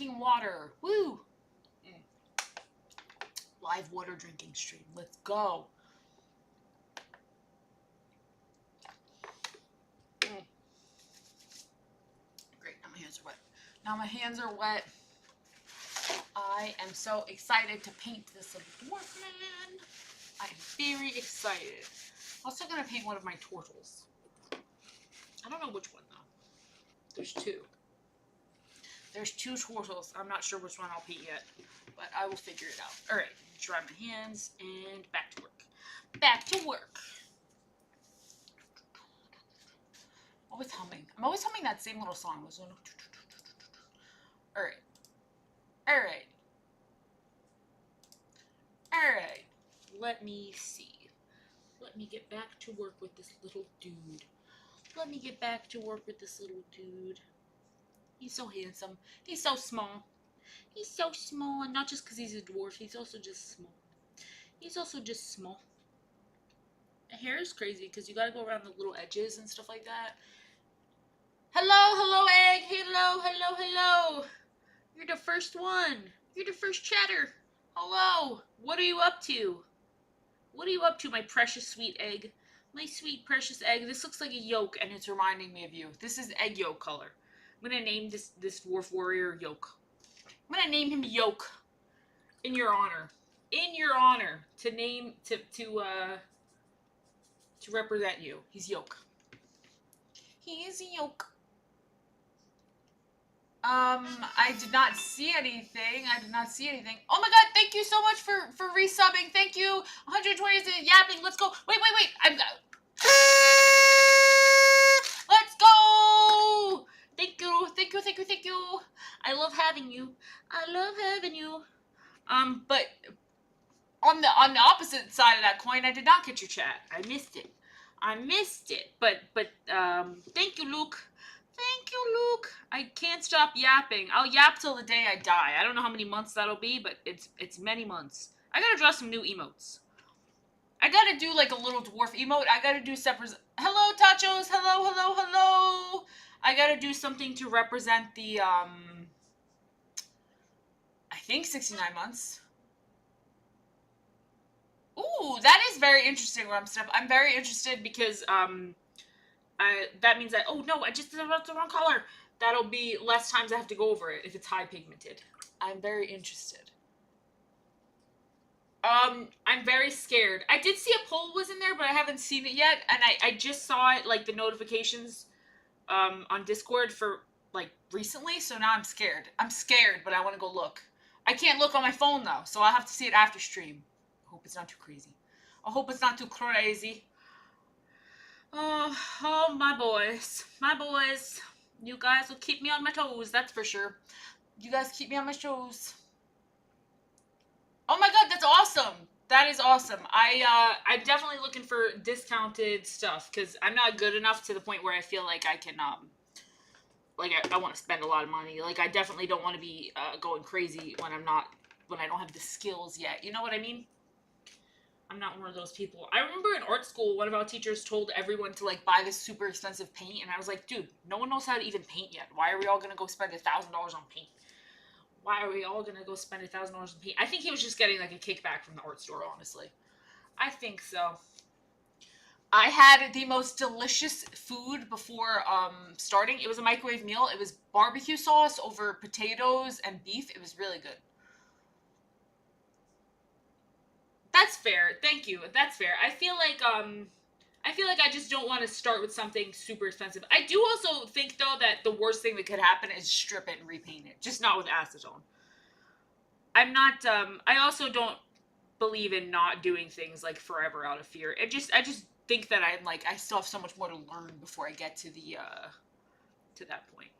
drinking water. Woo! Live water drinking stream. Let's go. Great, now my hands are wet. Now my hands are wet. I am so excited to paint this little dwarf man. I am very excited. I'm also going to paint one of my turtles. I don't know which one though. There's two. There's two turtles. I'm not sure which one I'll paint yet, but I will figure it out. All right, dry my hands and back to work. Back to work. Always humming. I'm always humming that same little song. All right. All right. All right. Let me see. Let me get back to work with this little dude. Let me get back to work with this little dude. He's so handsome. He's so small. He's so small, and not just because he's a dwarf. He's also just small. He's also just small. The hair is crazy because you gotta go around the little edges and stuff like that. Hello, hello, egg. Hello, hello, hello. You're the first one. You're the first chatter. Hello. What are you up to? What are you up to, my precious sweet egg? My sweet precious egg. This looks like a yolk, and it's reminding me of you. This is egg yolk color. I'm gonna name this dwarf warrior Yolk. I'm gonna name him Yolk in your honor. In your honor to name to represent you. He's Yolk. He is Yolk. I did not see anything. I did not see anything. Oh my god, thank you so much for resubbing. Thank you. 120 is yapping. Let's go. Wait. Let's go. Thank you. I love having you. But on the opposite side of that coin, I did not get your chat. I missed it. But thank you, Luke. Thank you, Luke. I can't stop yapping. I'll yap till the day I die. I don't know how many months that'll be, but it's many months. I gotta draw some new emotes. I gotta do like a little dwarf emote. I gotta do separate. Hello, tachos. Hello. I gotta do something to represent the I think 69 months. Ooh, that is very interesting, Rumstuff. I'm very interested because that means that, oh no, I just did the wrong color. That'll be less times I have to go over it if it's high pigmented. I'm very interested. I'm very scared. I did see a poll was in there, but I haven't seen it yet, and I just saw it, like, the notifications on Discord for, like, recently, so now I'm scared. I'm scared, but I want to go look. I can't look on my phone, though, so I'll have to see it after stream. I hope it's not too crazy. Oh, my boys. You guys will keep me on my toes, that's for sure. You guys keep me on my toes. Oh my god, that's awesome. That is awesome. I'm definitely looking for discounted stuff, because I'm not good enough to the point where I feel like I can, like, I want to spend a lot of money. Like, I definitely don't want to be going crazy when I don't have the skills yet. You know what I mean? I'm not one of those people. I remember in art school, one of our teachers told everyone to, like, buy this super expensive paint, and I was like, dude, no one knows how to even paint yet. Why are we all going to go spend $1,000 on paint? Why are we all going to go spend $1,000 on paint? I think he was just getting, like, a kickback from the art store, honestly. I think so. I had the most delicious food before starting. It was a microwave meal. It was barbecue sauce over potatoes and beef. It was really good. That's fair. Thank you. That's fair. I feel like I just don't want to start with something super expensive. I do also think, though, that the worst thing that could happen is strip it and repaint it. Just not with acetone. I'm not, I also don't believe in not doing things, like, forever out of fear. I just think that I still have so much more to learn before I get to that point.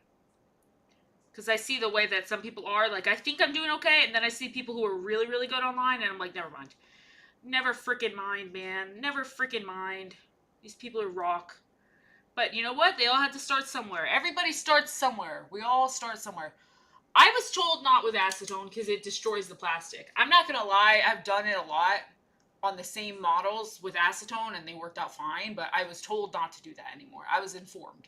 Because I see the way that some people are, like, I think I'm doing okay, and then I see people who are really, really good online, and I'm like, never mind. Never frickin' mind, man. Never frickin' mind. These people are rock. But you know what? They all have to start somewhere. Everybody starts somewhere. We all start somewhere. I was told not with acetone because it destroys the plastic. I'm not gonna lie. I've done it a lot on the same models with acetone, and they worked out fine. But I was told not to do that anymore. I was informed.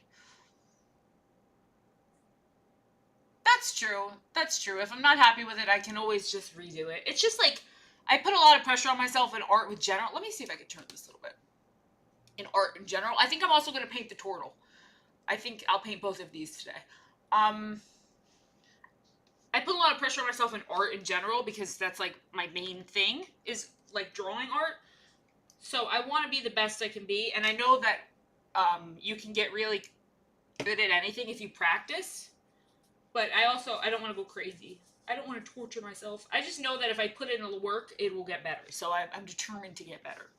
That's true. That's true. If I'm not happy with it, I can always just redo it. It's just like I put a lot of pressure on myself in art with general. Let me see if I can turn this a little bit. In art in general, I think I'm also going to paint the turtle. I think I'll paint both of these today. Um, I put a lot of pressure on myself in art in general because that's like my main thing is like drawing art. So I want to be the best I can be, and I know that you can get really good at anything if you practice. But I don't want to go crazy. I don't want to torture myself. I just know that if I put in the work, it will get better. So I'm determined to get better.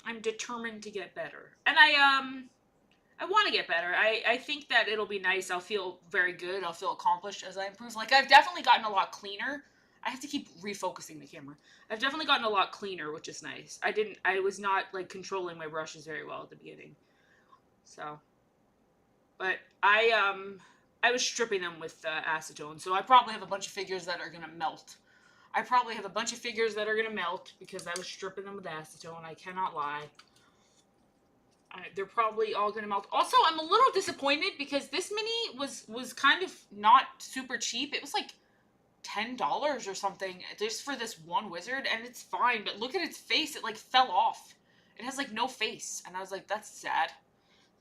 I'm determined to get better, and I want to get better. I think that it'll be nice. I'll feel very good. I'll feel accomplished as I improve. Like I've definitely gotten a lot cleaner. I have to keep refocusing the camera. I've definitely gotten a lot cleaner, which is nice. I was not like controlling my brushes very well at the beginning. So, but I was stripping them with acetone, so I probably have a bunch of figures that are gonna melt. I probably have a bunch of figures that are gonna melt because I was stripping them with acetone. I cannot lie. They're probably all gonna melt. Also, I'm a little disappointed because this mini was kind of not super cheap. It was like $10 or something just for this one wizard, and it's fine. But look at its face; it like fell off. It has like no face, and I was like, that's sad.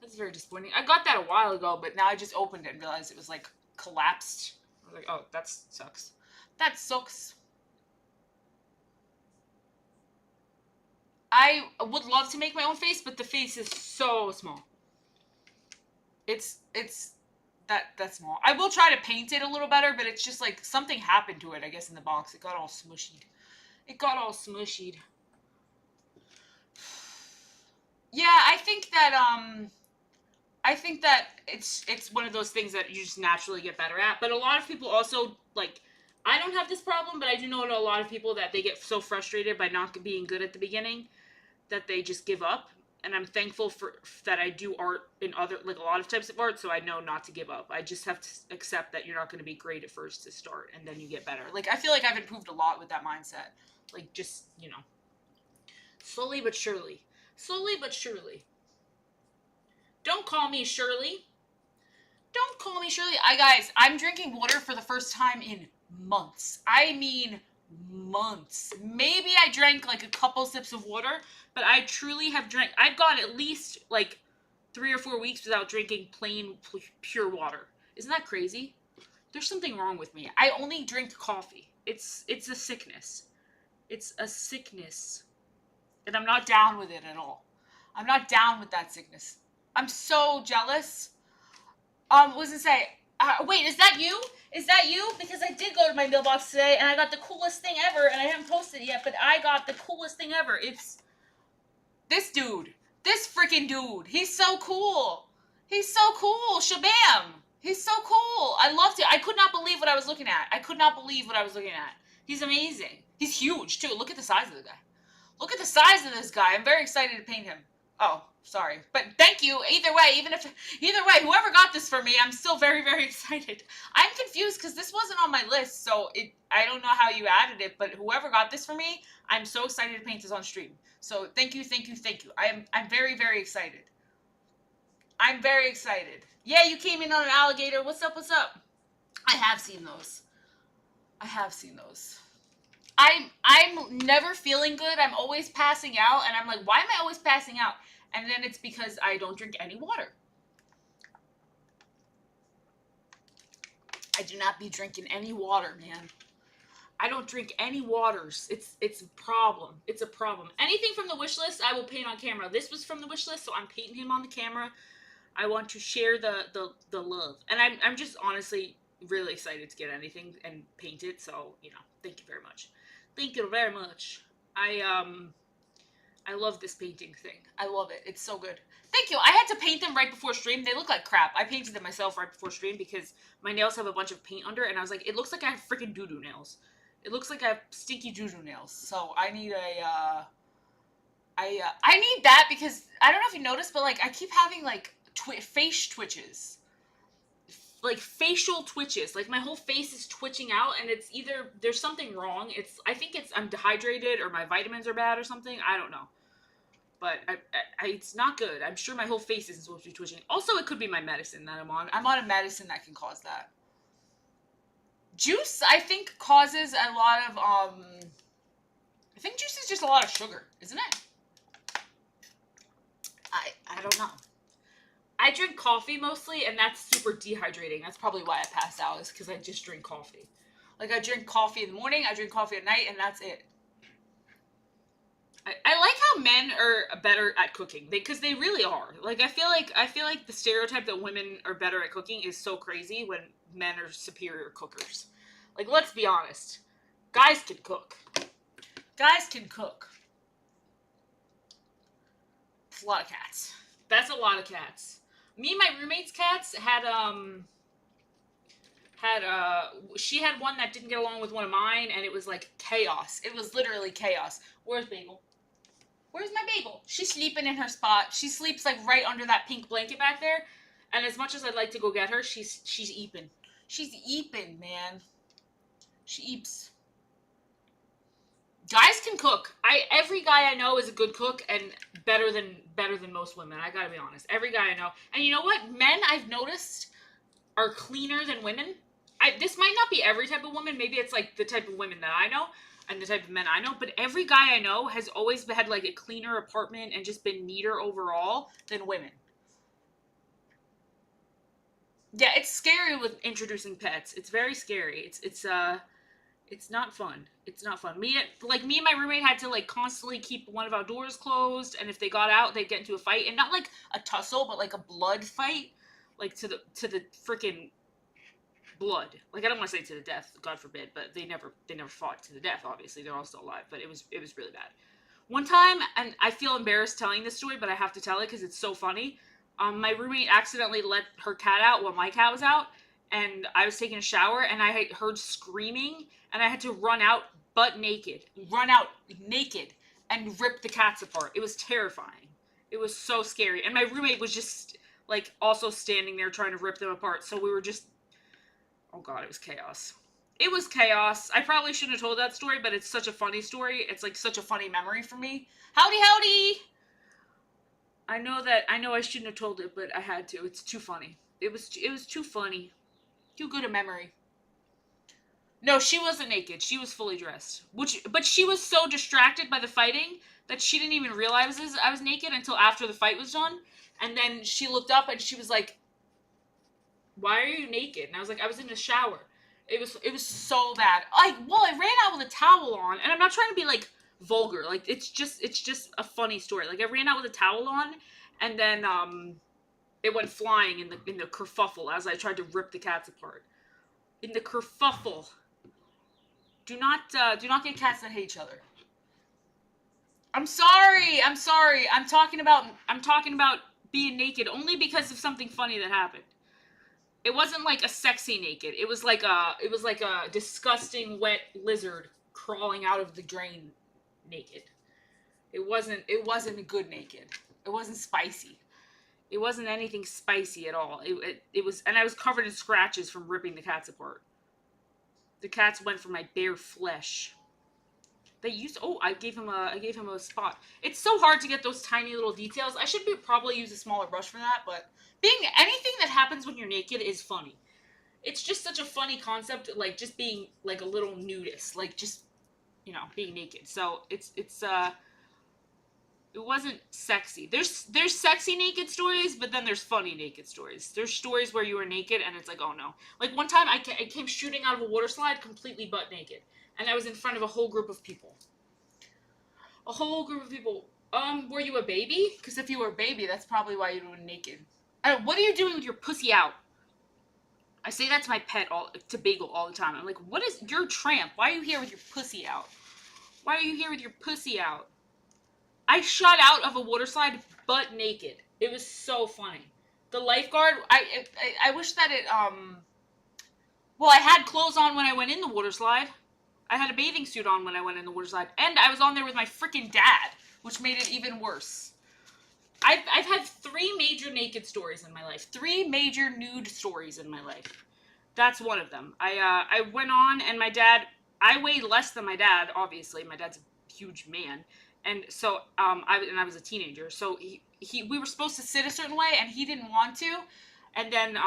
That's very disappointing. I got that a while ago, but now I just opened it and realized it was like collapsed. I was like, oh, that sucks. That sucks. I would love to make my own face, but the face is so small. It's that small. I will try to paint it a little better, but it's just like something happened to it, I guess, in the box. It got all smushied. It got all smushied. Yeah, I think that it's one of those things that you just naturally get better at. But a lot of people also like I don't have this problem, but I do know a lot of people that they get so frustrated by not being good at the beginning that they just give up. And I'm thankful for that I do art in other like a lot of types of art, so I know not to give up. I just have to accept that you're not going to be great at first to start, and then you get better. Like I feel like I've improved a lot with that mindset. Like just slowly but surely, slowly but surely. Don't call me Shirley. Don't call me Shirley. Guys, I'm drinking water for the first time in months. I mean months. Maybe I drank like a couple sips of water, but I truly have drank. I've gone at least like 3 or 4 weeks without drinking plain pure water. Isn't that crazy? There's something wrong with me. I only drink coffee. It's a sickness. It's a sickness. And I'm not down with it at all. I'm not down with that sickness. I'm so jealous. What was it say? Wait, is that you? Is that you? Because I did go to my mailbox today and I got the coolest thing ever, and I haven't posted it yet, but I got the coolest thing ever. It's this dude. This freaking dude. He's so cool. He's so cool. Shabam. He's so cool. I loved it. I could not believe what I was looking at. I could not believe what I was looking at. He's amazing. He's huge, too. Look at the size of the guy. Look at the size of this guy. I'm very excited to paint him. Oh, sorry. But thank you. Either way, whoever got this for me, I'm still very, very excited. I'm confused because this wasn't on my list, so I don't know how you added it, but whoever got this for me, I'm so excited to paint this on stream. So thank you, thank you, thank you. I'm very, very excited. I'm very excited. Yeah, you came in on an alligator. What's up, what's up? I have seen those. I have seen those. I'm never feeling good. I'm always passing out, and I'm like, why am I always passing out? And then it's because I don't drink any water. I do not be drinking any water, man. I don't drink any waters. It's a problem. It's a problem. Anything from the wish list, I will paint on camera. This was from the wish list, so I'm painting him on the camera. I want to share the love, and I'm just honestly really excited to get anything and paint it. So thank you very much. Thank you very much. I love this painting thing. I love it. It's so good. Thank you. I had to paint them right before stream. They look like crap. I painted them myself right before stream because my nails have a bunch of paint under it, and I was like, it looks like I have freaking doo-doo nails. It looks like I have stinky doo-doo nails. So I need I need that because I don't know if you noticed, but like I keep having like face twitches. Like facial twitches, like my whole face is twitching out, and it's either there's something wrong. I think I'm dehydrated or my vitamins are bad or something. I don't know, but it's not good. I'm sure my whole face isn't supposed to be twitching. Also, it could be my medicine that I'm on. I'm on a medicine that can cause that. Juice, I think, causes a lot of, I think juice is just a lot of sugar, isn't it? I don't know. I drink coffee mostly, and that's super dehydrating. That's probably why I pass out, is because I just drink coffee. Like, I drink coffee in the morning, I drink coffee at night, and that's it. I like how men are better at cooking, because they really are. Like, I feel like the stereotype that women are better at cooking is so crazy when men are superior cookers. Like, let's be honest. Guys can cook. Guys can cook. It's a lot of cats. That's a lot of cats. Me and my roommate's cats she had one that didn't get along with one of mine, and it was like chaos. It was literally chaos. Where's Bagel? Where's my Bagel? She's sleeping in her spot. She sleeps like right under that pink blanket back there. And as much as I'd like to go get her, she's eeping. She's eeping, man. She eeps. Guys can cook. Every guy I know is a good cook and better than most women. I gotta be honest. Every guy I know. And you know what? Men, I've noticed, are cleaner than women. This might not be every type of woman. Maybe it's like the type of women that I know and the type of men I know. But every guy I know has always had like a cleaner apartment and just been neater overall than women. Yeah, it's scary with introducing pets. It's very scary. It's not fun. It's not fun. Me and my roommate had to like constantly keep one of our doors closed, and if they got out, they'd get into a fight, and not like a tussle, but like a blood fight, like to the freaking blood. Like, I don't want to say to the death, God forbid, but they never fought to the death. Obviously, they're all still alive, but it was really bad. One time, and I feel embarrassed telling this story, but I have to tell it because it's so funny. My roommate accidentally let her cat out while my cat was out, and I was taking a shower, and I heard screaming, and I had to run out naked, and rip the cats apart. It was terrifying. It was so scary, and my roommate was just like also standing there trying to rip them apart. So we were just, oh god, it was chaos. It was chaos. I probably shouldn't have told that story, but it's such a funny story. It's like such a funny memory for me. Howdy. I know I shouldn't have told it, but I had to. It's too funny. It was too funny. Too good a memory. No, she wasn't naked. She was fully dressed. But she was so distracted by the fighting that she didn't even realize I was naked until after the fight was done. And then she looked up and she was like, "Why are you naked?" And I was like, "I was in the shower." It was so bad. I ran out with a towel on, and I'm not trying to be like vulgar. Like, it's just a funny story. Like, I ran out with a towel on, and then it went flying in the kerfuffle as I tried to rip the cats apart. In the kerfuffle. Do not get cats that hate each other. I'm sorry. I'm talking about being naked only because of something funny that happened. It wasn't like a sexy naked. It was like a disgusting wet lizard crawling out of the drain naked. It wasn't a good naked. It wasn't spicy. It wasn't anything spicy at all. It was, and I was covered in scratches from ripping the cats apart. The cats went for my bare flesh. I gave him a spot. It's so hard to get those tiny little details. I should probably use a smaller brush for that, but anything that happens when you're naked is funny. It's just such a funny concept, like just being like a little nudist, like just, being naked. So it wasn't sexy. There's sexy naked stories, but then there's funny naked stories. There's stories where you were naked and it's like, oh no. Like, one time I came shooting out of a water slide completely butt naked, and I was in front of a whole group of people. A whole group of people. Were you a baby? Because if you were a baby, that's probably why you were naked. What are you doing with your pussy out? I say that to my pet to Bagel all the time. I'm like, you're a tramp. Why are you here with your pussy out? Why are you here with your pussy out? I shot out of a water slide butt naked. It was so funny. The lifeguard, I wish that I had clothes on when I went in the water slide. I had a bathing suit on when I went in the water slide. And I was on there with my freaking dad, which made it even worse. I've had 3 major naked stories in my life. 3 major nude stories in my life. That's one of them. I went on, and my dad, I weighed less than my dad, obviously. My dad's a huge man. And so, I was a teenager, so we were supposed to sit a certain way, and he didn't want to, and then,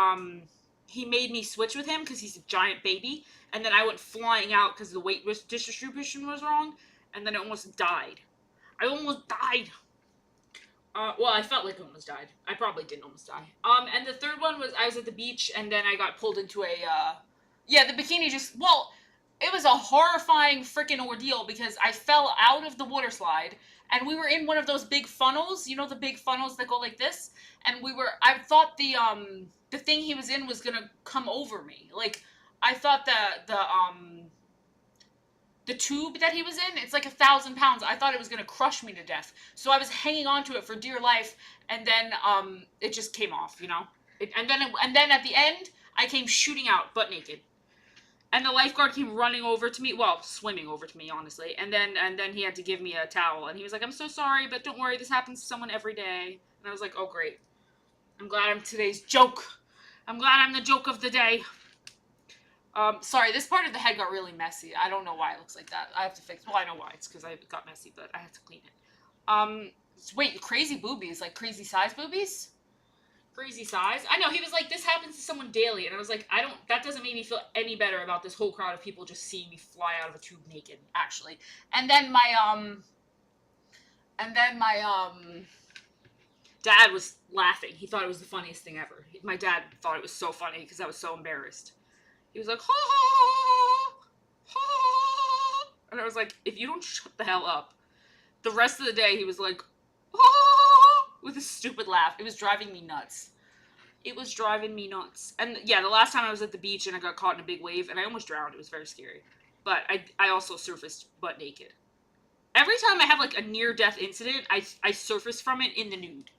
he made me switch with him because he's a giant baby, and then I went flying out because the weight distribution was wrong, and then I almost died. I almost died. Well, I felt like I almost died. I probably didn't almost die. And the third one was I was at the beach, and then I got pulled into a, yeah, the bikini just, well, it was a horrifying freaking ordeal because I fell out of the water slide, and we were in one of those big funnels, you know, the big funnels that go like this, and I thought the thing he was in was gonna come over me. Like, I thought the tube that he was in, it's like 1,000 pounds. I thought it was going to crush me to death. So I was hanging on to it for dear life, and then it just came off, you know? And then at the end, I came shooting out, butt naked. And the lifeguard came running over to me, well, swimming over to me, honestly. And then he had to give me a towel, and he was like, "I'm so sorry, but don't worry, this happens to someone every day." And I was like, "Oh, great. I'm glad I'm today's joke. I'm glad I'm the joke of the day." Sorry, this part of the head got really messy. I don't know why it looks like that. I have to fix. Well, I know why. It's because it got messy, but I have to clean it. Wait, crazy boobies, like crazy size boobies? Crazy size? I know, he was like, "This happens to someone daily," and I was like, that doesn't make me feel any better about this whole crowd of people just seeing me fly out of a tube naked, actually. And then my dad was laughing. He thought it was the funniest thing ever. My dad thought it was so funny because I was so embarrassed. He was like, "Ha ha ha," and I was like, "If you don't shut the hell up." The rest of the day, he was like, "Ha," with a stupid laugh. It was driving me nuts. It was driving me nuts. And yeah, the last time I was at the beach and I got caught in a big wave and I almost drowned. It was very scary. But I also surfaced butt naked. Every time I have like a near-death incident, I surface from it in the nude.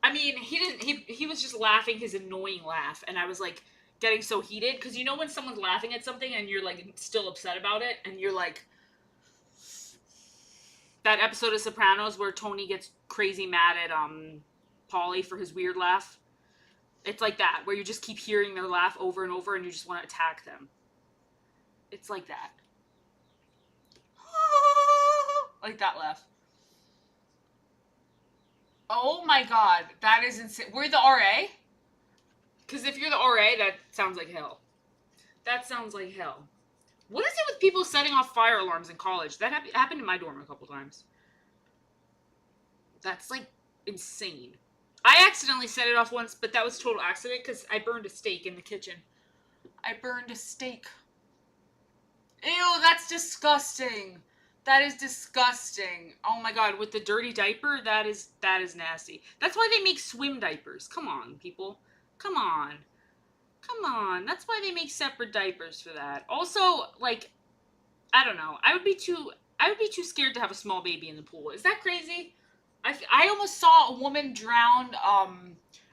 I mean, he was just laughing his annoying laugh, and I was like getting so heated because you know when someone's laughing at something and you're like still upset about it, and you're like, that episode of Sopranos where Tony gets crazy mad at Paulie for his weird laugh. It's like that, where you just keep hearing their laugh over and over and you just want to attack them. It's like that. Like that laugh. Oh my god, that is insane. We're the RA? Because if you're the RA, that sounds like hell. That sounds like hell. What is it with people setting off fire alarms in college? That happened in my dorm a couple times. That's, like, insane. I accidentally set it off once, but that was a total accident because I burned a steak in the kitchen. I burned a steak. Ew, that's disgusting. That is disgusting. Oh my god, with the dirty diaper, that is nasty. That's why they make swim diapers. Come on, people. Come on. Come on. That's why they make separate diapers for that. Also, like, I don't know. I would be too scared to have a small baby in the pool. Is that crazy? I almost saw a woman drown,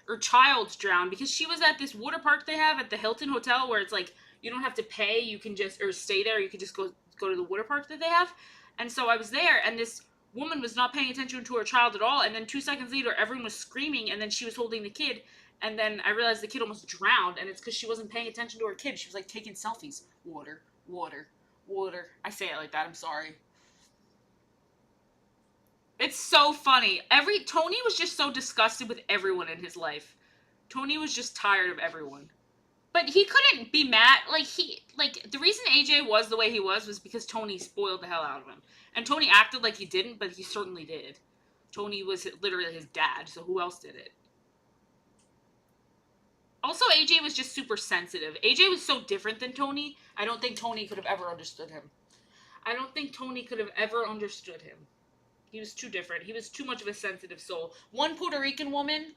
or child drown, because she was at this water park they have at the Hilton Hotel where it's like, you don't have to pay, you can just, or stay there, you can just go to the water park that they have. And so I was there, and this woman was not paying attention to her child at all, and then 2 seconds later, everyone was screaming, and then she was holding the kid, and then I realized the kid almost drowned, and it's because she wasn't paying attention to her kid. She was, like, taking selfies. Water, water, water. I say it like that, I'm sorry. It's so funny. Tony was just so disgusted with everyone in his life. Tony was just tired of everyone. But he couldn't be mad. The reason AJ was the way he was because Tony spoiled the hell out of him. And Tony acted like he didn't, but he certainly did. Tony was literally his dad, so who else did it? Also, AJ was just super sensitive. AJ was so different than Tony, I don't think Tony could have ever understood him. He was too different. He was too much of a sensitive soul. One Puerto Rican woman,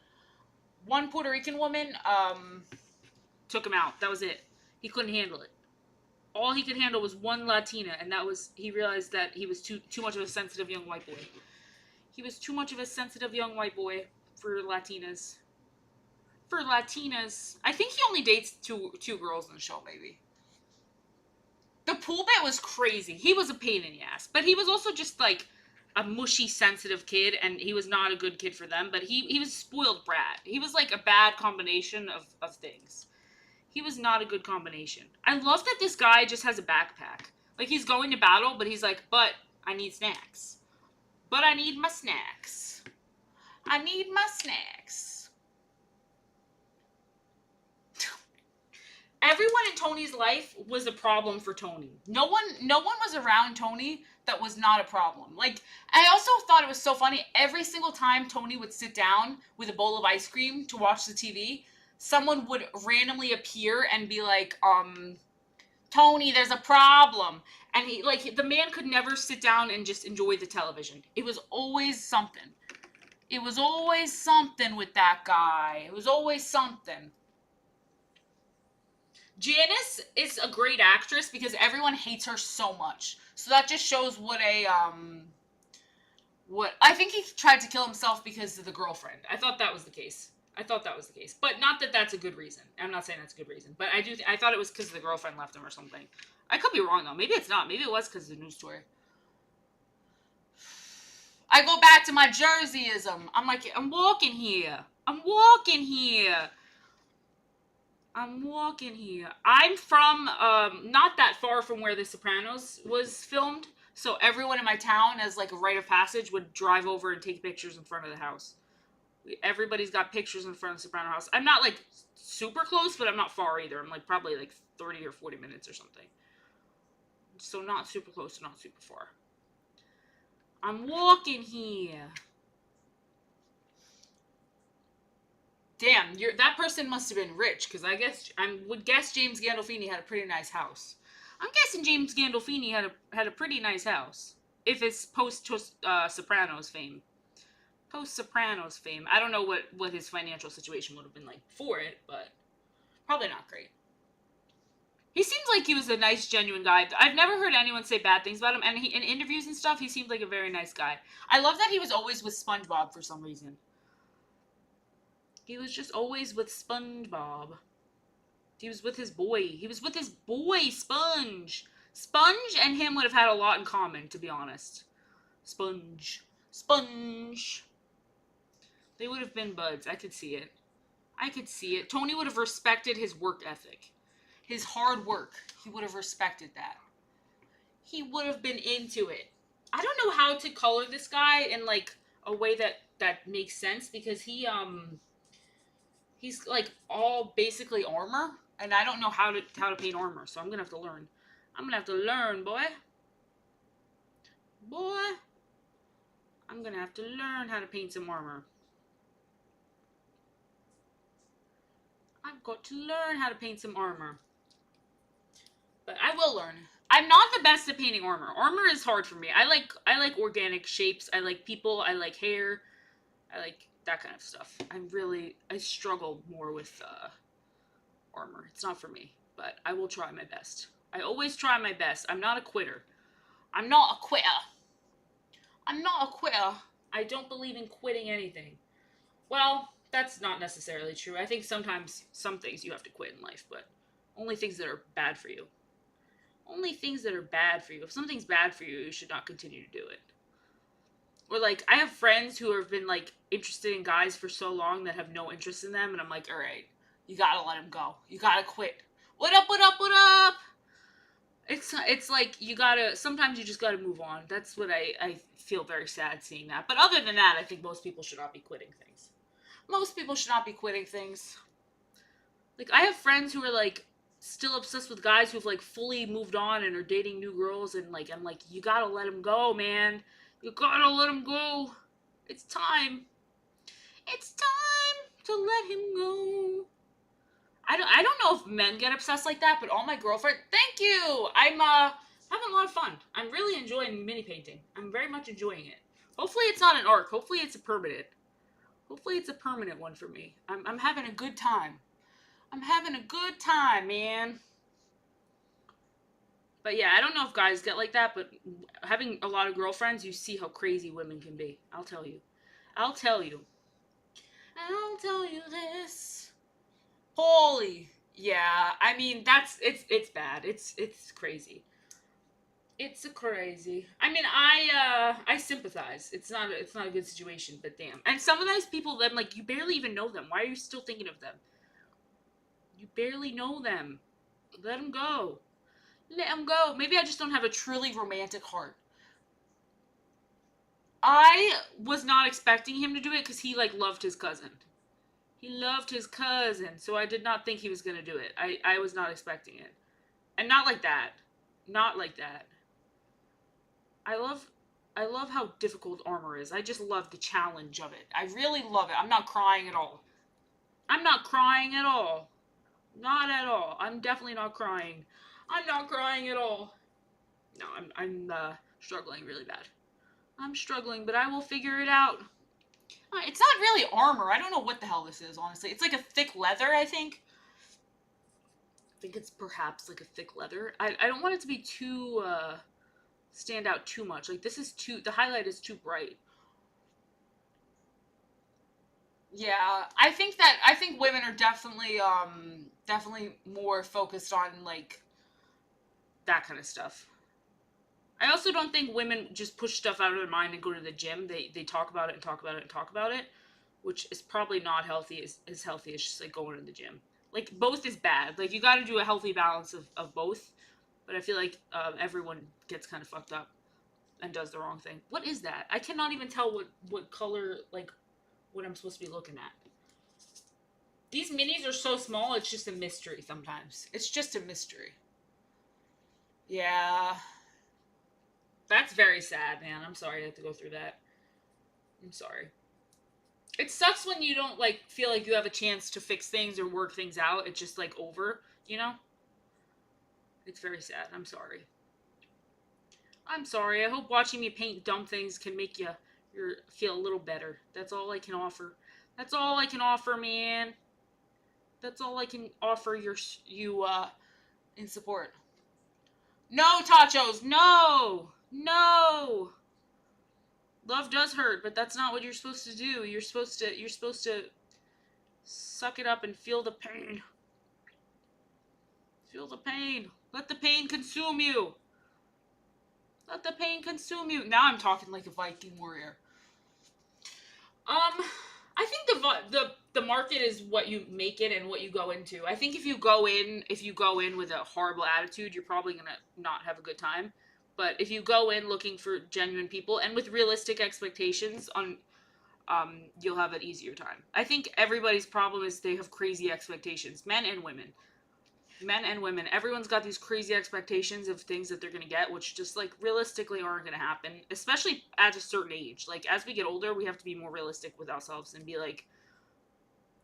took him out. That was it. He couldn't handle it. All he could handle was one Latina, and he realized that he was too much of a sensitive young white boy. He was too much of a sensitive young white boy for Latinas. I think he only dates two girls in the show, maybe. The pool bit was crazy. He was a pain in the ass, but he was also just like a mushy, sensitive kid, and he was not a good kid for them, but he was a spoiled brat. He was like a bad combination of things. He was not a good combination. I love that this guy just has a backpack. Like, he's going to battle, but he's like, "But I need snacks. But I need my snacks. I need my snacks." everyone in Tony's life was a problem for Tony. No one was around Tony that was not a problem. Like, I also thought it was so funny. Every single time Tony would sit down with a bowl of ice cream to watch the TV, someone would randomly appear and be like, Tony, there's a problem. And he, like, the man could never sit down and just enjoy the television. It was always something. It was always something with that guy. It was always something. Janice is a great actress because everyone hates her so much. So that just shows what I think he tried to kill himself because of the girlfriend. I thought that was the case. But not that that's a good reason. I'm not saying that's a good reason. But I thought it was because the girlfriend left him or something. I could be wrong though. Maybe it's not. Maybe it was because of the news story. I go back to my Jerseyism. I'm like, I'm walking here. I'm from not that far from where The Sopranos was filmed, so everyone in my town, as like a rite of passage, would drive over and take pictures in front of the house. Everybody's got pictures in front of the Soprano house. I'm not like super close, but I'm not far either. I'm like probably like 30 or 40 minutes or something. So not super close, not super far. I'm walking here. Damn, that person must have been rich, because I would guess James Gandolfini had a pretty nice house. I'm guessing James Gandolfini had a pretty nice house, if it's post Sopranos fame. Post Sopranos fame. I don't know what his financial situation would have been like for it, but probably not great. He seems like he was a nice, genuine guy. I've never heard anyone say bad things about him, and in interviews and stuff, he seemed like a very nice guy. I love that he was always with SpongeBob for some reason. He was just always with SpongeBob. He was with his boy. Sponge. Sponge and him would have had a lot in common, to be honest. Sponge. They would have been buds. I could see it. Tony would have respected his work ethic. His hard work. He would have respected that. He would have been into it. I don't know how to color this guy in like a way that makes sense, because he's like all basically armor, and I don't know how to paint armor, so I'm gonna have to learn. Boy. I'm gonna have to learn how to paint some armor. I've got to learn how to paint some armor. But I will learn. I'm not the best at painting armor. Armor is hard for me. I like organic shapes. I like people. I like hair. I like that kind of stuff. I struggle more with armor. It's not for me, but I will try my best. I always try my best. I'm not a quitter. I don't believe in quitting anything. Well, that's not necessarily true. I think sometimes some things you have to quit in life, but only things that are bad for you. If something's bad for you, you should not continue to do it. Or like, I have friends who have been like interested in guys for so long that have no interest in them, and I'm like, all right, you gotta let him go. You gotta quit. What up? It's like sometimes you just gotta move on. That's what I feel very sad seeing that. But other than that, I think most people should not be quitting things. Like, I have friends who are like still obsessed with guys who've like fully moved on and are dating new girls, and like, I'm like, you gotta let him go, man. You gotta let him go. It's time to let him go. I don't know if men get obsessed like that, but all my girlfriends, thank you. I'm having a lot of fun. I'm really enjoying mini painting. I'm very much enjoying it. Hopefully it's not an arc. Hopefully it's a permanent one for me. I'm having a good time. Man. But yeah, I don't know if guys get like that, but having a lot of girlfriends, you see how crazy women can be. I'll tell you this. Holy. Yeah, I mean, it's bad. It's crazy. It's crazy. I mean, I sympathize. It's not a good situation, but damn. And some of those people, then, like, you barely even know them. Why are you still thinking of them? You barely know them. Let them go. Maybe I just don't have a truly romantic heart. I was not expecting him to do it because he, like, loved his cousin. He loved his cousin, so I did not think he was going to do it. I was not expecting it. And not like that. Not like that. I love I love how difficult armor is. I just love the challenge of it. I really love it. I'm not crying at all. I'm not crying at all. Not at all. I'm definitely not crying. I'm not crying at all. No, I'm struggling really bad. I'm struggling, but I will figure it out. It's not really armor. I don't know what the hell this is, honestly. It's like a thick leather, I think. I think it's perhaps like a thick leather. I don't want it to be too, stand out too much. Like, this is too, the highlight is too bright. Yeah, I think women are definitely more focused on, like, that kind of stuff. I also don't think women just push stuff out of their mind and go to the gym. They talk about it and talk about it and talk about it, which is probably not healthy as healthy as just like going to the gym. Like, both is bad. Like, you got to do a healthy balance of both. But I feel like everyone gets kind of fucked up and does the wrong thing. What is that? I cannot even tell what color, like, what I'm supposed to be looking at. These minis are so small, it's just a mystery sometimes. It's just a mystery. Yeah. That's very sad, man. I'm sorry I have to go through that. I'm sorry. It sucks when you don't, like, feel like you have a chance to fix things or work things out. It's just, like, over, you know? It's very sad. I'm sorry. I'm sorry. I hope watching me paint dumb things can make you feel a little better. That's all I can offer. That's all I can offer, man. That's all I can offer you in support. No, tachos. No. No. Love does hurt, but that's not what you're supposed to do. You're supposed to suck it up and feel the pain. Feel the pain. Let the pain consume you. Let the pain consume you. Now I'm talking like a Viking warrior. I think the market is what you make it and what you go into. I think if you go in with a horrible attitude, you're probably gonna not have a good time. But if you go in looking for genuine people and with realistic expectations you'll have an easier time. I think everybody's problem is they have crazy expectations, men and women. Men and women, everyone's got these crazy expectations of things that they're going to get, which just, like, realistically aren't going to happen, especially at a certain age. Like, as we get older, we have to be more realistic with ourselves and be like,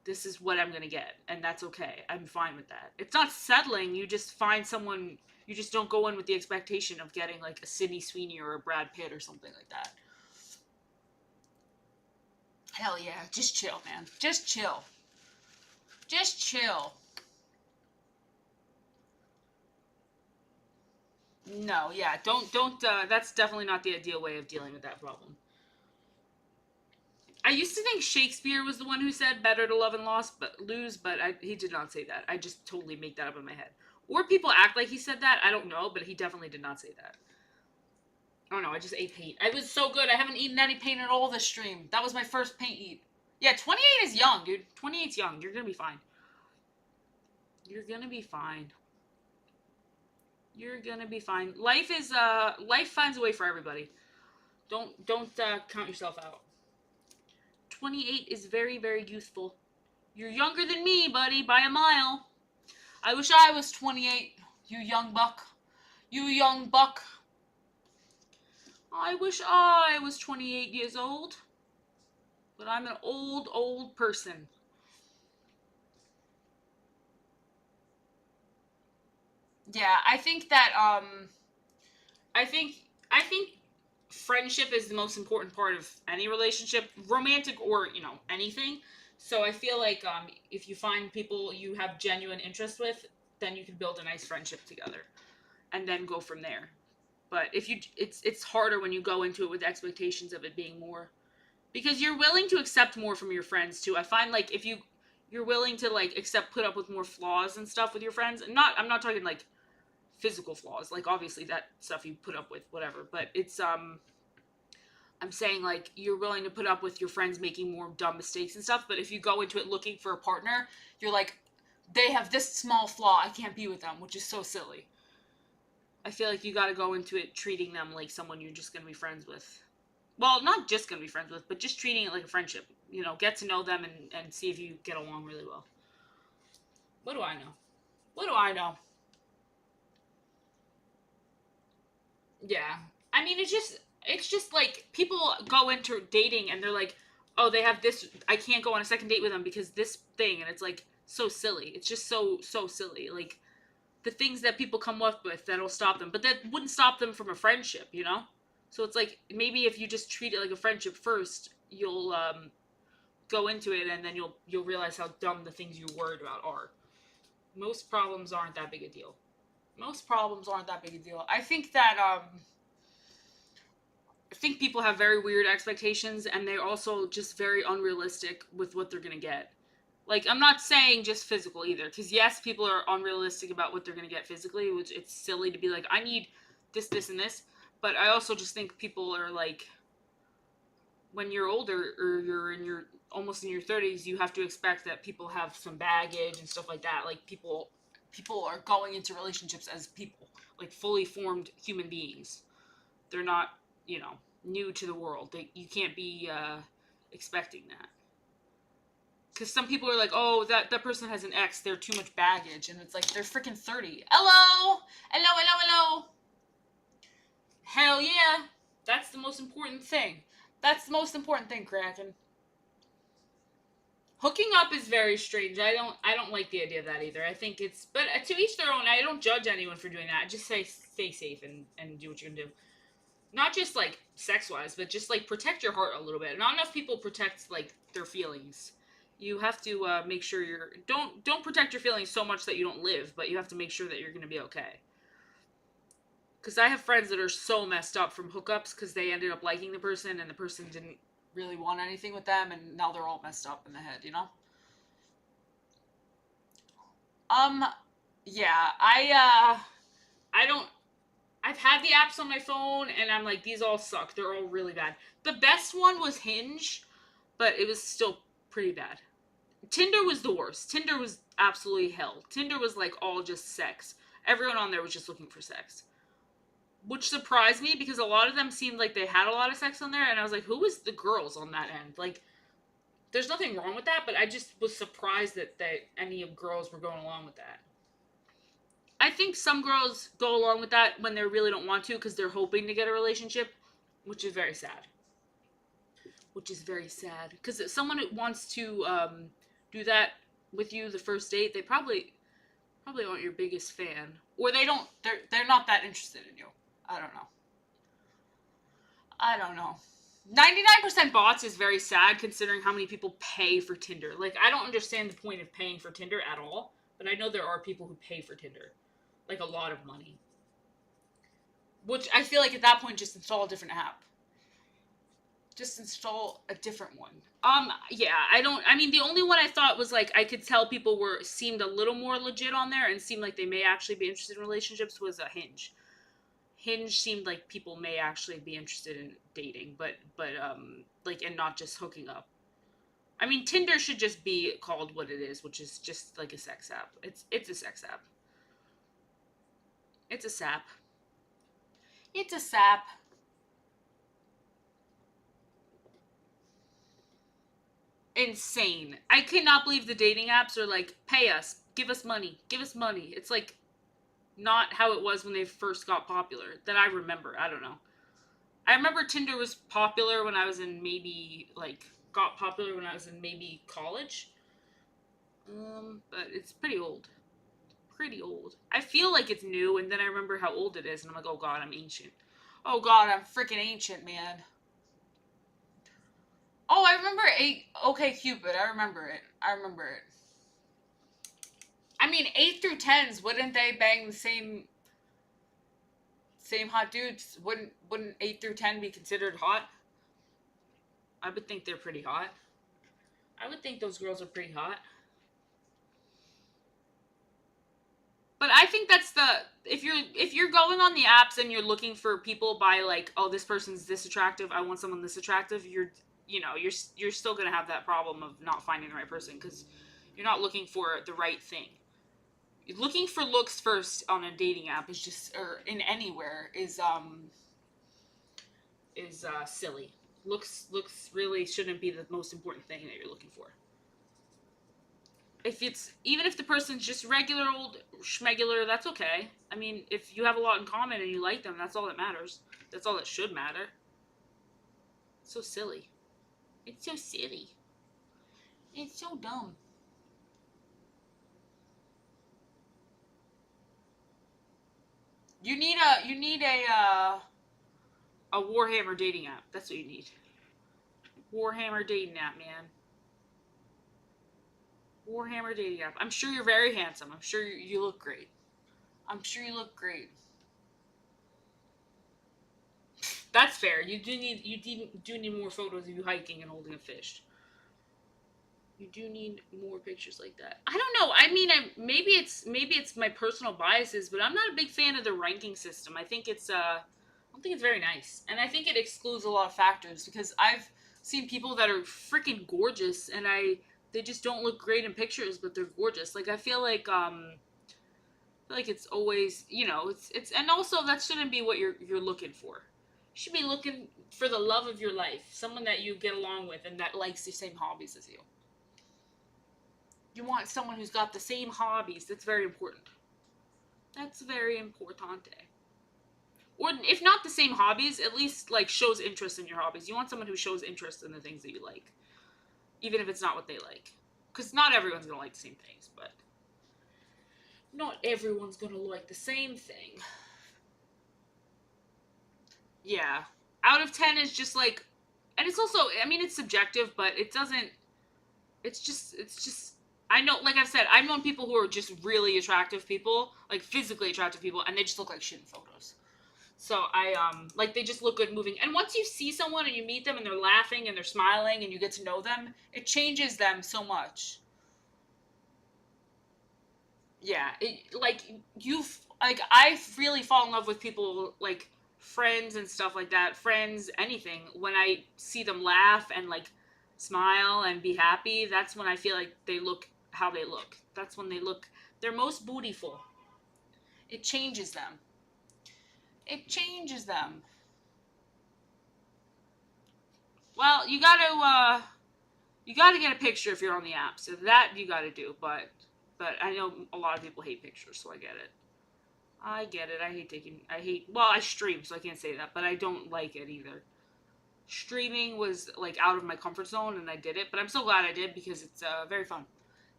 this is what I'm going to get, and that's okay. I'm fine with that. It's not settling. You just find someone, you just don't go in with the expectation of getting, like, a Sydney Sweeney or a Brad Pitt or something like that. Hell yeah. Just chill, man. Just chill. Just chill. No, yeah, don't, that's definitely not the ideal way of dealing with that problem. I used to think Shakespeare was the one who said better to love and lose, but he did not say that. I just totally make that up in my head. Or people act like he said that, I don't know, but he definitely did not say that. I don't know, I just ate paint. I was so good, I haven't eaten any paint at all this stream. That was my first paint eat. Yeah, 28 is young, dude. 28's young, you're gonna be fine. You're gonna be fine. You're gonna be fine. Life finds a way for everybody. Don't count yourself out. 28 is very, very youthful. You're younger than me, buddy, by a mile. I wish I was 28, you young buck. You young buck. I wish I was 28 years old. But I'm an old person. Yeah, I think that, I think friendship is the most important part of any relationship, romantic or, anything. So I feel like if you find people you have genuine interest with, then you can build a nice friendship together and then go from there. But if it's harder when you go into it with expectations of it being more, because you're willing to accept more from your friends too. I find, like, if you're willing to, like, put up with more flaws and stuff with your friends, and I'm not talking like physical flaws, like, obviously that stuff you put up with, whatever, but it's I'm saying, like, you're willing to put up with your friends making more dumb mistakes and stuff, but if you go into it looking for a partner, you're like, they have this small flaw, I can't be with them, which is so silly. I feel like you gotta go into it treating them like someone you're just gonna be friends with. Well, not just gonna be friends with, but just treating it like a friendship. get to know them and see if you get along really well. What do I know? What do I know? Yeah. I mean, it's just like people go into dating and they're like, "Oh, they have this, I can't go on a second date with them because this thing." And it's like so silly. It's just so silly. Like the things that people come up with that'll stop them, but that wouldn't stop them from a friendship. So it's like maybe if you just treat it like a friendship first, you'll go into it and then you'll realize how dumb the things you're worried about are. Most problems aren't that big a deal. Most problems aren't that big a deal. I think people have very weird expectations and they're also just very unrealistic with what they're going to get. Like, I'm not saying just physical either, because yes, people are unrealistic about what they're going to get physically, which it's silly to be like, I need this, and this. But I also just think people are like, when you're older or you're almost in your 30s, you have to expect that people have some baggage and stuff like that. Like, people are going into relationships as people, like fully formed human beings. They're not, new to the world. You can't be expecting that. Because some people are like, oh, that person has an ex, they're too much baggage. And it's like, they're freaking 30. Hello! Hello, hello, hello! Hell yeah! That's the most important thing. That's the most important thing, Kraken. Hooking up is very strange. I don't like the idea of that either. I think but to each their own. I don't judge anyone for doing that. I just say stay safe and do what you're gonna do. Not just like sex wise, but just like protect your heart a little bit. Not enough people protect like their feelings. You have to make sure don't protect your feelings so much that you don't live, but you have to make sure that you're gonna be okay. Because I have friends that are so messed up from hookups because they ended up liking the person and the person didn't really want anything with them, and now they're all messed up in the head. Um, yeah, I don't. I've had the apps on my phone, and I'm like, these all suck. They're all really bad. The best one was Hinge, but it was still pretty bad. Tinder was the worst. Tinder was absolutely hell. Tinder was like all just sex. Everyone on there was just looking for sex. Which surprised me because a lot of them seemed like they had a lot of sex on there, and I was like, who was the girls on that end? Like, there's nothing wrong with that, but I just was surprised that any of girls were going along with that. I think some girls go along with that when they really don't want to because they're hoping to get a relationship, which is very sad. Which is very sad because if someone wants to do that with you the first date, they probably aren't your biggest fan, or they don't. They're not that interested in you. I don't know. I don't know. 99% bots is very sad considering how many people pay for Tinder. Like, I don't understand the point of paying for Tinder at all, but I know there are people who pay for Tinder. Like, a lot of money. Which I feel like at that point, just install a different app. Just install a different one. Yeah, I mean, the only one I thought was like, I could tell people seemed a little more legit on there and seemed like they may actually be interested in relationships was a Hinge. Hinge seemed like people may actually be interested in dating, but like, and not just hooking up. I mean, Tinder should just be called what it is, which is just like a sex app. It's a sex app. It's a sap. It's a sap. Insane. I cannot believe the dating apps are like, pay us, give us money, give us money. It's like not how it was when they first got popular that I remember. I don't know. I remember Tinder was popular when I was in got popular when I was in maybe college. But it's pretty old. Pretty old. I feel like it's new, and then I remember how old it is, and I'm like, oh god, I'm ancient. Oh god, I'm freaking ancient, man. Oh, I remember OK Cupid. I remember it. I mean, 8 through 10s, wouldn't they bang the same hot dudes? Wouldn't 8 through 10 be considered hot? I would think they're pretty hot. I would think those girls are pretty hot. But I think that's if you're going on the apps and you're looking for people by like, oh, this person's this attractive, I want someone this attractive, you're still gonna have that problem of not finding the right person because you're not looking for the right thing. Looking for looks first on a dating app is just, or in anywhere, is silly. Looks really shouldn't be the most important thing that you're looking for. If it's even if the person's just regular old schmegular, that's okay. I mean, if you have a lot in common and you like them, that's all that matters. That's all that should matter. It's so silly. It's so silly. It's so dumb. You need a Warhammer dating app. That's what you need. Warhammer dating app, man. Warhammer dating app. I'm sure you're very handsome. I'm sure you look great. I'm sure you look great. That's fair. Do need more photos of you hiking and holding a fish. You do need more pictures like that. I don't know. I mean, maybe it's my personal biases, but I'm not a big fan of the ranking system. I don't think it's very nice, and I think it excludes a lot of factors because I've seen people that are freaking gorgeous, and they just don't look great in pictures, but they're gorgeous. Like I feel like it's always, it's and also that shouldn't be what you're looking for. You should be looking for the love of your life, someone that you get along with and that likes the same hobbies as you. You want someone who's got the same hobbies. That's very important. That's very importante. Or if not the same hobbies, at least like shows interest in your hobbies. You want someone who shows interest in the things that you like, even if it's not what they like. Because not everyone's gonna like the same things, but not everyone's gonna like the same thing. Yeah. Out of 10 is just like, and it's also, I mean, it's subjective, but it doesn't, it's just, I know, like I've said, I've known people who are just really attractive people, like physically attractive people, and they just look like shit in photos. So like they just look good moving. And once you see someone and you meet them and they're laughing and they're smiling and you get to know them, it changes them so much. Yeah, I really fall in love with people like friends and stuff like that. Friends, anything. When I see them laugh and like smile and be happy, that's when I feel like they look how they look. That's when they look their most beautiful. It changes them. It changes them. Well, you gotta get a picture if you're on the app. So that you gotta do, but I know a lot of people hate pictures, so I get it. I get it. Well, I stream, so I can't say that, but I don't like it either. Streaming was like out of my comfort zone and I did it, but I'm so glad I did because it's very fun.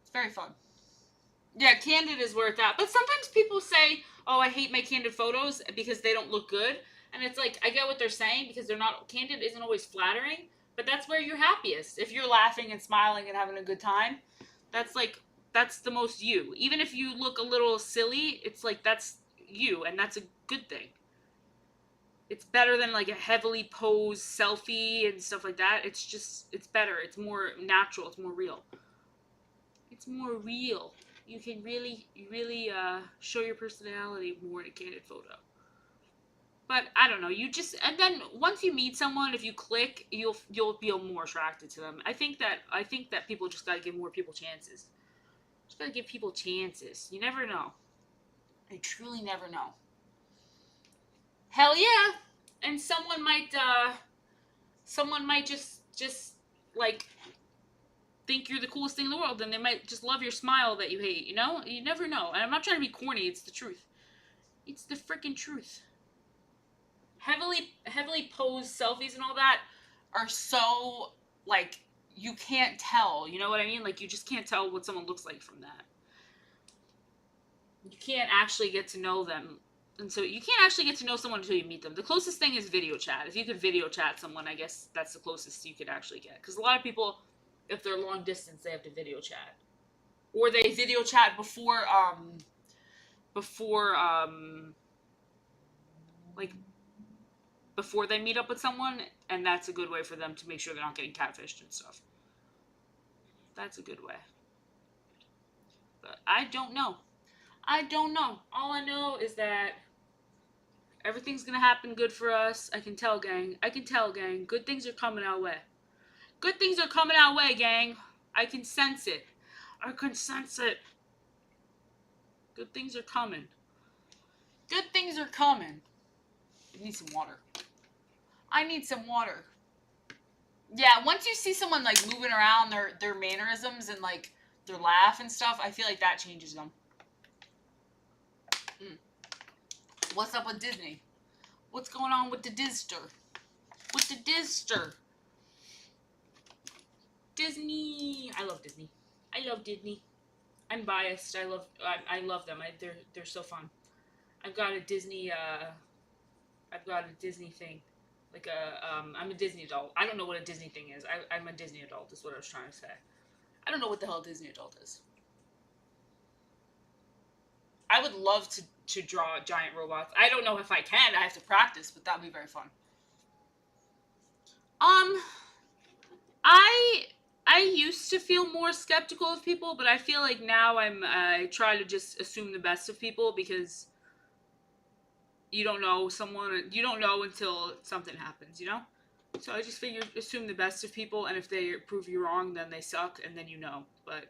It's very fun. Yeah, candid is where it's at. But sometimes people say, "Oh, I hate my candid photos because they don't look good." And it's like I get what they're saying because they're not candid isn't always flattering, but that's where you're happiest. If you're laughing and smiling and having a good time, that's like that's the most you. Even if you look a little silly, it's like that's you and that's a good thing. It's better than like a heavily posed selfie and stuff like that. It's better. It's more natural. It's more real. It's more real. You can really show your personality more in a candid photo. But I don't know. You just and then once you meet someone, if you click, you'll feel more attracted to them. I think that people just gotta give more people chances. Just gotta give people chances. You never know. I truly never know. Hell yeah. And someone might just like think you're the coolest thing in the world and they might just love your smile that you hate, you never know. And I'm not trying to be corny, it's the truth. It's the freaking truth. Heavily posed selfies and all that are so like you can't tell, you know what I mean? Like you just can't tell what someone looks like from that. You can't actually get to know them. And so you can't actually get to know someone until you meet them. The closest thing is video chat. If you could video chat someone, I guess that's the closest you could actually get. Because a lot of people, if they're long distance, they have to video chat, or they video chat before like before they meet up with someone, and that's a good way for them to make sure they're not getting catfished and stuff. That's a good way. But I don't know. I don't know. All I know is that everything's gonna happen good for us. I can tell, gang. I can tell, gang. Good things are coming our way. Good things are coming our way, gang. I can sense it. I can sense it. Good things are coming. Good things are coming. I need some water. I need some water. Yeah, once you see someone like moving around their mannerisms and like their laugh and stuff, I feel like that changes them. Mm. What's up with Disney? What's going on with the Disster? With the Disster? Disney. I love Disney. I love Disney. I'm biased. I love them. They're so fun. I've got a Disney I've got a Disney thing. Like I'm a Disney adult. I don't know what a Disney thing is. I'm a Disney adult is what I was trying to say. I don't know what the hell a Disney adult is. I would love to draw giant robots. I don't know if I can. I have to practice, but that would be very fun. Um, I I used to feel more skeptical of people, but I feel like now I try to just assume the best of people because you don't know until something happens, you know? So I just figure assume the best of people, and if they prove you wrong, then they suck, and then you know. But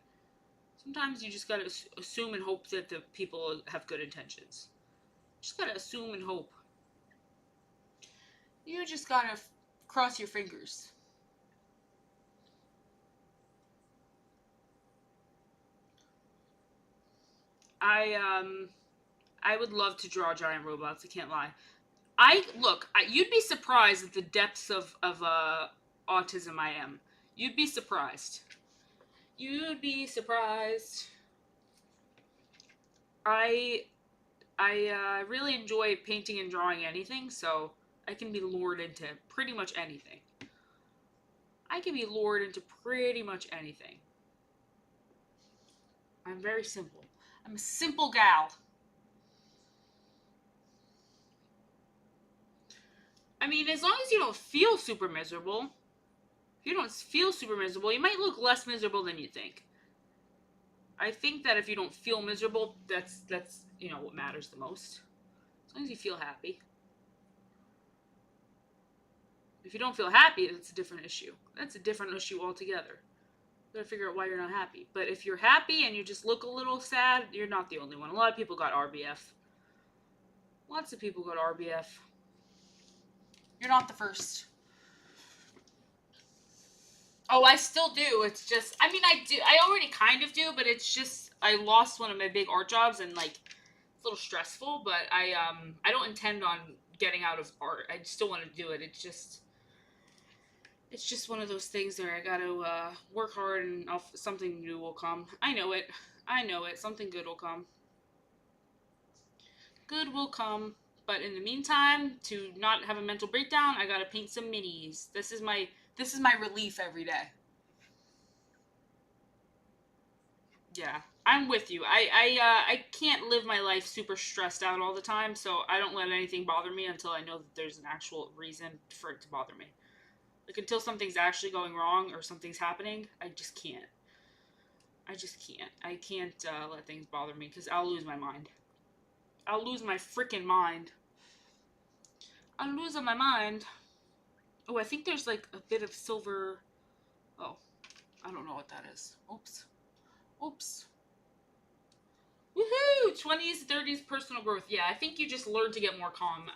sometimes you just gotta assume and hope that the people have good intentions. Just gotta assume and hope. You just gotta cross your fingers. I um I would love to draw giant robots. I can't lie. You'd be surprised at the depths of autism I am. You'd be surprised. You'd be surprised. I I really enjoy painting and drawing anything, so I can be lured into pretty much anything. I can be lured into pretty much anything. I'm very simple. I'm a simple gal. I mean, as long as you don't feel super miserable, if you don't feel super miserable, you might look less miserable than you think. I think that if you don't feel miserable, that's what matters the most. As long as you feel happy. If you don't feel happy, that's a different issue. That's a different issue altogether. You gotta figure out why you're not happy. But if you're happy and you just look a little sad, you're not the only one. A lot of people got RBF. Lots of people got RBF. You're not the first. Oh, I still do. It's just, I mean, I do. I already kind of do, but it's just I lost one of my big art jobs, and like it's a little stressful. But I don't intend on getting out of art. I still want to do it. It's just one of those things where I got to work hard, and something new will come. I know it. I know it. Something good will come. Good will come. But in the meantime, to not have a mental breakdown, I gotta paint some minis. This is my relief every day. Yeah, I'm with you. I can't live my life super stressed out all the time, so I don't let anything bother me until I know that there's an actual reason for it to bother me. Like until something's actually going wrong or something's happening, I just can't. I just can't. I can't let things bother me because I'll lose my mind. I'll lose my freaking mind. I'm losing my mind. Oh, I think there's like a bit of silver. Oh, I don't know what that is. Oops. Oops. Woohoo! 20s, 30s personal growth. Yeah, I think you just learn to get more calm.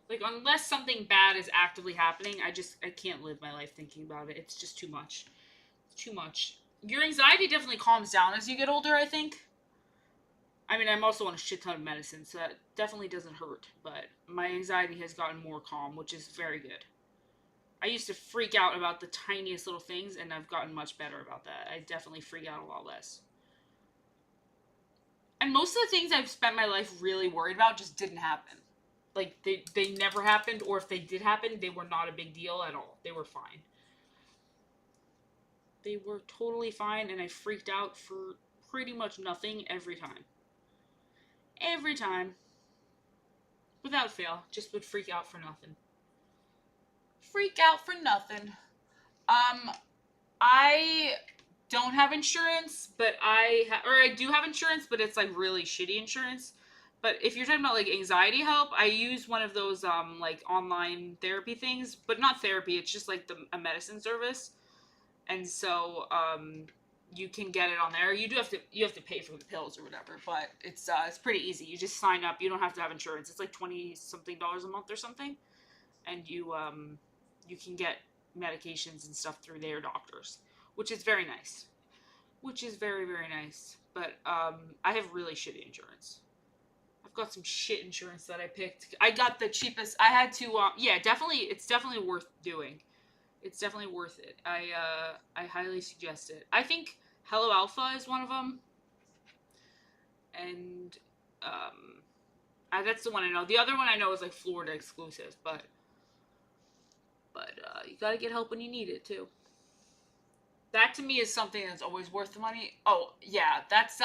Like unless something bad is actively happening, I can't live my life thinking about it. It's just too much. It's too much. Your anxiety definitely calms down as you get older, I think. I mean, I'm also on a shit ton of medicine, so that definitely doesn't hurt, but my anxiety has gotten more calm, which is very good. I used to freak out about the tiniest little things, and I've gotten much better about that. I definitely freak out a lot less. And most of the things I've spent my life really worried about just didn't happen. Like they never happened, or if they did happen, they were not a big deal at all. They were fine. They were totally fine, and I freaked out for pretty much nothing every time. Every time. Without fail. Just would freak out for nothing. Freak out for nothing. Um, I don't have insurance, but or I do have insurance, but it's like really shitty insurance. But if you're talking about like anxiety help, I use one of those like online therapy things, but not therapy. It's just like a medicine service, and so you can get it on there. You have to pay for the pills or whatever, but it's pretty easy. You just sign up. You don't have to have insurance. It's like $20 something a month or something, and you can get medications and stuff through their doctors, which is very nice. Which is very, very nice. But I have really shitty insurance. I've got some shit insurance that I picked. I got the cheapest. I had to. Yeah, definitely. It's definitely worth doing. It's definitely worth it. I highly suggest it. I think Hello Alpha is one of them, and that's the one I know. The other one I know is like Florida exclusive, but you gotta get help when you need it too. That to me is something that's always worth the money. Oh yeah, that's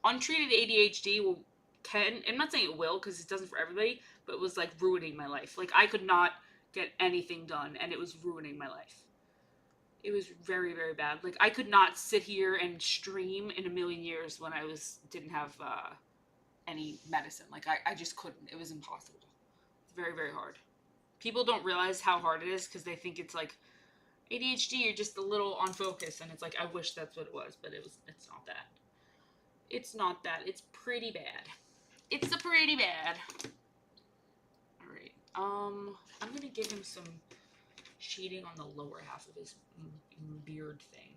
untreated ADHD will can. I'm not saying it will because it doesn't for everybody, but it was like ruining my life. Like I could not get anything done, and it was ruining my life. It was very, very bad. Like I could not sit here and stream in a million years when I didn't have any medicine. Like I just couldn't. It was impossible. It's very, very hard. People don't realize how hard it is because they think it's like ADHD, you're just a little on focus, and it's like I wish that's what it was, but it's not that. It's not that. It's pretty bad. It's a pretty bad. All right. I'm gonna give him some sheeting on the lower half of his beard thing.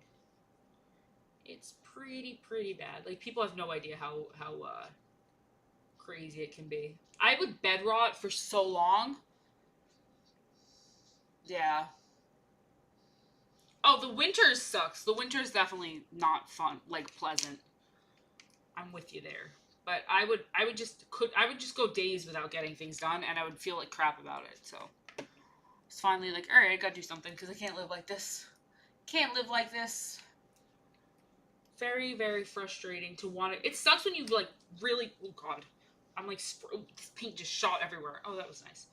It's pretty bad. Like people have no idea how crazy it can be. I would bed rot for so long. Yeah. Oh, the winters sucks. The winter's definitely not fun, like pleasant. I'm with you there. But I would just go days without getting things done, and I would feel like crap about it. So it's finally like, all right, I gotta do something because I can't live like this. Can't live like this. Very, very frustrating to want to. It sucks when you like really. Oh God, I'm like this paint just shot everywhere. Oh, that was nice.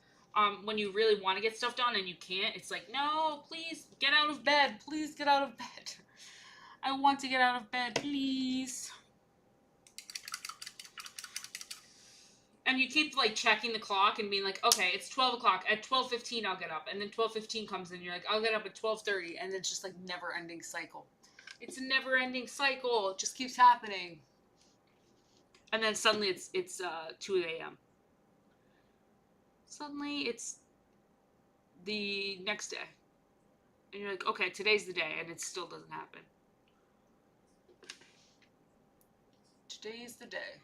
When you really want to get stuff done and you can't, it's like, no, please get out of bed. Please get out of bed. I want to get out of bed, please. And you keep like checking the clock and being like, okay, it's 12 o'clock. At 12:15, I'll get up. And then 12:15 comes and you're like, I'll get up at 12:30. And it's just like never ending cycle. It's a never ending cycle. It just keeps happening. And then suddenly it's 2 a.m. Suddenly it's the next day. And you're like, okay, today's the day. And it still doesn't happen. Today's the day.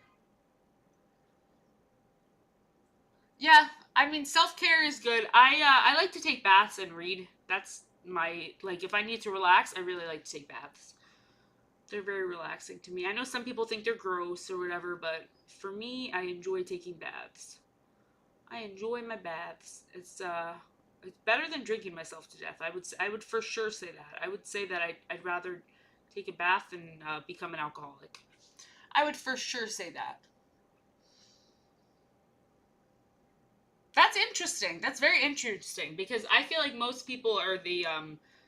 Yeah, I mean, self-care is good. I like to take baths and read. That's my, like, if I need to relax, I really like to take baths. They're very relaxing to me. I know some people think they're gross or whatever, but for me, I enjoy taking baths. I enjoy my baths. It's better than drinking myself to death. I would for sure say that. I would say that I'd rather take a bath than become an alcoholic. I would for sure say that. That's interesting. That's very interesting because I feel like most people are the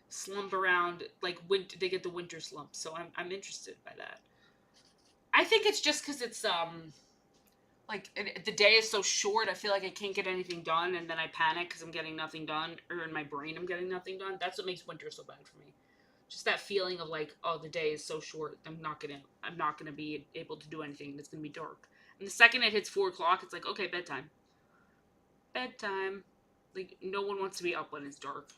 slump around like they get the winter slump. So I'm interested by that. I think it's just because it's like the day is so short. I feel like I can't get anything done, and then I panic because I'm getting nothing done, or in my brain I'm getting nothing done. That's what makes winter so bad for me. Just that feeling of like, oh, the day is so short. I'm not gonna be able to do anything. It's gonna be dark. And the second it hits 4 o'clock, it's like, okay, bedtime. Bedtime. Like no one wants to be up when it's dark.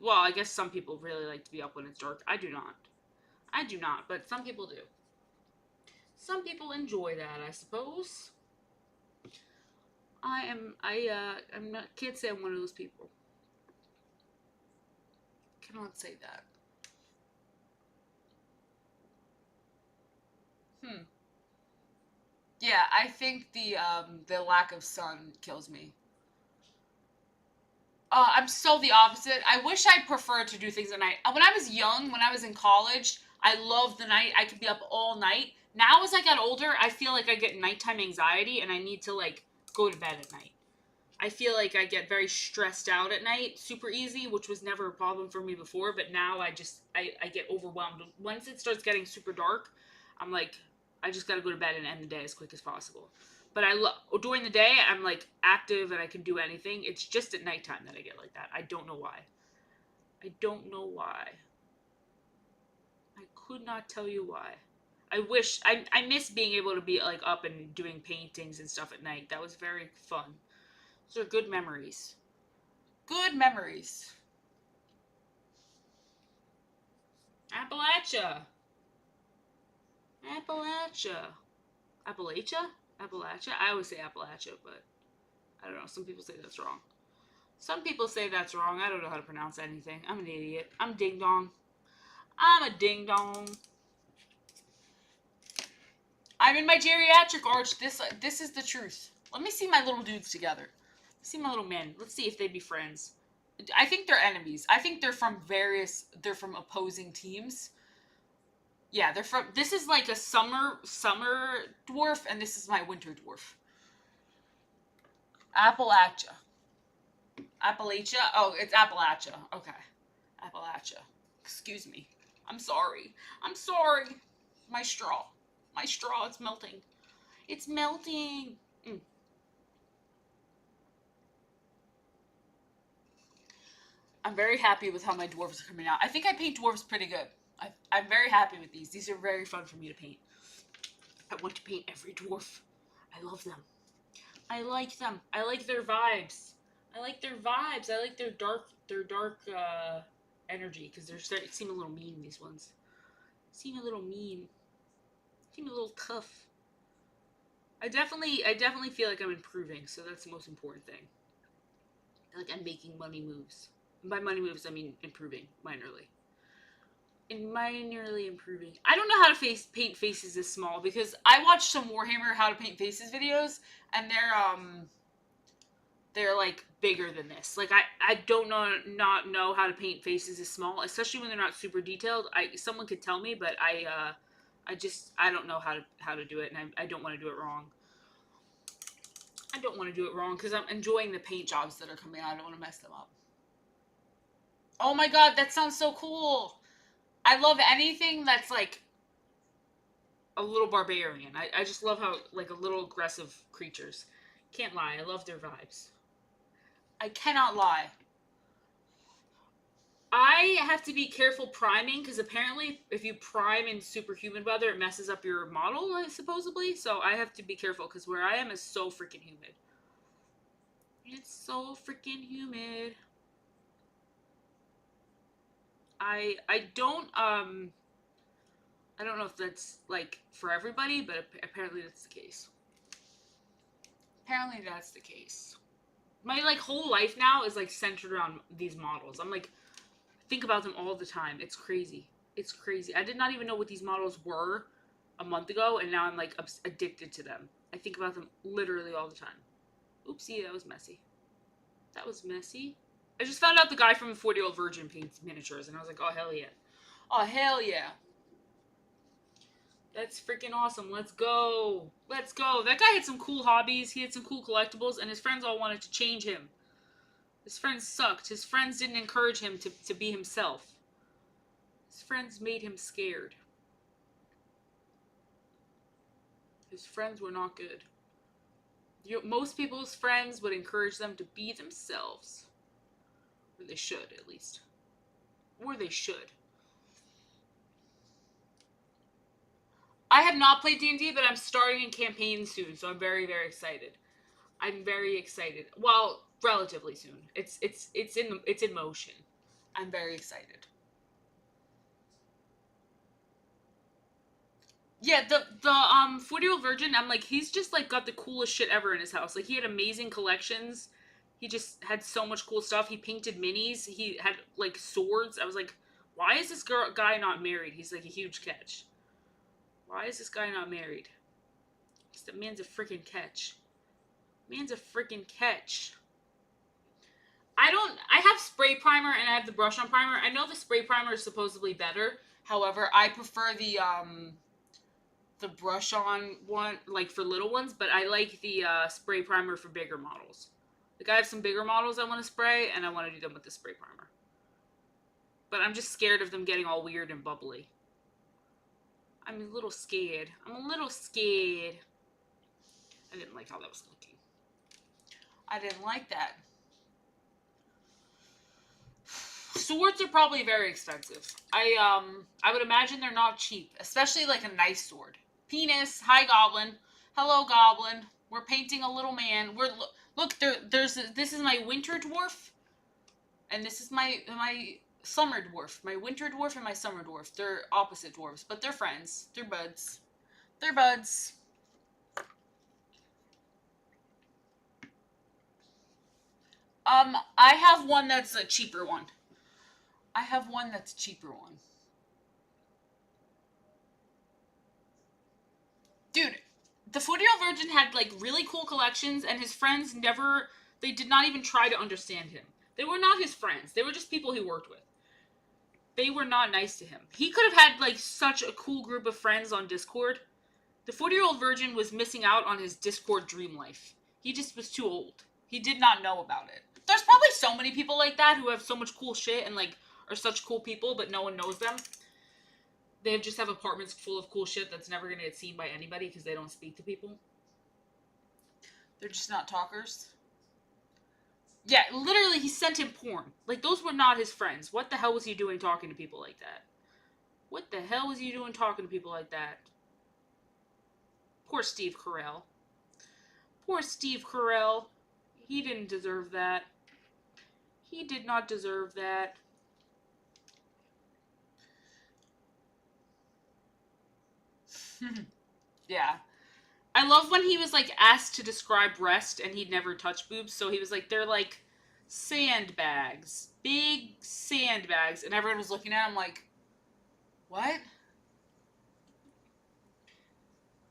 Well, I guess some people really like to be up when it's dark. I do not. I do not, but some people do. Some people enjoy that, I suppose. I'm not, can't say I'm one of those people. Cannot say that. Yeah, I think the lack of sun kills me. I'm so the opposite. I wish I preferred to do things at night. When I was young, when I was in college, I loved the night. I could be up all night. Now, as I got older, I feel like I get nighttime anxiety and I need to, like, go to bed at night. I feel like I get very stressed out at night super easy, which was never a problem for me before, but now I get overwhelmed. Once it starts getting super dark, I'm like, I just gotta go to bed and end the day as quick as possible. But during the day, I'm like active and I can do anything. It's just at nighttime that I get like that. I don't know why. I don't know why. I could not tell you why. I miss being able to be like up and doing paintings and stuff at night. That was very fun. Those are good memories. Good memories. Appalachia. Appalachia. Appalachia? Appalachia? I always say Appalachia, but I don't know. Some people say that's wrong. Some people say that's wrong. I don't know how to pronounce anything. I'm an idiot. I'm ding dong. I'm a ding dong. I'm in my geriatric arch. This is the truth. Let me see my little dudes together. Let's see my little men. Let's see if they'd be friends. I think they're enemies. I think they're from opposing teams. Yeah, they're from. This is like a summer dwarf, and this is my winter dwarf. Appalachia. Appalachia? Oh, it's Appalachia. Okay. Appalachia. Excuse me. I'm sorry. I'm sorry. My straw. My straw, it's melting. It's melting. I'm very happy with how my dwarves are coming out. I think I paint dwarves pretty good. I'm very happy with these. These are very fun for me to paint. I want to paint every dwarf. I love them. I like them. I like their vibes. I like their vibes. I like their dark energy because they're starting to seem a little mean. These ones seem a little mean. Seem a little tough. I definitely feel like I'm improving. So that's the most important thing. I feel like I'm making money moves. And by money moves, I mean improving minorly. Minorly improving. I don't know how to paint faces this small because I watched some Warhammer how to paint faces videos, and they're like bigger than this. Like I don't not know how to paint faces this small, especially when they're not super detailed. Someone could tell me, but I don't know how to do it, and I don't want to do it wrong. I don't want to do it wrong because I'm enjoying the paint jobs that are coming out. I don't want to mess them up. Oh my god, that sounds so cool. I love anything that's like a little barbarian. I just love how like a little aggressive creatures. Can't lie, I love their vibes. I cannot lie. I have to be careful priming because apparently if you prime in superhuman weather, it messes up your model, supposedly. So I have to be careful because where I am is so freaking humid. It's so freaking humid. I don't I don't know if that's like for everybody, but apparently that's the case. Apparently that's the case. My like whole life now is like centered around these models. I'm like think about them all the time. It's crazy. It's crazy. I did not even know what these models were a month ago, and now I'm like addicted to them. I think about them literally all the time. Oopsie, that was messy. That was messy. I just found out the guy from 40-Year-Old Virgin paints miniatures, and I was like, oh hell yeah. Oh hell yeah. That's freaking awesome. Let's go. Let's go. That guy had some cool hobbies. He had some cool collectibles, and his friends all wanted to change him. His friends sucked. His friends didn't encourage him to be himself. His friends made him scared. His friends were not good. Most people's friends would encourage them to be themselves. Or they should, at least. Or they should. I have not played D&D, but I'm starting a campaign soon, so I'm very, very excited. I'm very excited. Well, relatively soon. It's in motion. I'm very excited. Yeah, the 40-Year-Old Virgin, I'm like, he's just like got the coolest shit ever in his house. Like he had amazing collections. He just had so much cool stuff. He painted minis. He had like swords. I was like, why is this guy not married? He's like a huge catch. Why is this guy not married? The man's a freaking catch. Man's a freaking catch. I have spray primer and I have the brush on primer. I know the spray primer is supposedly better. However, I prefer the brush on one, like for little ones, but I like the spray primer for bigger models. Like I have some bigger models I want to spray, and I want to do them with the spray primer. But I'm just scared of them getting all weird and bubbly. I'm a little scared. I'm a little scared. I didn't like how that was looking. I didn't like that. Swords are probably very expensive. I would imagine they're not cheap, especially like a nice sword. Penis, hi goblin. Hello goblin. We're painting a little man. Look, this is my winter dwarf, and this is my summer dwarf. My winter dwarf and my summer dwarf. They're opposite dwarves, but they're friends. They're buds. They're buds. I have one that's a cheaper one. I have one that's a cheaper one. Dude, the 40-year-old virgin had like really cool collections, and his friends never. They did not even try to understand him. They were not his friends. They were just people he worked with. They were not nice to him. He could have had like such a cool group of friends on Discord. The 40-year-old virgin was missing out on his Discord dream life. He just was too old. He did not know about it. There's probably so many people like that who have so much cool shit and like are such cool people, but no one knows them. They just have apartments full of cool shit that's never gonna get seen by anybody because they don't speak to people. They're just not talkers. Yeah, literally, he sent him porn. Like, those were not his friends. What the hell was he doing talking to people like that? What the hell was he doing talking to people like that? Poor Steve Carell. Poor Steve Carell. He didn't deserve that. He did not deserve that. Yeah. I love when he was, like, asked to describe breast and he'd never touched boobs, so he was like, they're like sandbags. Big sandbags. And everyone was looking at him like, what?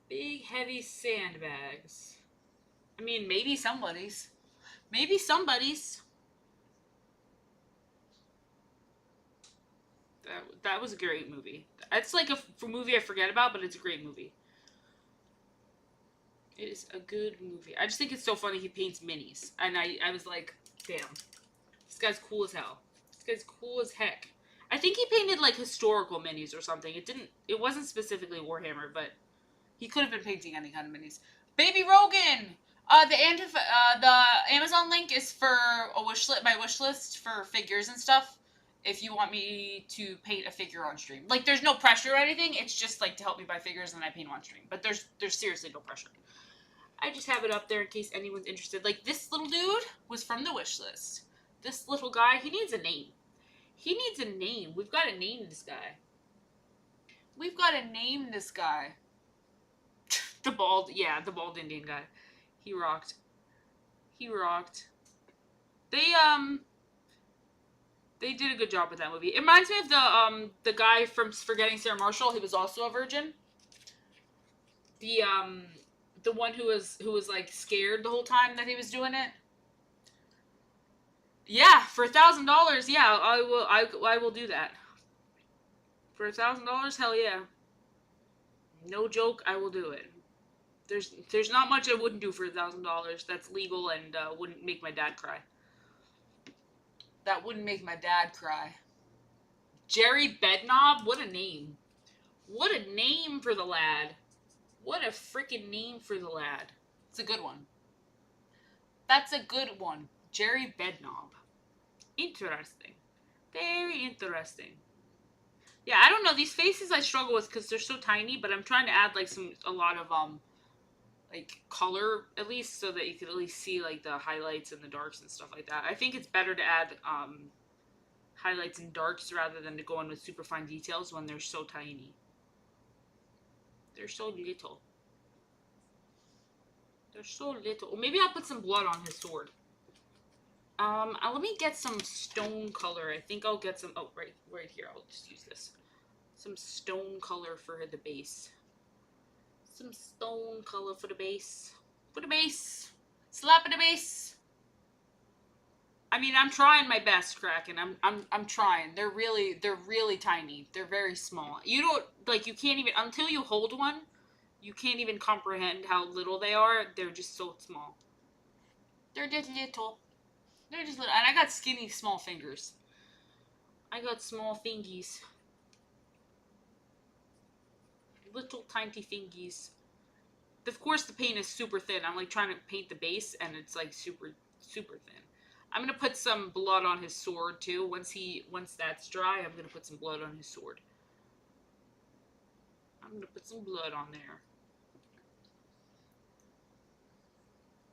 Big, heavy sandbags. I mean, maybe somebody's. Maybe somebody's. That was a great movie. It's like a movie I forget about, but it's a great movie. It is a good movie. I just think it's so funny he paints minis. And I was like, damn. This guy's cool as hell. This guy's cool as heck. I think he painted like historical minis or something. It wasn't specifically Warhammer, but he could have been painting any kind of minis. Baby Rogan! The Amazon link is for my wish list for figures and stuff. If you want me to paint a figure on stream. Like, there's no pressure or anything. It's just, like, to help me buy figures and I paint on stream. But there's seriously no pressure. I just have it up there in case anyone's interested. Like, this little dude was from the wish list. This little guy, he needs a name. He needs a name. We've got to name this guy. We've got to name this guy. The bald Indian guy. He rocked. He rocked. They did a good job with that movie. It reminds me of the guy from Forgetting Sarah Marshall. He was also a virgin. The one who was like scared the whole time that he was doing it. Yeah, for $1,000, yeah, I will do that. For $1,000, hell yeah. No joke, I will do it. There's not much I wouldn't do for $1,000 that's legal and wouldn't make my dad cry. That wouldn't make my dad cry. Jerry Bedknob? What a name. What a name for the lad. What a freaking name for the lad. It's a good one. That's a good one. Jerry Bedknob. Interesting. Very interesting. Yeah, I don't know. These faces I struggle with because they're so tiny, but I'm trying to add like a lot of like color at least so that you can at least see like the highlights and the darks and stuff like that. I think it's better to add highlights and darks rather than to go in with super fine details when they're so tiny. They're so little. They're so little. Or maybe I'll put some blood on his sword. Let me get some stone color. I think I'll get some. Oh, right here. I'll just use this. Some stone color for the base. Some stone color for the base. For the base. Slap at the base. I mean, I'm trying my best, Kraken. I'm trying. They're really tiny. They're very small. You don't like. You can't even until you hold one. You can't even comprehend how little they are. They're just so small. They're just little. They're just little. And I got skinny, small fingers. I got small fingies. Little tiny fingies. Of course, the paint is super thin. I'm like trying to paint the base, and it's like super thin. I'm gonna put some blood on his sword too. Once that's dry, I'm gonna put some blood on his sword. I'm gonna put some blood on there.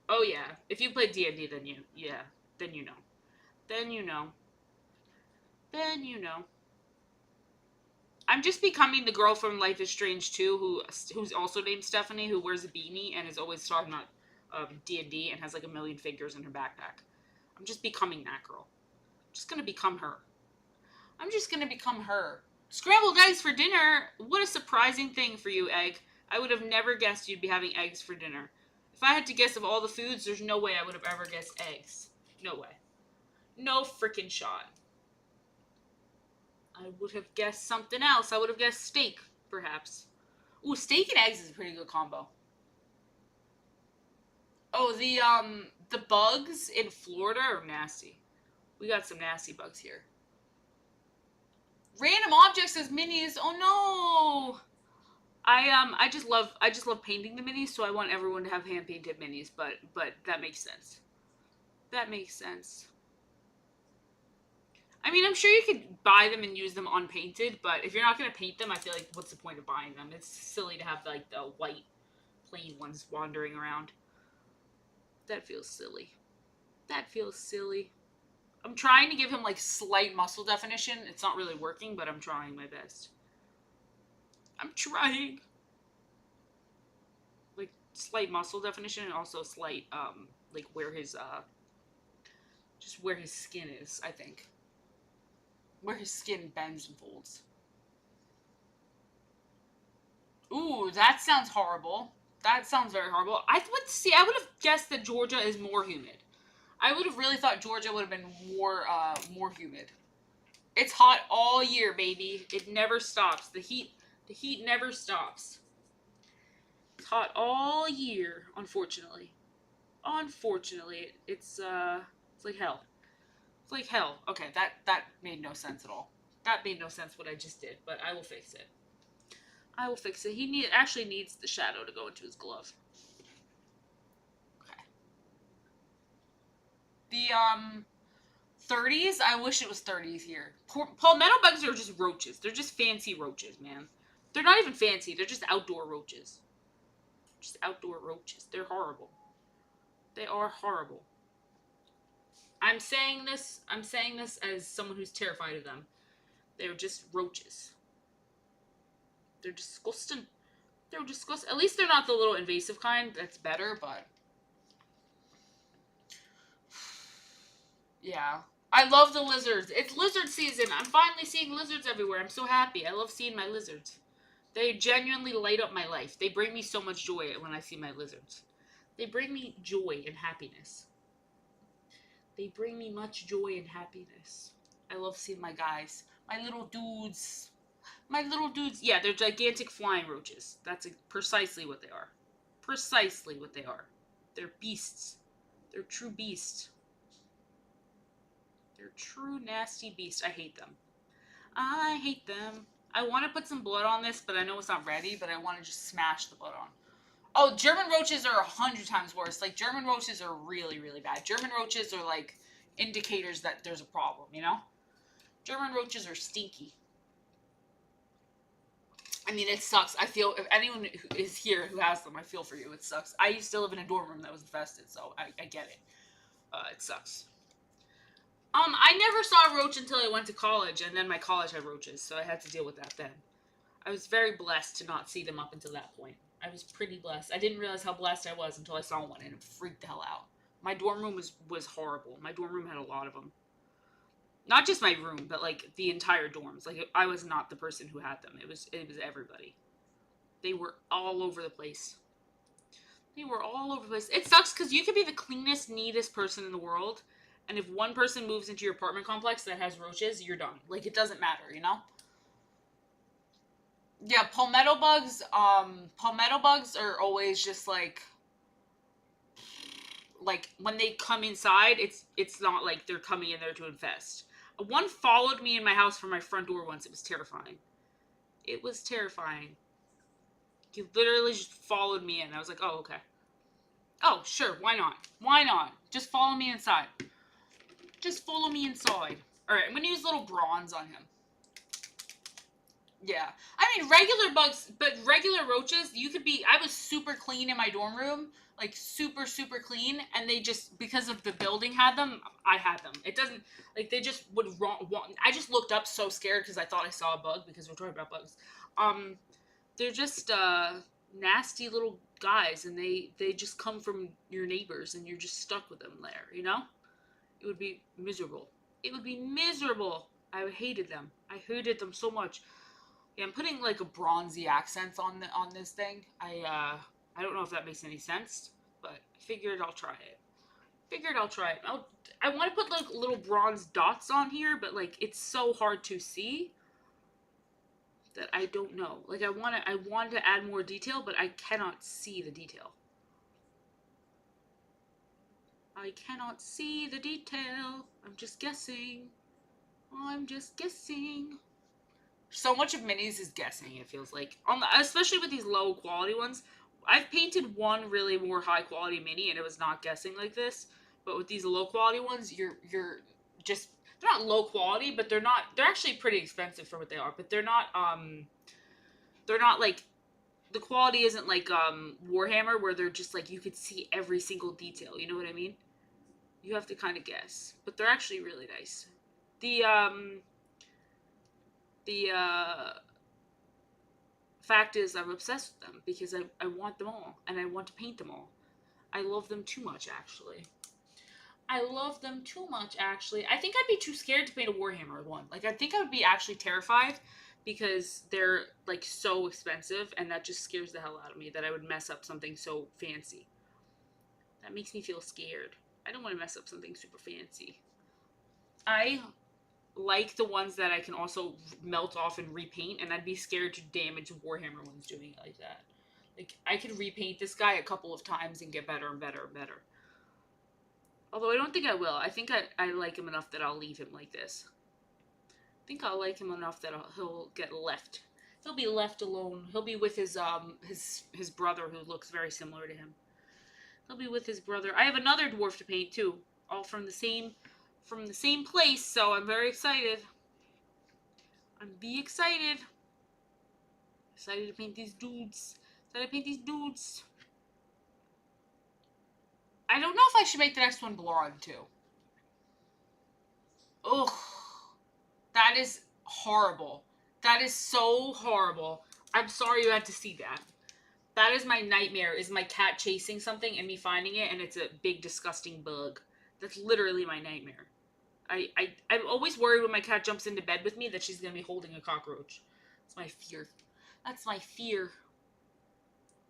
Oh yeah, if you play D&D, then you know. Then you know. then you know. I'm just becoming the girl from Life is Strange 2 who's also named Stephanie, who wears a beanie and is always talking about D&D and has like a million figures in her backpack. I'm just becoming that girl. I'm just gonna become her. I'm just gonna become her. Scrambled eggs for dinner? What a surprising thing for you, Egg. I would have never guessed you'd be having eggs for dinner. If I had to guess of all the foods, there's no way I would have ever guessed eggs. No way. No freaking shot. I would have guessed something else. I would have guessed steak, perhaps. Ooh, steak and eggs is a pretty good combo. Oh, the bugs in Florida are nasty. We got some nasty bugs here. Random objects as minis. Oh no. I just love painting the minis, so I want everyone to have hand painted minis, but that makes sense. That makes sense. I mean, I'm sure you could buy them and use them unpainted, but if you're not going to paint them, I feel like what's the point of buying them? It's silly to have like the white plain ones wandering around. That feels silly. That feels silly. I'm trying to give him like slight muscle definition. It's not really working, but I'm trying my best. I'm trying. Like slight muscle definition and also slight like where his just where his skin is, I think. Where his skin bends and folds. Ooh, that sounds horrible. That sounds very horrible. I would have guessed that Georgia is more humid. I would have really thought Georgia would have been more humid. It's hot all year, baby. It never stops. The heat never stops. It's hot all year, unfortunately. Unfortunately, it's like hell. It's like hell. Okay, that made no sense at all. That made no sense what I just did, but I will fix it. I will fix it. He actually needs the shadow to go into his glove. Okay. The 30s. I wish it was 30s here. Palmetto bugs are just roaches. They're just fancy roaches, man. They're not even fancy. They're just outdoor roaches. Just outdoor roaches. They're horrible. They are horrible. I'm saying this as someone who's terrified of them. They're just roaches. They're disgusting. They're disgusting. At least they're not the little invasive kind. That's better, but yeah. I love the lizards. It's lizard season. I'm finally seeing lizards everywhere. I'm so happy. I love seeing my lizards. They genuinely light up my life. They bring me so much joy when I see my lizards. They bring me joy and happiness. They bring me much joy and happiness. I love seeing my guys. My little dudes. My little dudes. Yeah, they're gigantic flying roaches. That's precisely what they are. Precisely what they are. They're beasts. They're true beasts. They're true nasty beasts. I hate them. I hate them. I want to put some blood on this, but I know it's not ready, but I want to just smash the blood on. Oh, German roaches are 100 times worse. Like, German roaches are really, really bad. German roaches are, like, indicators that there's a problem, you know? German roaches are stinky. I mean, it sucks. I feel, if anyone who is here who has them, I feel for you. It sucks. I used to live in a dorm room that was infested, so I get it. It sucks. I never saw a roach until I went to college, and then my college had roaches, so I had to deal with that then. I was very blessed to not see them up until that point. I was pretty blessed. I didn't realize how blessed I was until I saw one, and it freaked the hell out. My dorm room was horrible. My dorm room had a lot of them. Not just my room, but like the entire dorms. Like, I was not the person who had them. It was everybody. They were all over the place. They were all over the place. It sucks because you could be the cleanest, neatest person in the world, and if one person moves into your apartment complex that has roaches, you're done. Like, it doesn't matter, you know? Yeah, palmetto bugs are always just like when they come inside, it's not like they're coming in there to infest. One followed me in my house from my front door once. It was terrifying. It was terrifying. He literally just followed me in. I was like, oh, okay. Oh, sure, why not? Why not? Just follow me inside. Just follow me inside. Alright, I'm gonna use little bronze on him. Yeah. I mean, regular bugs, but regular roaches, you could be, I was super clean in my dorm room, like super super clean, and they just, because of the building had them, I had them. It doesn't, like, they just would I just looked up so scared because I thought I saw a bug, because we're talking about bugs. um they're just nasty little guys, and they just come from your neighbors, and you're just stuck with them there, you know. It would be miserable. It would be miserable. I hated them. I hated them so much. Yeah, I'm putting like a bronzy accent on this thing. I don't know if that makes any sense, but I figured I'll try it. I want to put like little bronze dots on here, but like it's so hard to see that I don't know. Like I want to add more detail, but I cannot see the detail. I cannot see the detail. I'm just guessing. I'm just guessing. So much of minis is guessing, it feels like. Especially with these low quality ones. I've painted one really more high quality mini and it was not guessing like this. But with these low quality ones, you're just, they're not low quality, but they're actually pretty expensive for what they are, but they're not like, the quality isn't like Warhammer, where they're just like you could see every single detail, you know what I mean? You have to kind of guess, but they're actually really nice. The fact is, I'm obsessed with them because I want them all, and I want to paint them all. I love them too much, actually. I love them too much, actually. I think I'd be too scared to paint a Warhammer one. Like, I think I would be actually terrified because they're, like, so expensive, and that just scares the hell out of me that I would mess up something so fancy. That makes me feel scared. I don't want to mess up something super fancy. I like the ones that I can also melt off and repaint, and I'd be scared to damage Warhammer ones doing it like that. Like, I could repaint this guy a couple of times and get better and better and better. Although I don't think I will. I think I like him enough that I'll leave him like this. I think I'll like him enough that he'll get left. He'll be left alone. He'll be with his brother, who looks very similar to him. He'll be with his brother. I have another dwarf to paint too, all from the same place. So I'm very excited. Excited to paint these dudes. I don't know if I should make the next one blonde too. Ugh. That is horrible. That is so horrible. I'm sorry you had to see that. That is my nightmare, is my cat chasing something and me finding it and it's a big disgusting bug. That's literally my nightmare. I'm always worried when my cat jumps into bed with me that she's going to be holding a cockroach. That's my fear. That's my fear.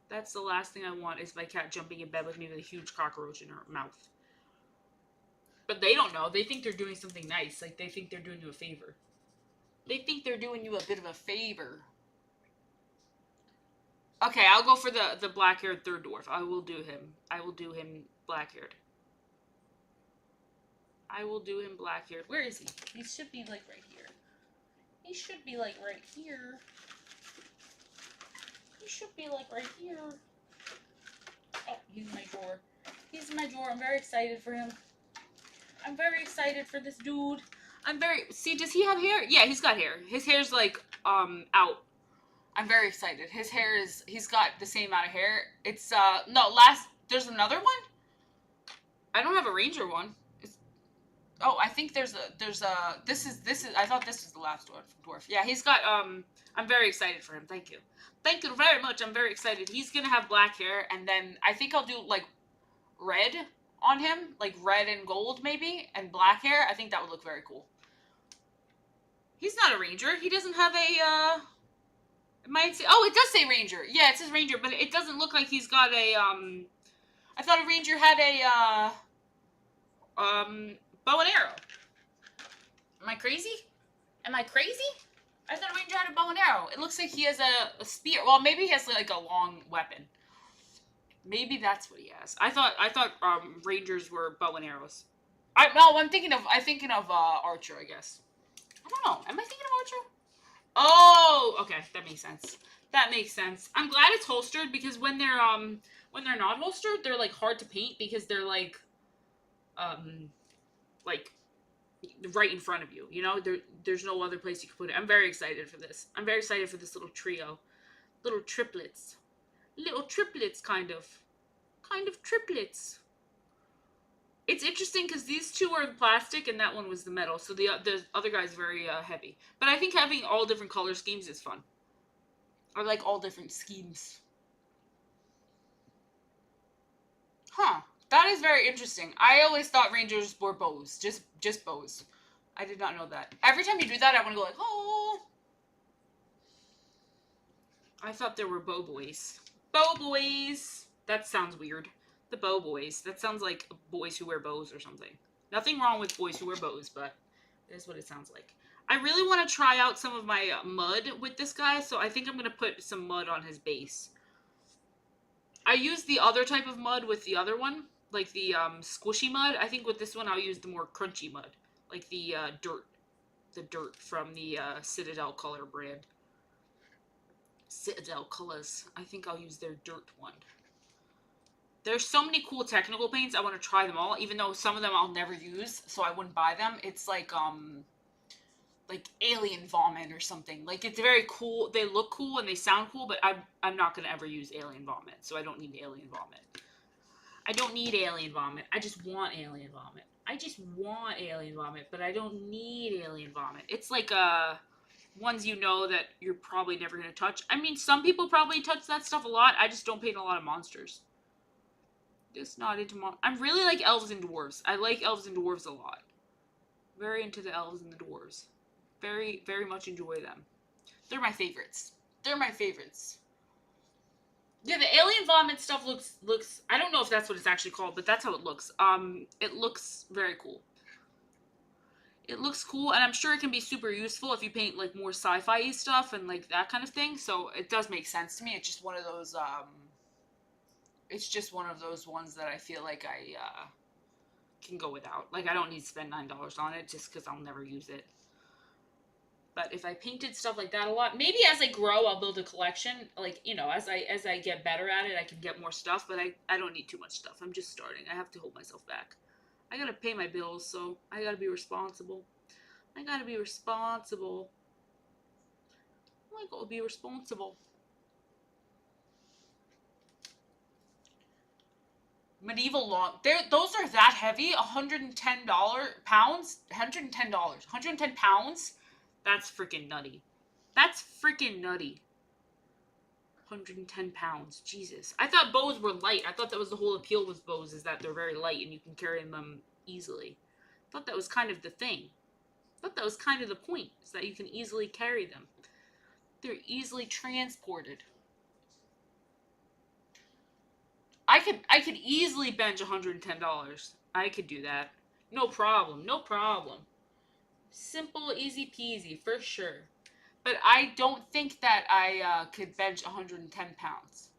That's the last thing I want, is my cat jumping in bed with me with a huge cockroach in her mouth. But they don't know. They think they're doing something nice. Like, they think they're doing you a favor. They think they're doing you a bit of a favor. Okay, I'll go for the black-haired third dwarf. I will do him black-haired. I will do him black-haired. Where is he? He should be, like, right here. He should be, like, right here. Oh, he's in my drawer. I'm very excited for him. I'm very excited for this dude. See, does he have hair? Yeah, he's got hair. His hair's, like, out. I'm very excited. He's got the same amount of hair. It's, there's another one? I don't have a ranger one. I think this is, I thought this was the last dwarf. Yeah, he's got, I'm very excited for him. Thank you. Thank you very much. I'm very excited. He's gonna have black hair, and then I think I'll do, like, red on him. Like, red and gold, maybe, and black hair. I think that would look very cool. He's not a ranger. He doesn't have a, it might say, it does say ranger. Yeah, it says ranger, but it doesn't look like he's got a, I thought a ranger had a, bow and arrow. Am I crazy? I thought a ranger had a bow and arrow. It looks like he has a spear. Well, maybe he has, like, a long weapon. Maybe that's what he has. I thought rangers were bow and arrows. I'm thinking of archer, I guess. I don't know. Am I thinking of archer? Oh, okay. That makes sense. I'm glad it's holstered, because when they're not holstered, they're, like, hard to paint because they're, like right in front of you. You know, there's no other place you can put it. I'm very excited for this. I'm very excited for this little trio. Little triplets, kind of. kind of triplets. It's interesting because these two are plastic and that one was the metal, so the other guy's very heavy. But I think having all different color schemes is fun. I like all different schemes. Huh. That is very interesting. I always thought Rangers were bows. Just bows. I did not know that. Every time you do that, I want to go like, oh. I thought there were bow boys. Bow boys! That sounds weird. The bow boys. That sounds like boys who wear bows or something. Nothing wrong with boys who wear bows, but that's what it sounds like. I really want to try out some of my mud with this guy, so I think I'm going to put some mud on his base. I used the other type of mud with the other one, like the squishy mud. I think with this one I'll use the more crunchy mud, like the dirt. The dirt from the Citadel Color brand. Citadel Colors. I think I'll use their dirt one. There's so many cool technical paints. I want to try them all, even though some of them I'll never use, so I wouldn't buy them. It's like alien vomit or something. Like, it's very cool. They look cool and they sound cool, but I'm not gonna ever use alien vomit, so I don't need alien vomit. I don't need alien vomit. I just want alien vomit. I just want alien vomit, but I don't need alien vomit. It's like ones you know that you're probably never gonna touch. I mean, some people probably touch that stuff a lot. I just don't paint a lot of monsters. Just not into I'm really like elves and dwarves. I like elves and dwarves a lot. Very into the elves and the dwarves. Very, very much enjoy them. They're my favorites. They're my favorites. Yeah, the alien vomit stuff looks. I don't know if that's what it's actually called, but that's how it looks. It looks very cool. It looks cool, and I'm sure it can be super useful if you paint like more sci-fi stuff and like that kind of thing. So it does make sense to me. It's just one of those. It's just one of those ones that I feel like I can go without. Like, I don't need to spend $9 on it just because I'll never use it. But if I painted stuff like that a lot, maybe as I grow, I'll build a collection. Like, you know, as I get better at it, I can get more stuff. But I don't need too much stuff. I'm just starting. I have to hold myself back. I gotta pay my bills, so I gotta be responsible. I gotta be responsible. I gotta be responsible. Medieval long. Those are that heavy. $110 pounds. $110. 110 pounds. That's freaking nutty. That's freaking nutty. 110 pounds. Jesus. I thought bows were light. I thought that was the whole appeal with bows, is that they're very light and you can carry them easily. I thought that was kind of the thing. I thought that was kind of the point, is that you can easily carry them. They're easily transported. I could easily bench $110. I could do that. No problem. No problem. Simple, easy peasy, for sure. But I don't think that I could bench 110 pounds.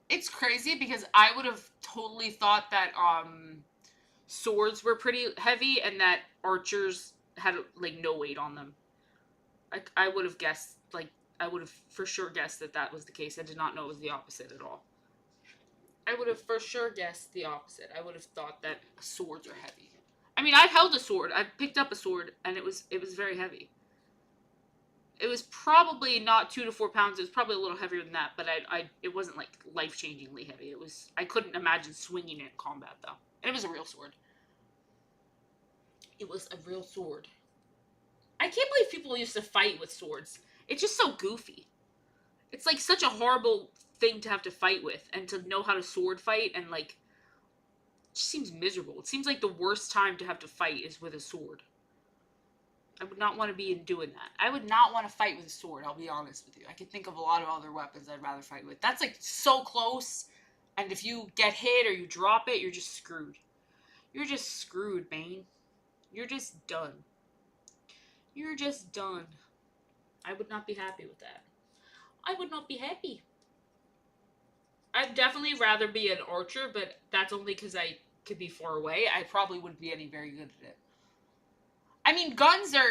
It's crazy because I would have totally thought that swords were pretty heavy and that archers had like no weight on them. I would have guessed, like, I would have for sure guessed that that was the case. I did not know it was the opposite at all. I would have for sure guessed the opposite. I would have thought that swords are heavy. I mean, I've held a sword. I've picked up a sword, and it was very heavy. It was probably not 2 to 4 pounds. It was probably a little heavier than that, but it wasn't like life-changingly heavy. It was. I couldn't imagine swinging it in combat though. And it was a real sword. It was a real sword. I can't believe people used to fight with swords. It's just so goofy. It's like such a horrible thing to have to fight with, and to know how to sword fight, and like, it just seems miserable. It seems like the worst time to have to fight is with a sword. I would not want to be doing that. I would not want to fight with a sword, I'll be honest with you. I can think of a lot of other weapons I'd rather fight with. That's like so close, and if you get hit or you drop it, you're just screwed. You're just screwed, man. You're just done. You're just done. I would not be happy with that. I would not be happy. I'd definitely rather be an archer, but that's only because I could be far away. I probably wouldn't be any very good at it. I mean, guns are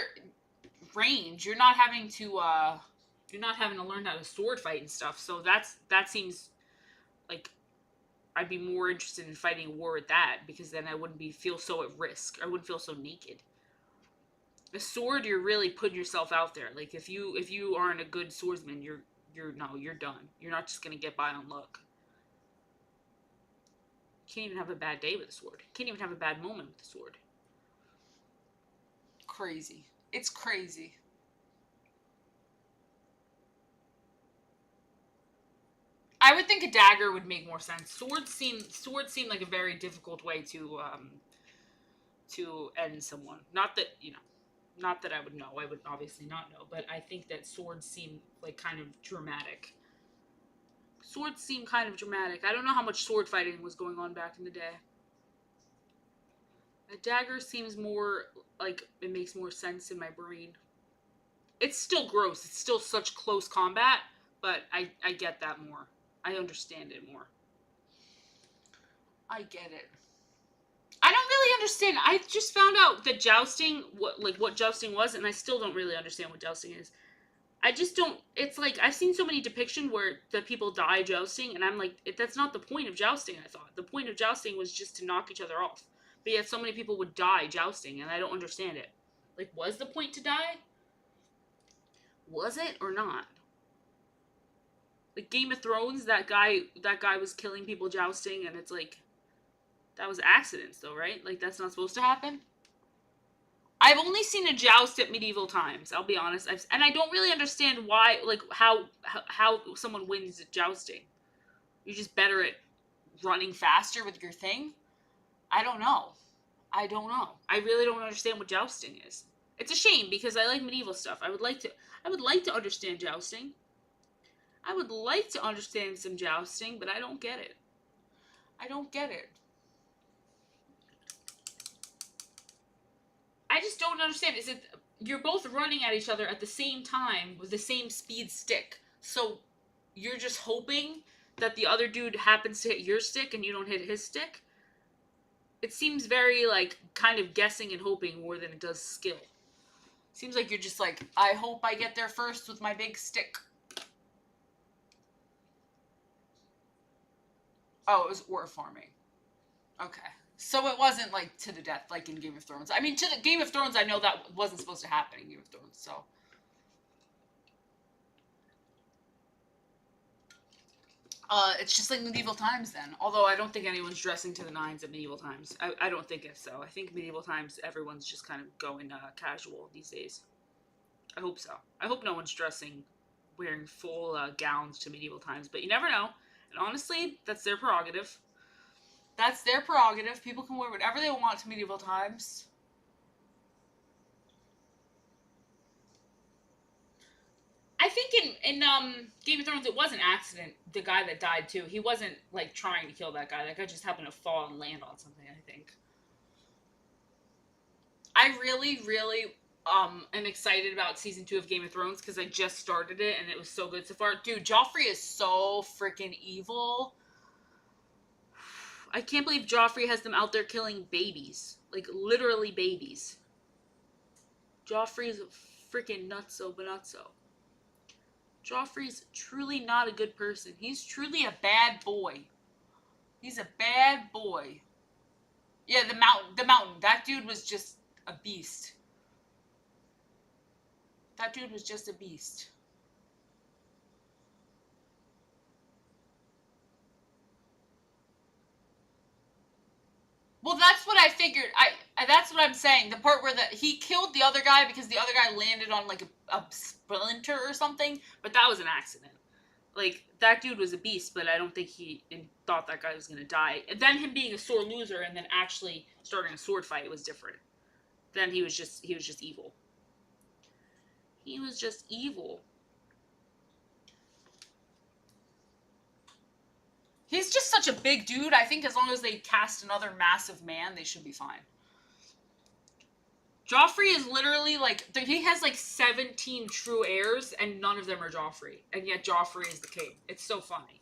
range. You're not having to learn how to sword fight and stuff. So that seems like I'd be more interested in fighting a war with that, because then I wouldn't feel so at risk. I wouldn't feel so naked. A sword, you're really putting yourself out there. Like if you aren't a good swordsman, you're done. You're not just gonna get by on luck. You can't even have a bad day with a sword. You can't even have a bad moment with a sword. Crazy. It's crazy. I would think a dagger would make more sense. Swords seem like a very difficult way to end someone. Not that not that I would know. I would obviously not know, but I think that swords seem like kind of dramatic. Swords seem kind of dramatic. I don't know how much sword fighting was going on back in the day. A dagger seems more like it makes more sense in my brain. It's still gross. It's still such close combat, but I get that more. I understand it more. I get it. I don't really understand. I just found out that jousting, what jousting was, and I still don't really understand what jousting is. I just don't. It's like I've seen so many depictions where the people die jousting, and I'm like, that's not the point of jousting. I thought the point of jousting was just to knock each other off, but yet so many people would die jousting, and I don't understand it. Like, was the point to die? Was it or not? Like Game of Thrones, that guy was killing people jousting, and it's like that was accidents, though, right? Like that's not supposed to happen. I've only seen a joust at medieval times. I'll be honest, and I don't really understand why, like how someone wins at jousting. You're just better at running faster with your thing. I don't know. I don't know. I really don't understand what jousting is. It's a shame because I like medieval stuff. I would like to. I would like to understand jousting. I would like to understand some jousting, but I don't get it. I don't get it. I just don't understand. Is it you're both running at each other at the same time with the same speed stick? So you're just hoping that the other dude happens to hit your stick and you don't hit his stick? It seems very like kind of guessing and hoping more than it does skill. Seems like you're just like, I hope I get there first with my big stick. Oh, it was ore farming. Okay. So it wasn't like to the death like in Game of Thrones. I mean, to the Game of Thrones, I know that wasn't supposed to happen in Game of Thrones. So it's just like medieval times then. Although I don't think anyone's dressing to the nines at medieval times. I don't think so. I think medieval times everyone's just kind of going casual these days. I hope so. I hope no one's dressing, wearing full gowns to medieval times. But you never know. And honestly, that's their prerogative. That's their prerogative. People can wear whatever they want to medieval times. I think in Game of Thrones it was an accident. The guy that died too. He wasn't like trying to kill that guy. That guy just happened to fall and land on something. I think. I really, really am excited about season 2 of Game of Thrones because I just started it and it was so good so far. Dude, Joffrey is so freaking evil. I can't believe Joffrey has them out there killing babies. Like, literally babies. Joffrey's freaking nutso banutso. Joffrey's truly not a good person. He's truly a bad boy. He's a bad boy. Yeah, the mountain. The mountain. That dude was just a beast. That dude was just a beast. Well, that's what I figured. That's what I'm saying. The part where he killed the other guy because the other guy landed on like a splinter or something, but that was an accident. Like that dude was a beast, but I don't think he thought that guy was gonna die. And then him being a sore loser and then actually starting a sword fight was different. Then he was just evil. He was just evil. He's just such a big dude. I think as long as they cast another massive man, they should be fine. Joffrey is literally like he has like 17 true heirs, and none of them are Joffrey, and yet Joffrey is the king. It's so funny.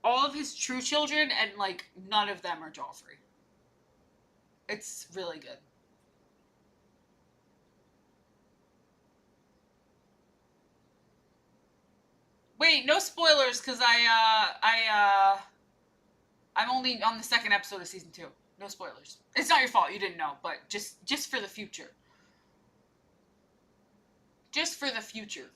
All of his true children, and like none of them are Joffrey. It's really good. Wait, no spoilers, because I'm only on the second episode of season 2. No spoilers. It's not your fault. You didn't know, but just for the future. Just for the future.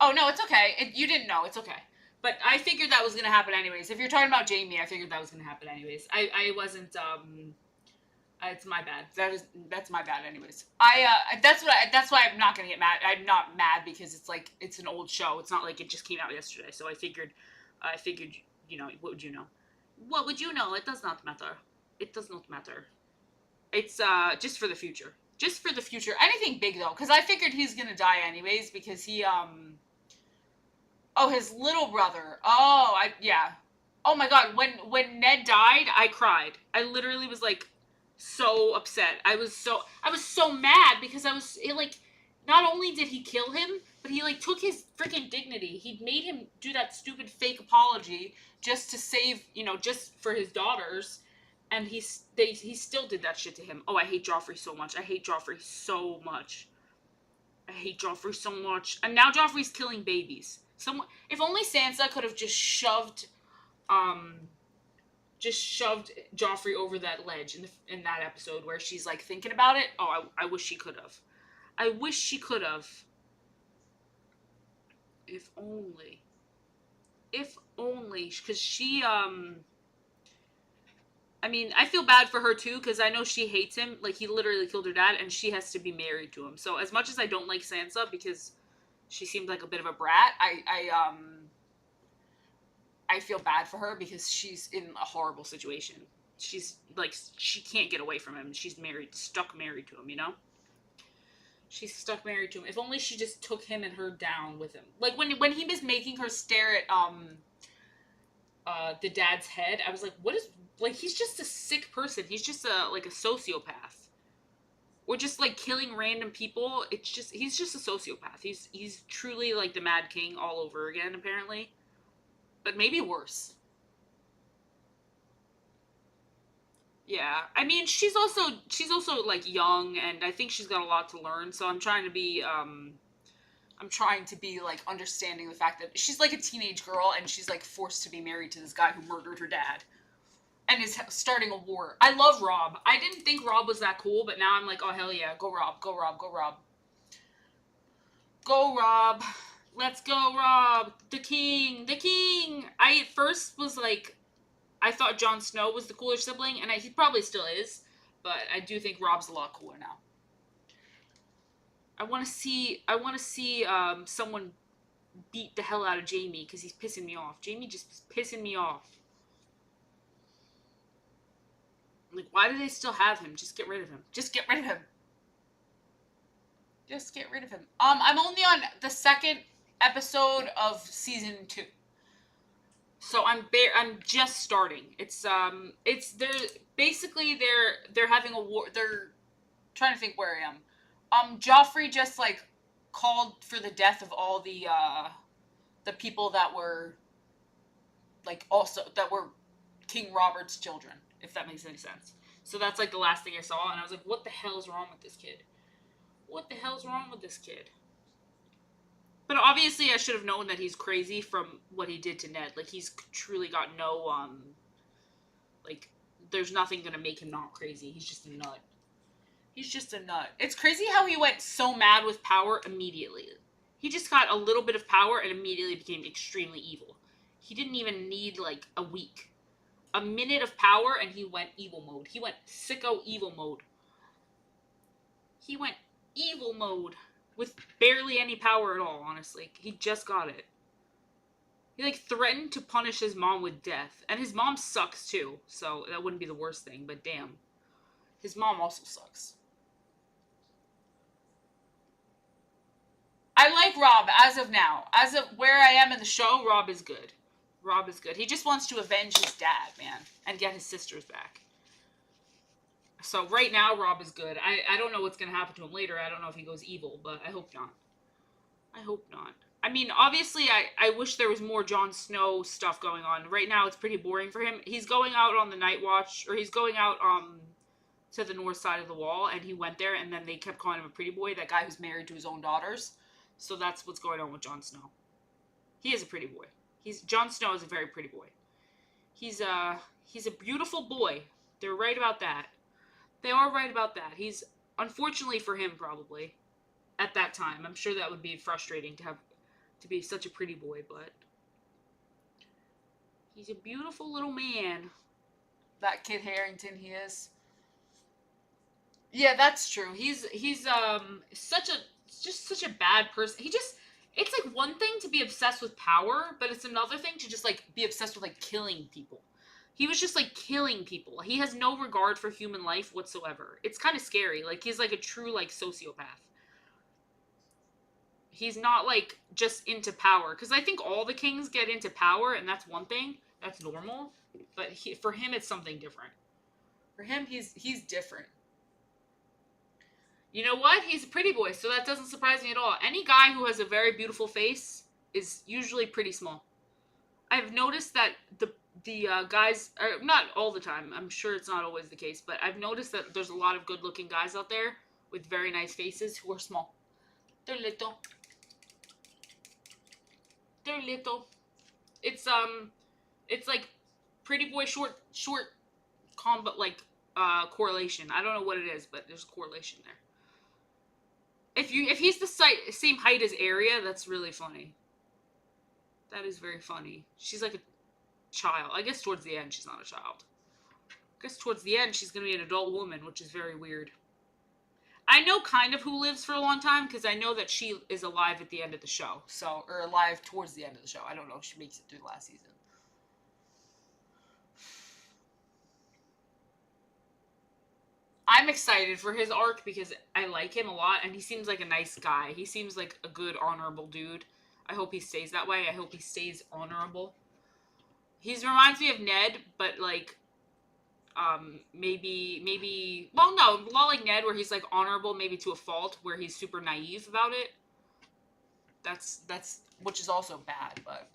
Oh, no, it's okay. You didn't know. It's okay. But I figured that was going to happen anyways. If you're talking about Jamie, I figured that was going to happen anyways. I wasn't, it's my bad. That's my bad anyways. That's why I'm not going to get mad. I'm not mad because it's like, it's an old show. It's not like it just came out yesterday. So I figured, what would you know? What would you know? It does not matter. It does not matter. It's, just for the future. Just for the future. Anything big though, because I figured he's gonna die anyways because he oh, his little brother. Yeah. Oh my god, when Ned died, I cried. I literally was like so upset. I was so mad because like, not only did he kill him, but he like took his freaking dignity. He made him do that stupid fake apology just to save, just for his daughters. And he still did that shit to him. Oh, I hate Joffrey so much. I hate Joffrey so much. I hate Joffrey so much. And now Joffrey's killing babies. If only Sansa could have just shoved Joffrey over that ledge in that episode where she's like thinking about it. Oh, I wish she could have. I wish she could have. If only. If only, because she I mean, I feel bad for her too, because I know she hates him. Like, he literally killed her dad, and she has to be married to him. So, as much as I don't like Sansa, because she seemed like a bit of a brat, I feel bad for her, because she's in a horrible situation. She's, like, she can't get away from him. She's stuck married to him, She's stuck married to him. If only she just took him and her down with him. Like, when he was making her stare at, the dad's head, I was like, what is... Like, he's just a sick person. He's just a sociopath. Or just, like, killing random people. He's just a sociopath. He's truly, like, the Mad King all over again, apparently. But maybe worse. Yeah. I mean, she's also, like, young, and I think she's got a lot to learn, so I'm trying to be, like, understanding the fact that she's, like, a teenage girl, and she's, like, forced to be married to this guy who murdered her dad. And is starting a war. I love Rob. I didn't think Rob was that cool, but now I'm like, oh, hell yeah. Go Rob. Go Rob. Go Rob. Go Rob. Let's go Rob. The king. The king. I at first was like, I thought Jon Snow was the cooler sibling, and he probably still is, but I do think Rob's a lot cooler now. I want to see someone beat the hell out of Jaime, because he's pissing me off. Jaime just is pissing me off. Like, why do they still have him? Just get rid of him. Just get rid of him. Just get rid of him. I'm only on the second episode of season 2. So I'm just starting. They're having a war. They're trying to think where I am. Joffrey just, like, called for the death of all the people that were, like, that were King Robert's children. If that makes any sense. So that's, like, the last thing I saw, and I was like, what the hell is wrong with this kid? What the hell's wrong with this kid? But obviously I should have known that he's crazy from what he did to Ned. Like, he's truly got no, like, there's nothing gonna make him not crazy. He's just a nut. He's just a nut. It's crazy how he went so mad with power immediately. He just got a little bit of power and immediately became extremely evil. He didn't even need, like, a week. A minute of power, and he went evil mode. He went sicko evil mode. He went evil mode with barely any power at all, honestly. He just got it. He, like, threatened to punish his mom with death. And his mom sucks, too. So that wouldn't be the worst thing, but damn. His mom also sucks. I like Rob as of now. As of where I am in the show, Rob is good. Rob is good. He just wants to avenge his dad, man, and get his sisters back. So right now, Rob is good. I don't know what's going to happen to him later. I don't know if he goes evil, but I hope not. I hope not. I mean, obviously, I wish there was more Jon Snow stuff going on. Right now, it's pretty boring for him. He's going out on the Night Watch, or he's going out to the north side of the wall, and he went there, and then they kept calling him a pretty boy, that guy who's married to his own daughters. So that's what's going on with Jon Snow. He is a pretty boy. Jon Snow is a very pretty boy. He's a beautiful boy. They're right about that. They are right about that. He's, unfortunately for him, probably, at that time. I'm sure that would be frustrating to be such a pretty boy, but he's a beautiful little man. That Kit Harington, he is. Yeah, that's true. He's such a just such a bad person. He just it's like one thing to be obsessed with power, but it's another thing to just like be obsessed with like killing people. He was just like killing people. He has no regard for human life whatsoever. It's kind of scary. Like he's like a true like sociopath. He's not like just into power because I think all the kings get into power and that's one thing. That's normal. But for him it's something different. For him he's different. You know what? He's a pretty boy, so that doesn't surprise me at all. Any guy who has a very beautiful face is usually pretty small. I've noticed that the guys, not all the time. I'm sure it's not always the case, but I've noticed that there's a lot of good-looking guys out there with very nice faces who are small. They're little. They're little. It's like pretty boy short combo like correlation. I don't know what it is, but there's a correlation there. If he's the same height as Arya, that's really funny. That is very funny. She's like a child. I guess towards the end she's not a child. I guess towards the end she's gonna be an adult woman, which is very weird. I know kind of who lives for a long time because I know that she is alive at the end of the show. So, or alive towards the end of the show. I don't know if she makes it through the last season. I'm excited for his arc because I like him a lot and he seems like a nice guy. He seems like a good, honorable dude. I hope he stays that way. I hope he stays honorable. He reminds me of Ned, but like, maybe, well, no, not like Ned where he's like honorable, maybe to a fault, where he's super naive about it. That's, which is also bad, but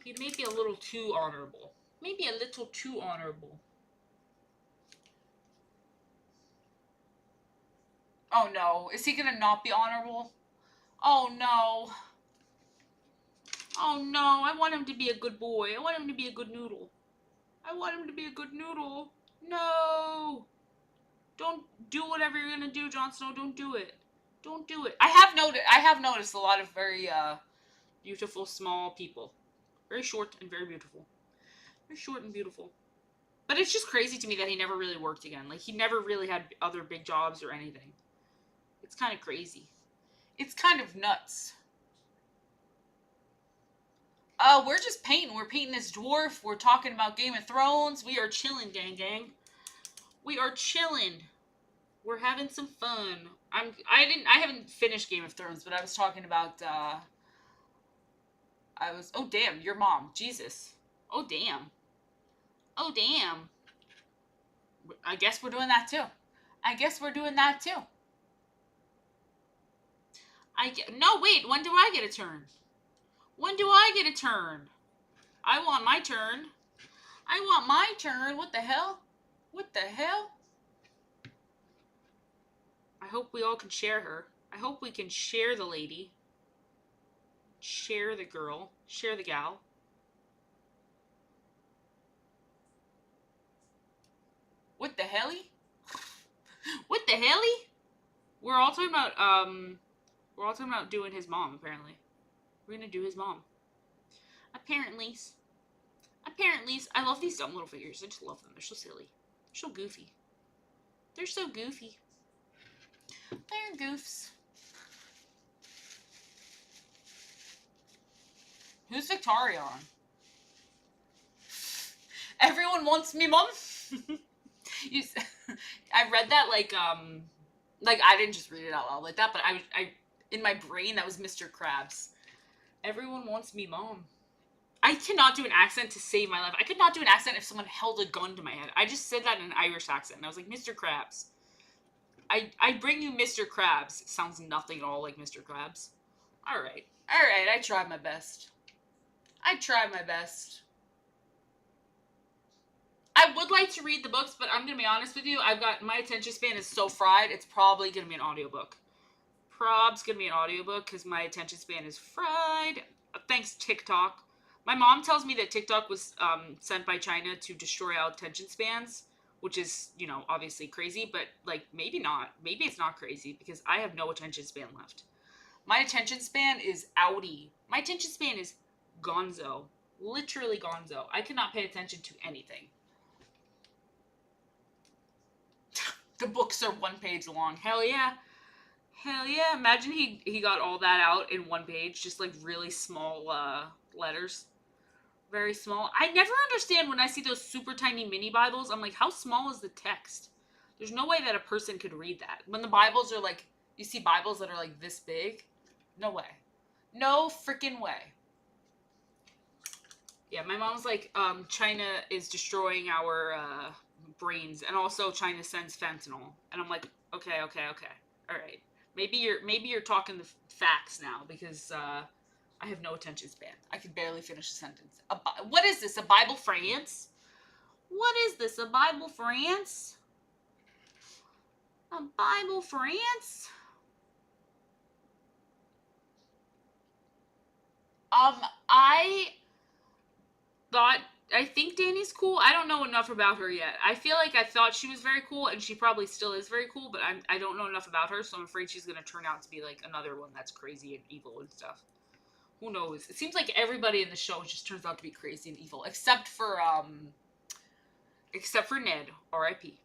he may be a little too honorable. Maybe a little too honorable. Oh no, is he gonna not be honorable? Oh no. Oh no, I want him to be a good boy. I want him to be a good noodle. I want him to be a good noodle. No. Don't do whatever you're gonna do, Jon Snow. Don't do it. Don't do it. I have noticed a lot of very beautiful small people. Very short and very beautiful. Very short and beautiful. But it's just crazy to me that he never really worked again. Like he never really had other big jobs or anything. It's kind of crazy. It's kind of nuts. We're just painting. We're painting this dwarf. We're talking about Game of Thrones. We are chilling, gang. We are chilling. We're having some fun. I haven't finished Game of Thrones, but I was talking about, oh damn, your mom. Jesus. Oh damn. Oh damn. I guess we're doing that too. No, wait, when do I get a turn? When do I get a turn? I want my turn. I want my turn. What the hell? What the hell? I hope we all can share her. I hope we can share the lady. Share the girl. Share the gal. What the helly? What the helly? We're all talking about doing his mom, apparently. We're gonna do his mom. Apparently. I love these dumb little figures. I just love them. They're so silly. They're so goofy. They're so goofy. They're goofs. Who's Victorion? Everyone wants me, mom. I read that like I didn't just read it out loud like that, but I in my brain that was Mr. Krabs. Everyone wants me, mom. I cannot do an accent to save my life. I could not do an accent if someone held a gun to my head. I just said that in an Irish accent, and I was like, Mr. Krabs. I bring you Mr. Krabs. It sounds nothing at all like Mr. Krabs. Alright, I tried my best. I would like to read the books, but I'm going to be honest with you. My attention span is so fried, it's probably going to be an audiobook. Prob's going to be an audiobook because my attention span is fried. Thanks, TikTok. My mom tells me that TikTok was sent by China to destroy our attention spans, which is, you know, obviously crazy, but like maybe not. Maybe it's not crazy because I have no attention span left. My attention span is outie. My attention span is gonzo. Literally gonzo. I cannot pay attention to anything. The books are 1 page long. Hell yeah. Hell yeah. Imagine he got all that out in 1 page, just like really small letters. Very small. I never understand when I see those super tiny mini Bibles. I'm like, how small is the text? There's no way that a person could read that. When the Bibles are like, you see Bibles that are like this big? No way. No freaking way. Yeah, my mom's like, China is destroying our brains, and also China sends fentanyl. And I'm like, okay. All right. Maybe you're talking the facts now, because I have no attention span. I could barely finish a sentence. What is this? A Bible France? What is this? A Bible France? A Bible France? I think Danny's cool. I don't know enough about her yet. I feel like I thought she was very cool, and she probably still is very cool, but I don't know enough about her, so I'm afraid she's going to turn out to be like another one that's crazy and evil and stuff. Who knows? It seems like everybody in the show just turns out to be crazy and evil, except for Ned. R.I.P.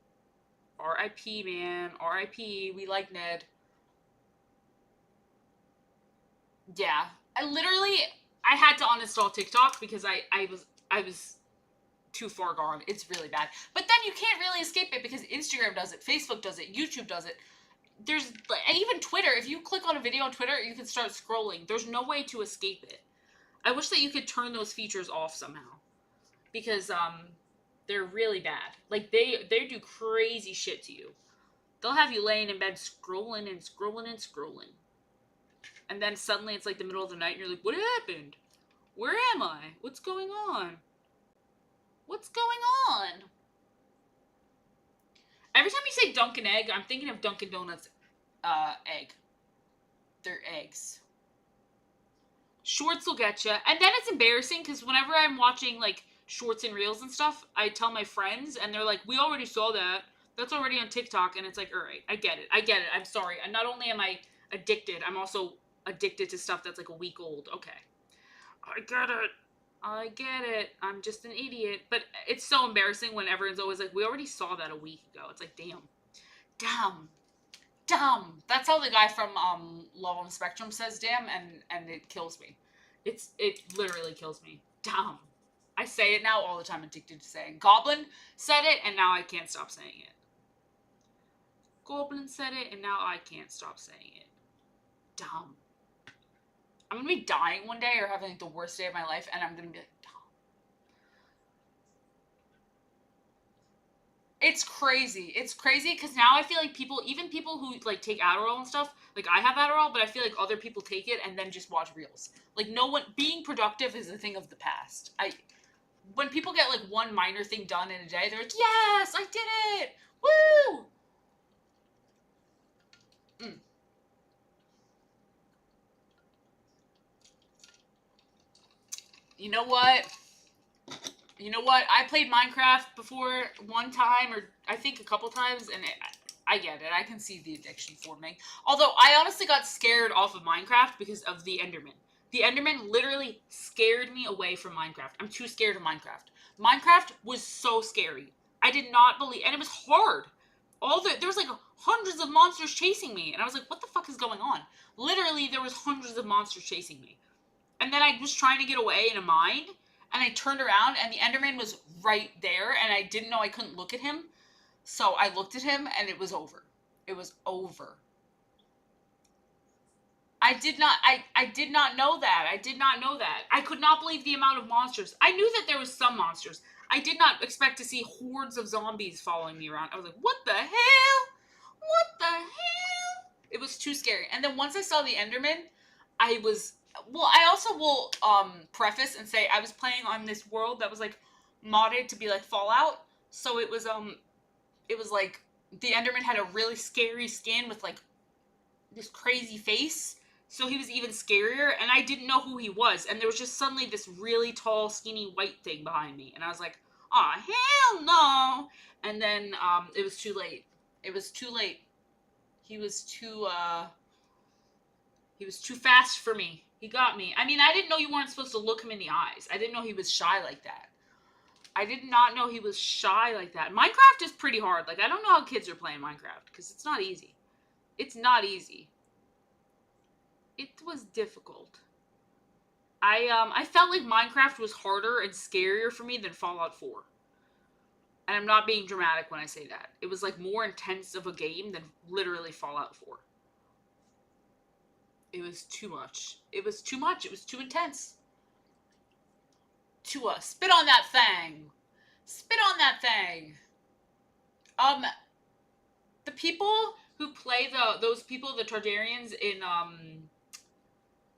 R.I.P. man. R.I.P. We like Ned. Yeah. I had to uninstall TikTok because I was too far gone. It's really bad. But then you can't really escape it because Instagram does it, Facebook does it, YouTube does it. And even Twitter, if you click on a video on Twitter, you can start scrolling. There's no way to escape it. I wish that you could turn those features off somehow. Because, they're really bad. Like, they do crazy shit to you. They'll have you laying in bed scrolling and scrolling and scrolling. And then suddenly it's like the middle of the night and you're like, what happened? Where am I? What's going on? What's going on? Every time you say Dunkin' Egg, I'm thinking of Dunkin' Donuts egg. They're eggs. Shorts will get you. And then it's embarrassing because whenever I'm watching like shorts and reels and stuff, I tell my friends and they're like, we already saw that. That's already on TikTok. And it's like, all right, I get it. I'm sorry. And not only am I addicted, I'm also addicted to stuff that's like a week old. Okay. I get it. I'm just an idiot. But it's so embarrassing when everyone's always like, we already saw that a week ago. It's like, damn. That's how the guy from Love on the Spectrum says damn, and it kills me. It literally kills me. Damn. I say it now all the time, addicted to saying. Goblin said it, and now I can't stop saying it. Goblin said it, and now I can't stop saying it. Dumb. I'm gonna be dying one day or having like the worst day of my life, and I'm gonna be like, dumb. It's crazy. It's crazy because now I feel like even people who like take Adderall and stuff, like I have Adderall, but I feel like other people take it and then just watch reels. Like no one being productive is a thing of the past. When people get like one minor thing done in a day, they're like, yes, I did it! Woo! You know what? I played Minecraft before one time, or I think a couple times, and I get it. I can see the addiction forming. Although, I honestly got scared off of Minecraft because of the Enderman. The Enderman literally scared me away from Minecraft. I'm too scared of Minecraft. Minecraft was so scary. I did not believe, and it was hard. There was like hundreds of monsters chasing me, and I was like, what the fuck is going on? Literally, there was hundreds of monsters chasing me. And then I was trying to get away in a mine, and I turned around, and the Enderman was right there, and I didn't know I couldn't look at him. So I looked at him, and it was over. It was over. I did not know that. I did not know that. I could not believe the amount of monsters. I knew that there was some monsters. I did not expect to see hordes of zombies following me around. I was like, what the hell? What the hell? It was too scary. And then once I saw the Enderman, I also will preface and say I was playing on this world that was like modded to be like Fallout. So it was like the Enderman had a really scary skin with like this crazy face. So he was even scarier, and I didn't know who he was. And there was just suddenly this really tall, skinny white thing behind me. And I was like, Oh, hell no. And then it was too late. It was too late. He was too fast for me. He got me. I mean, I didn't know you weren't supposed to look him in the eyes. I didn't know he was shy like that. I did not know he was shy like that. Minecraft is pretty hard. Like, I don't know how kids are playing Minecraft because it's not easy. It's not easy. It was difficult. I felt like Minecraft was harder and scarier for me than Fallout 4. And I'm not being dramatic when I say that. It was like more intense of a game than literally Fallout 4. It was too much. It was too much. It was too intense. Spit on that thing. Spit on that thing. Um, the people who play those people, the Targaryens in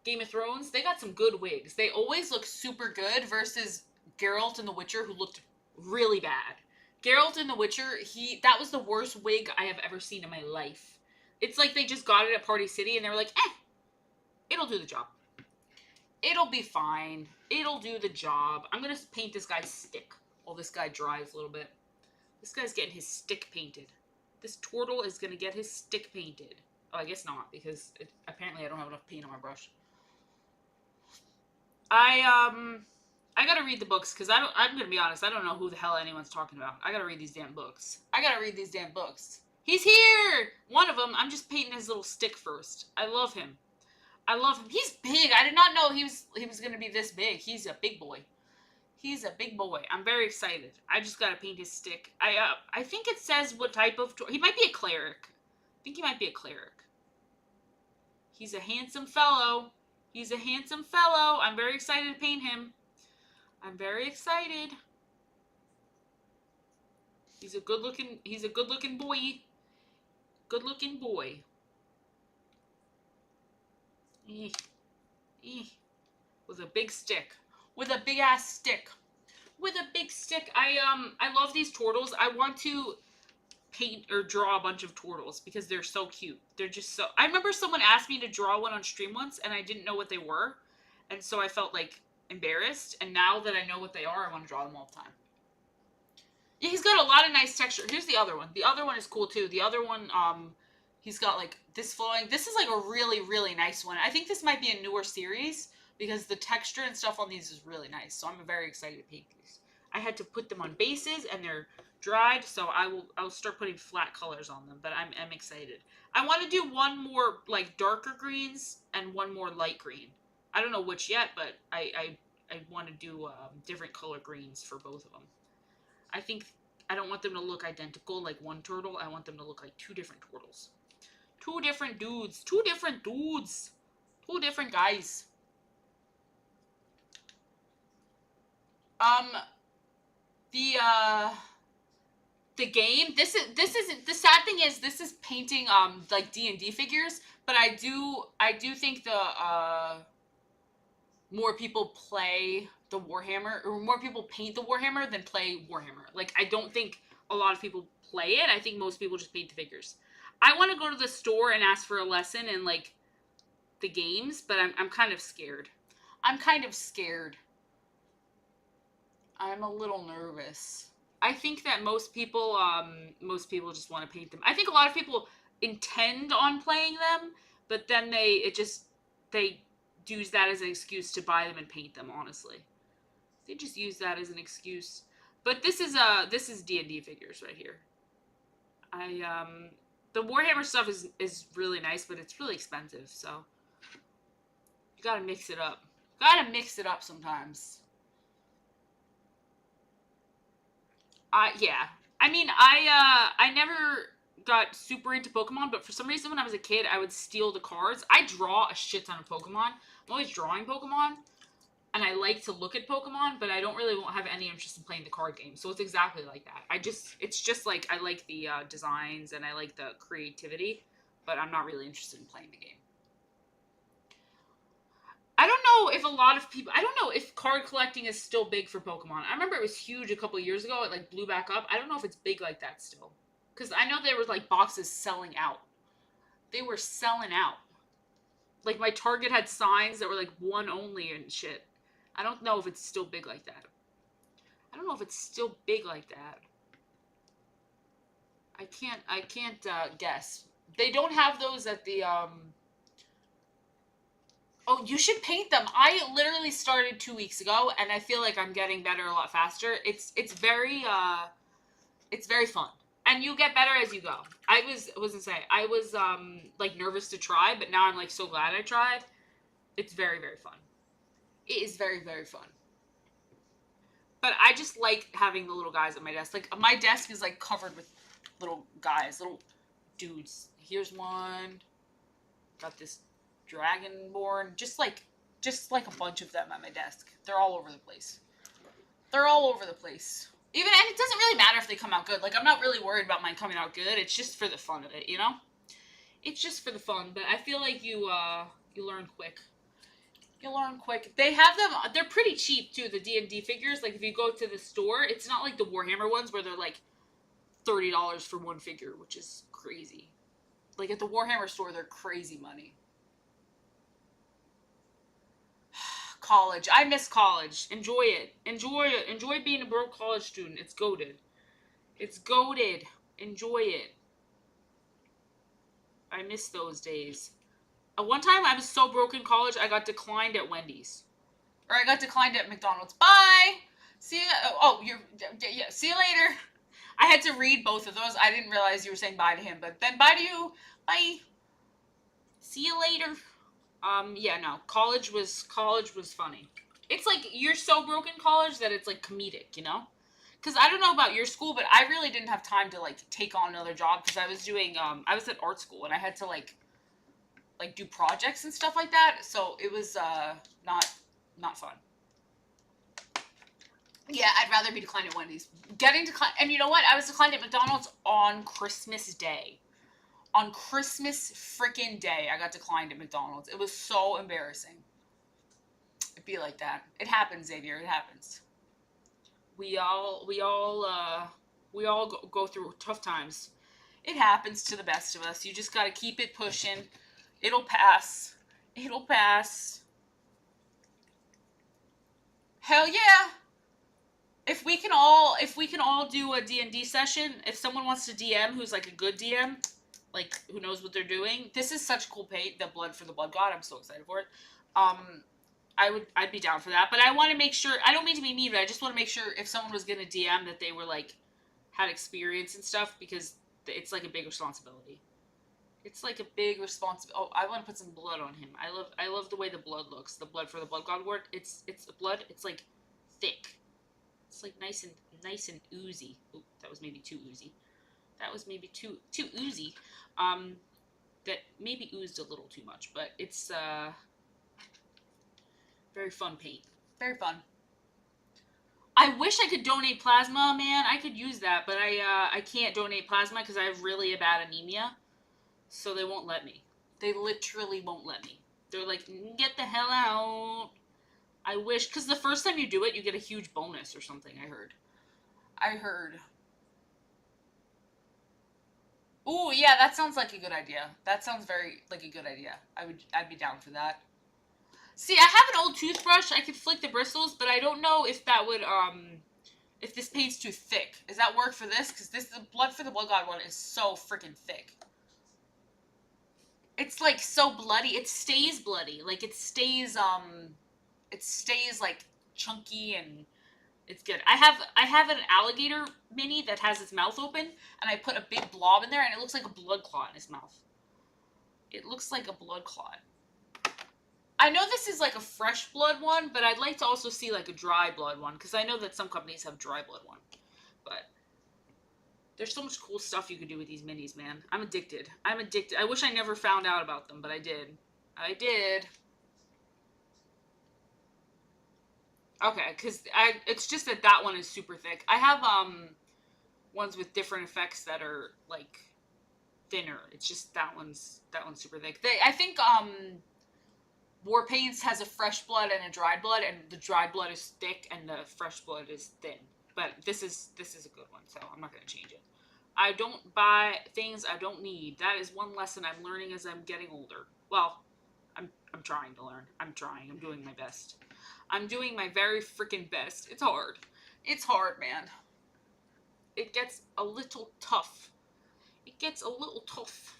Game of Thrones, they got some good wigs. They always look super good versus Geralt in The Witcher, who looked really bad. Geralt in The Witcher, that was the worst wig I have ever seen in my life. It's like they just got it at Party City and they were like, it'll do the job. It'll be fine. It'll do the job. I'm gonna paint this guy's stick while this guy dries a little bit. This guy's getting his stick painted. This turtle is gonna get his stick painted. Oh, I guess not, because apparently I don't have enough paint on my brush. I gotta read the books, because I'm gonna be honest, I don't know who the hell anyone's talking about. I gotta read these damn books. He's here! One of them, I'm just painting his little stick first. I love him. He's big. I did not know he was gonna be this big. He's a big boy. I'm very excited. I just gotta paint his stick. I think it says what type of... He might be a cleric. I think he might be a cleric. He's a handsome fellow. I'm very excited to paint him. I'm very excited. He's a good looking boy. Good looking boy. With a big stick. With a big ass stick. I love these turtles. I want to paint or draw a bunch of turtles because they're so cute. They're just so... I remember someone asked me to draw one on stream once and I didn't know what they were. And so I felt like embarrassed. And now that I know what they are, I want to draw them all the time. Yeah, he's got a lot of nice texture. Here's the other one. The other one is cool too. The other one, he's got like this flowing. This is like a really, really nice one. I think this might be a newer series because the texture and stuff on these is really nice. So I'm very excited to paint these. I had to put them on bases and they're dried, so I'll start putting flat colors on them, but I'm excited. I want to do one more like darker greens and one more light green. I don't know which yet, but I want to do different color greens for both of them. I think I don't want them to look identical like one turtle. I want them to look like two different turtles. Two different dudes. Two different guys. The game, this isn't the sad thing is this is painting like D&D figures, but I do think the more people play the Warhammer, or more people paint the Warhammer than play Warhammer. Like, I don't think a lot of people play it. I think most people just paint the figures. I want to go to the store and ask for a lesson in like the games, but I'm kind of scared. I'm a little nervous. I think that most people just want to paint them. I think a lot of people intend on playing them, but then they use that as an excuse to buy them and paint them, honestly. They just use that as an excuse. But this is D&D figures right here. The Warhammer stuff is really nice, but it's really expensive, so you gotta mix it up. Sometimes. Yeah. I mean, I never got super into Pokemon, but for some reason when I was a kid, I would steal the cards. I draw a shit ton of Pokemon. I'm always drawing Pokemon, and I like to look at Pokemon, but I don't really have any interest in playing the card game. So it's exactly like that. It's just like I like the designs and I like the creativity, but I'm not really interested in playing the game. I don't know if card collecting is still big for Pokemon. I remember it was huge a couple years ago. It like blew back up. I don't know if it's big like that still. Because I know there were like boxes selling out. They were selling out. Like my Target had signs that were like one only and shit. I don't know if it's still big like that. know if it's still big like that. I can't guess. They don't have those at the Oh, you should paint them. I literally started 2 weeks ago, and I feel like I'm getting better a lot faster. It's very fun, and you get better as you go. I was gonna say I was like nervous to try, but now I'm like so glad I tried. It's very fun. It is very fun. But I just like having the little guys at my desk. Like my desk is like covered with little guys, little dudes. Here's one. Got this dragonborn. Just like a bunch of them at my desk. They're all over the place. They're all over the place. Even, and it doesn't really matter if they come out good. Like, I'm not really worried about mine coming out good. It's just for the fun of it, you know? It's just for the fun. But I feel like you learn quick. You learn quick. They have them. They're pretty cheap too. The D&D figures. Like if you go to the store, it's not like the Warhammer ones where they're like $30 for one figure, which is crazy. Like at the Warhammer store, they're crazy money. College. I miss college. Enjoy it. Enjoy it. Enjoy being a broke college student. It's goated. It's goated. Enjoy it. I miss those days. One time I was so broke in college, I got declined at Wendy's. Or I got declined at McDonald's. Bye! See you. Oh, yeah, see you later. I had to read both of those. I didn't realize you were saying bye to him, but then bye to you. Bye. See you later. Yeah, no. College was funny. It's like you're so broke in college that it's like comedic, you know? Because I don't know about your school, but I really didn't have time to like take on another job because I was doing I was at art school and I had to like do projects and stuff like that. So it was not fun. Yeah, I'd rather be declined at Wendy's. Getting declined, and you know what? I was declined at McDonald's on Christmas Day. On Christmas freaking Day, I got declined at McDonald's. It was so embarrassing. It'd be like that. It happens, Xavier. It happens. We all go through tough times. It happens to the best of us. You just gotta keep it pushing. It'll pass. It'll pass. Hell yeah! If we can all do a D&D session, if someone wants to DM who's like a good DM, like who knows what they're doing, this is such cool paint, the blood for the blood god. I'm so excited for it. I'd be down for that, but I want to make sure, I don't mean to be mean, but I just want to make sure if someone was going to DM that they were like had experience and stuff, because it's like a big responsibility. It's like a big responsibility. Oh, I want to put some blood on him. I love the way the blood looks. The blood for the blood god word. It's blood. It's like thick. It's like nice and oozy. Ooh, that was maybe too oozy. That was maybe too oozy. That maybe oozed a little too much, but it's very fun paint. Very fun. I wish I could donate plasma, man. I could use that, but I can't donate plasma because I have really bad anemia. So they won't let me. They literally won't let me. They're like, get the hell out. I wish, because the first time you do it, you get a huge bonus or something, I heard. Ooh, yeah, that sounds like a good idea. That sounds very, like, a good idea. I'd be down for that. See, I have an old toothbrush. I could flick the bristles, but I don't know if that would, if this paint's too thick. Does that work for this? Because the blood for the blood god one is so freaking thick. It's, like, so bloody. It stays bloody. Like, it stays, like, chunky and it's good. I have an alligator mini that has its mouth open, and I put a big blob in there, and it looks like a blood clot in his mouth. It looks like a blood clot. I know this is like a fresh blood one, but I'd like to also see like a dry blood one, because I know that some companies have dry blood one. But there's so much cool stuff you can do with these minis, man. I'm addicted. I wish I never found out about them, but I did. Okay, because it's just that one is super thick. I have ones with different effects that are like thinner. It's just that one's super thick. I think War Paints has a fresh blood and a dried blood, and the dried blood is thick and the fresh blood is thin. But this is a good one, so I'm not gonna change it. I don't buy things I don't need. That is one lesson I'm learning as I'm getting older. Well, I'm trying to learn. I'm doing my best. I'm doing my very freaking best. It's hard. It's hard, man. It gets a little tough. It gets a little tough.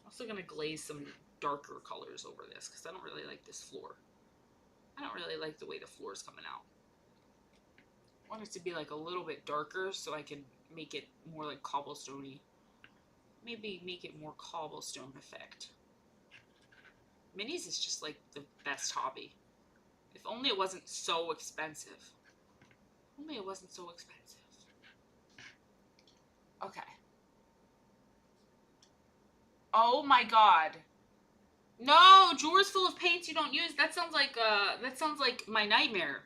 I'm also gonna glaze some darker colors over this because I don't really like this floor. I don't really like the way the floor is coming out. I want it to be like a little bit darker so I can make it more like cobblestone-y. Maybe make it more cobblestone effect. Minis is just like the best hobby. If only it wasn't so expensive. If only it wasn't so expensive. Okay. Oh my god. No, drawers full of paints you don't use. That sounds like my nightmare.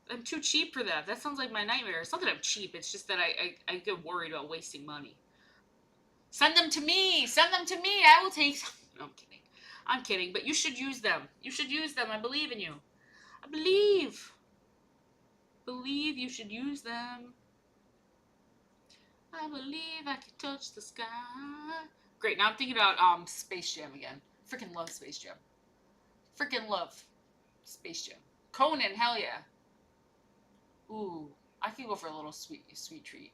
I'm too cheap for that. That sounds like my nightmare. It's not that I'm cheap. It's just that I get worried about wasting money. Send them to me. Send them to me. I will take some. No, I'm kidding. I'm kidding. But you should use them. You should use them. I believe in you. I believe. Believe you should use them. I believe I can touch the sky. Great. Now I'm thinking about Space Jam again. Freaking love Space Jam. Freaking love Space Jam. Conan, hell yeah. Ooh, I could go for a little sweet treat.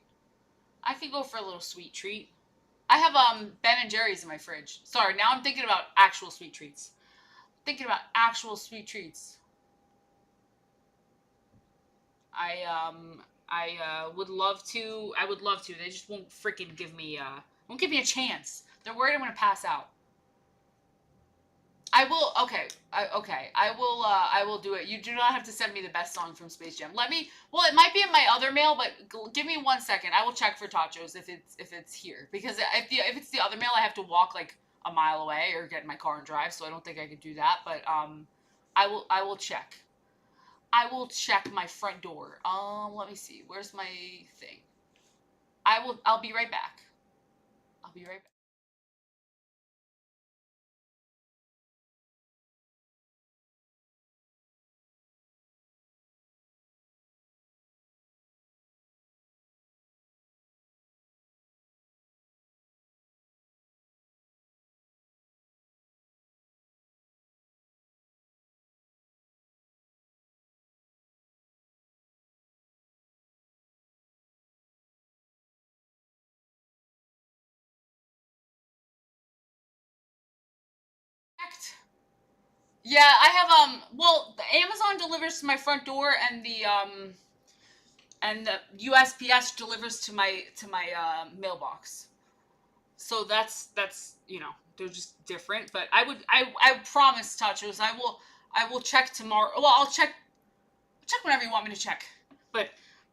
I could go for a little sweet treat. I have Ben and Jerry's in my fridge. Sorry, now I'm thinking about actual sweet treats. Thinking about actual sweet treats. I would love to. I would love to. They just won't freaking give me a chance. They're worried I'm gonna pass out. I will. Okay. I will do it. You do not have to send me the best song from Space Jam. Let me. Well, it might be in my other mail, but give me 1 second. I will check for tachos if it's here, because if it's the other mail, I have to walk like a mile away or get in my car and drive. So I don't think I could do that. But I will check. I will check my front door. Let me see. Where's my thing? I'll be right back. I'll be right back. Yeah, I have well, the Amazon delivers to my front door and the USPS delivers to my mailbox. So that's they're just different, but I promise tachos I will check tomorrow. Well, I'll check whenever you want me to check.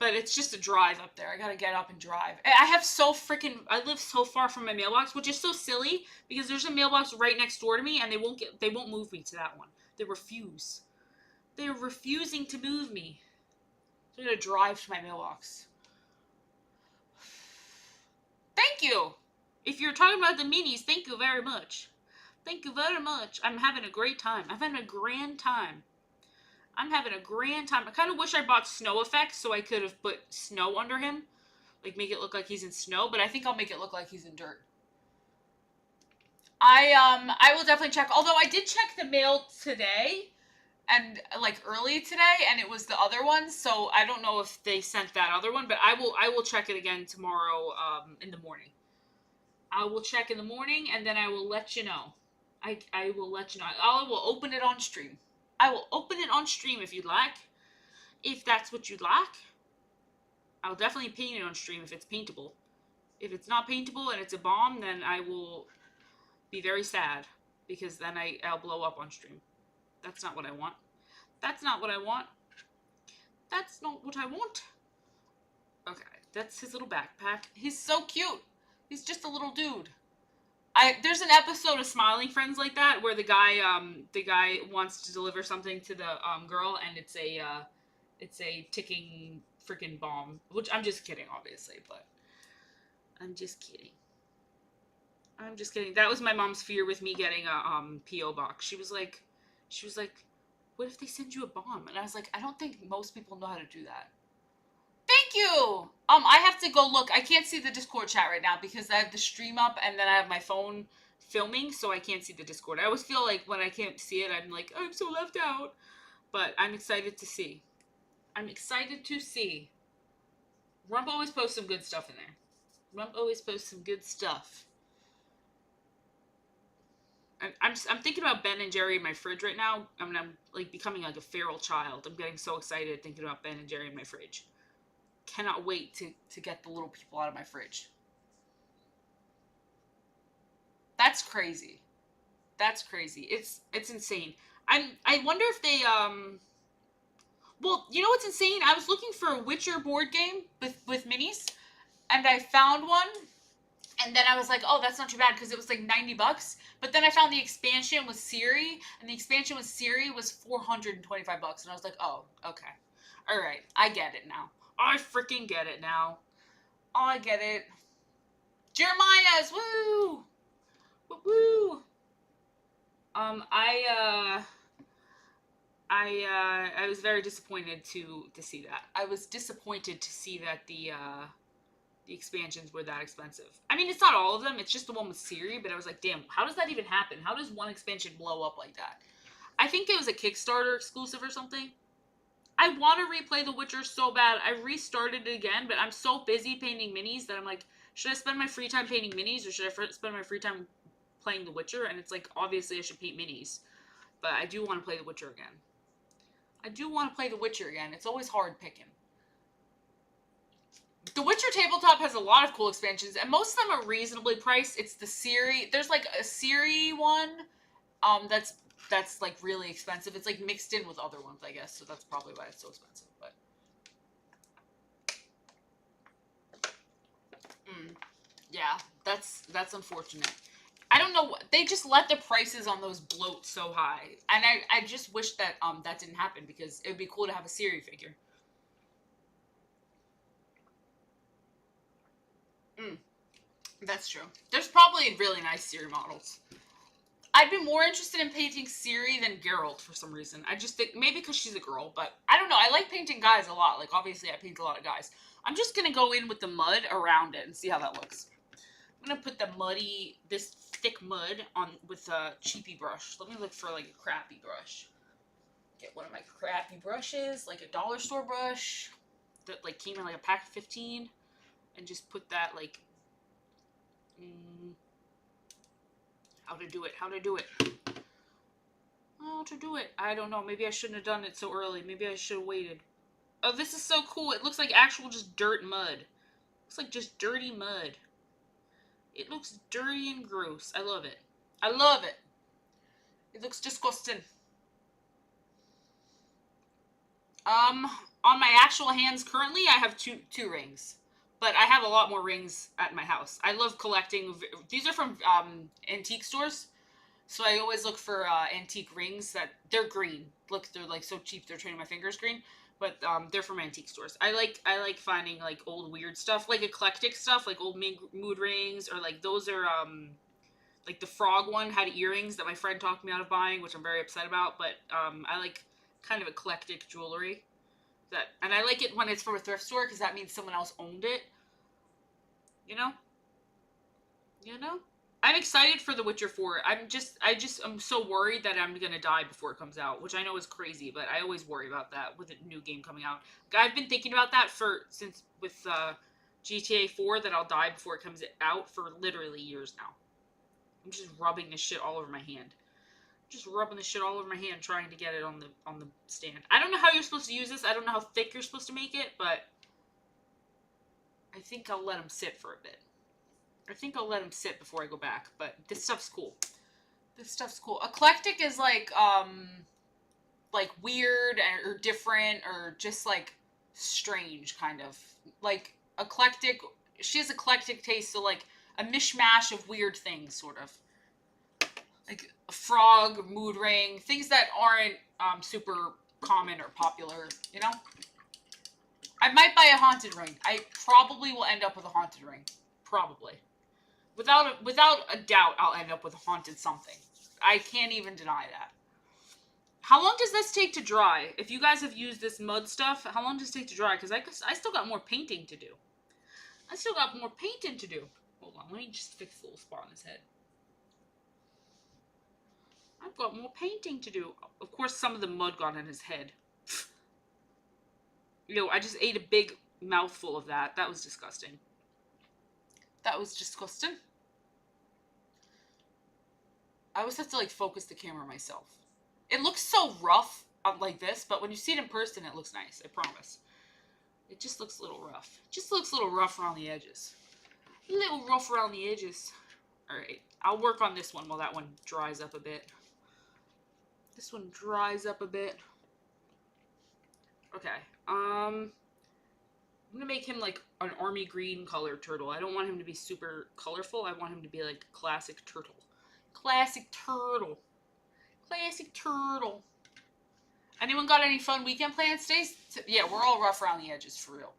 But it's just a drive up there. I gotta get up and drive. I have so freaking. I live so far from my mailbox, which is so silly because there's a mailbox right next door to me, and they won't move me to that one. They refuse. They're refusing to move me. So I gotta drive to my mailbox. Thank you. If you're talking about the minis, thank you very much. Thank you very much. I'm having a great time. I'm having a grand time. I'm having a grand time. I kind of wish I bought snow effects so I could have put snow under him. Like, make it look like he's in snow, but I think I'll make it look like he's in dirt. I will definitely check. Although I did check the mail today, and like early today, and it was the other one, so I don't know if they sent that other one, but I will check it again tomorrow in the morning. I will check in the morning, and then I will let you know. I will let you know. I will open it on stream. I will open it on stream if you'd like. If that's what you'd like. I'll definitely paint it on stream if it's paintable. If it's not paintable and it's a bomb, then I will be very sad. Because then I'll blow up on stream. That's not what I want. That's not what I want. That's not what I want. Okay, that's his little backpack. He's so cute. He's just a little dude. There's an episode of Smiling Friends like that where the guy wants to deliver something to the girl, and it's a ticking freaking bomb. Which I'm just kidding, obviously, but I'm just kidding. I'm just kidding. That was my mom's fear with me getting a PO box. She was like, what if they send you a bomb? And I was like, I don't think most people know how to do that. Thank you. I have to go look. I can't see the Discord chat right now because I have the stream up and then I have my phone filming, so I can't see the Discord. I always feel like when I can't see it, I'm like, I'm so left out. But I'm excited to see. I'm excited to see. Rump always posts some good stuff in there. Rump always posts some good stuff. I'm thinking about Ben and Jerry in my fridge right now. I mean, I'm like becoming like a feral child. I'm getting so excited thinking about Ben and Jerry in my fridge. Cannot wait to get the little people out of my fridge. That's crazy. That's crazy. It's insane. I wonder if they well, you know what's insane? I was looking for a Witcher board game with minis, and I found one, and then I was like, oh, that's not too bad because it was like $90. But then I found the expansion with Siri, and the expansion with Siri was $425, and I was like, oh, okay, all right, I get it now. I freaking get it now. Oh, I get it. Jeremiah's woo, woo woo. I was very disappointed to see that. I was disappointed to see that the expansions were that expensive. I mean, it's not all of them. It's just the one with Siri. But I was like, damn, how does that even happen? How does one expansion blow up like that? I think it was a Kickstarter exclusive or something. I want to replay The Witcher so bad. I restarted it again, but I'm so busy painting minis that I'm like, should I spend my free time painting minis or should I spend my free time playing The Witcher? And it's like, obviously, I should paint minis. But I do want to play The Witcher again. I do want to play The Witcher again. It's always hard picking. The Witcher tabletop has a lot of cool expansions, and most of them are reasonably priced. It's the Siri. There's like a Siri one, that's like really expensive. It's like mixed in with other ones, I guess. So that's probably why it's so expensive. But yeah, that's unfortunate. I don't know. They just let the prices on those bloat so high, and I just wish that that didn't happen because it would be cool to have a Siri figure. Mm, that's true. There's probably really nice Siri models. I'd be more interested in painting Siri than Geralt for some reason. I just think maybe because she's a girl, but I don't know. I like painting guys a lot. Like obviously, I paint a lot of guys. I'm just gonna go in with the mud around it and see how that looks. I'm gonna put this thick mud on with a cheapy brush. Let me look for like a crappy brush. Get one of my crappy brushes, like a dollar store brush that like came in like a pack of 15, and just put that like. How to do it? How to do it? How to do it? I don't know. Maybe I shouldn't have done it so early. Maybe I should have waited. Oh, this is so cool. It looks like actual just dirt mud. Looks like just dirty mud. It looks dirty and gross. I love it. I love it. It looks disgusting. On my actual hands currently, I have two rings, but I have a lot more rings at my house. I love collecting. These are from antique stores, so I always look for antique rings that they're green. Look, they're like so cheap. They're turning my fingers green, but they're from antique stores. I like finding like old weird stuff, like eclectic stuff, like old mood rings, or like those are like the frog one had earrings that my friend talked me out of buying, which I'm very upset about. But I like kind of eclectic jewelry and I like it when it's from a thrift store because that means someone else owned it. You know, you know. I'm excited for The Witcher 4. I'm so worried that I'm gonna die before it comes out, which I know is crazy, but I always worry about that with a new game coming out. I've been thinking about that since with GTA 4 that I'll die before it comes out for literally years now. I'm just rubbing this shit all over my hand. Just rubbing the shit all over my hand trying to get it on the stand. I don't know how you're supposed to use this. I don't know how thick you're supposed to make it, but I think I'll let them sit for a bit. I think I'll let them sit before I go back, but this stuff's cool. This stuff's cool. Eclectic is like weird or different or just like strange kind of. Like eclectic, she has eclectic taste, so like a mishmash of weird things sort of. Like a frog, mood ring, things that aren't super common or popular, you know? I might buy a haunted ring. I probably will end up with a haunted ring. Probably. Without a doubt, I'll end up with a haunted something. I can't even deny that. How long does this take to dry? If you guys have used this mud stuff, how long does it take to dry? Because I still got more painting to do. I still got more painting to do. Hold on, let me just fix the little spot on his head. I've got more painting to do. Of course, some of the mud got in his head. I just ate a big mouthful of that. That was disgusting. That was disgusting. I always have to like focus the camera myself. It looks so rough like this, but when you see it in person, it looks nice. I promise. It just looks a little rough. It just looks a little rough around the edges. A little rough around the edges. Alright, I'll work on this one while that one dries up a bit. This one dries up a bit. Okay, I'm gonna make him like an army green colored turtle. I don't want him to be super colorful. I want him to be like classic turtle. Classic turtle. Classic turtle. Anyone got any fun weekend plans, Stace? Yeah, we're all rough around the edges, for real.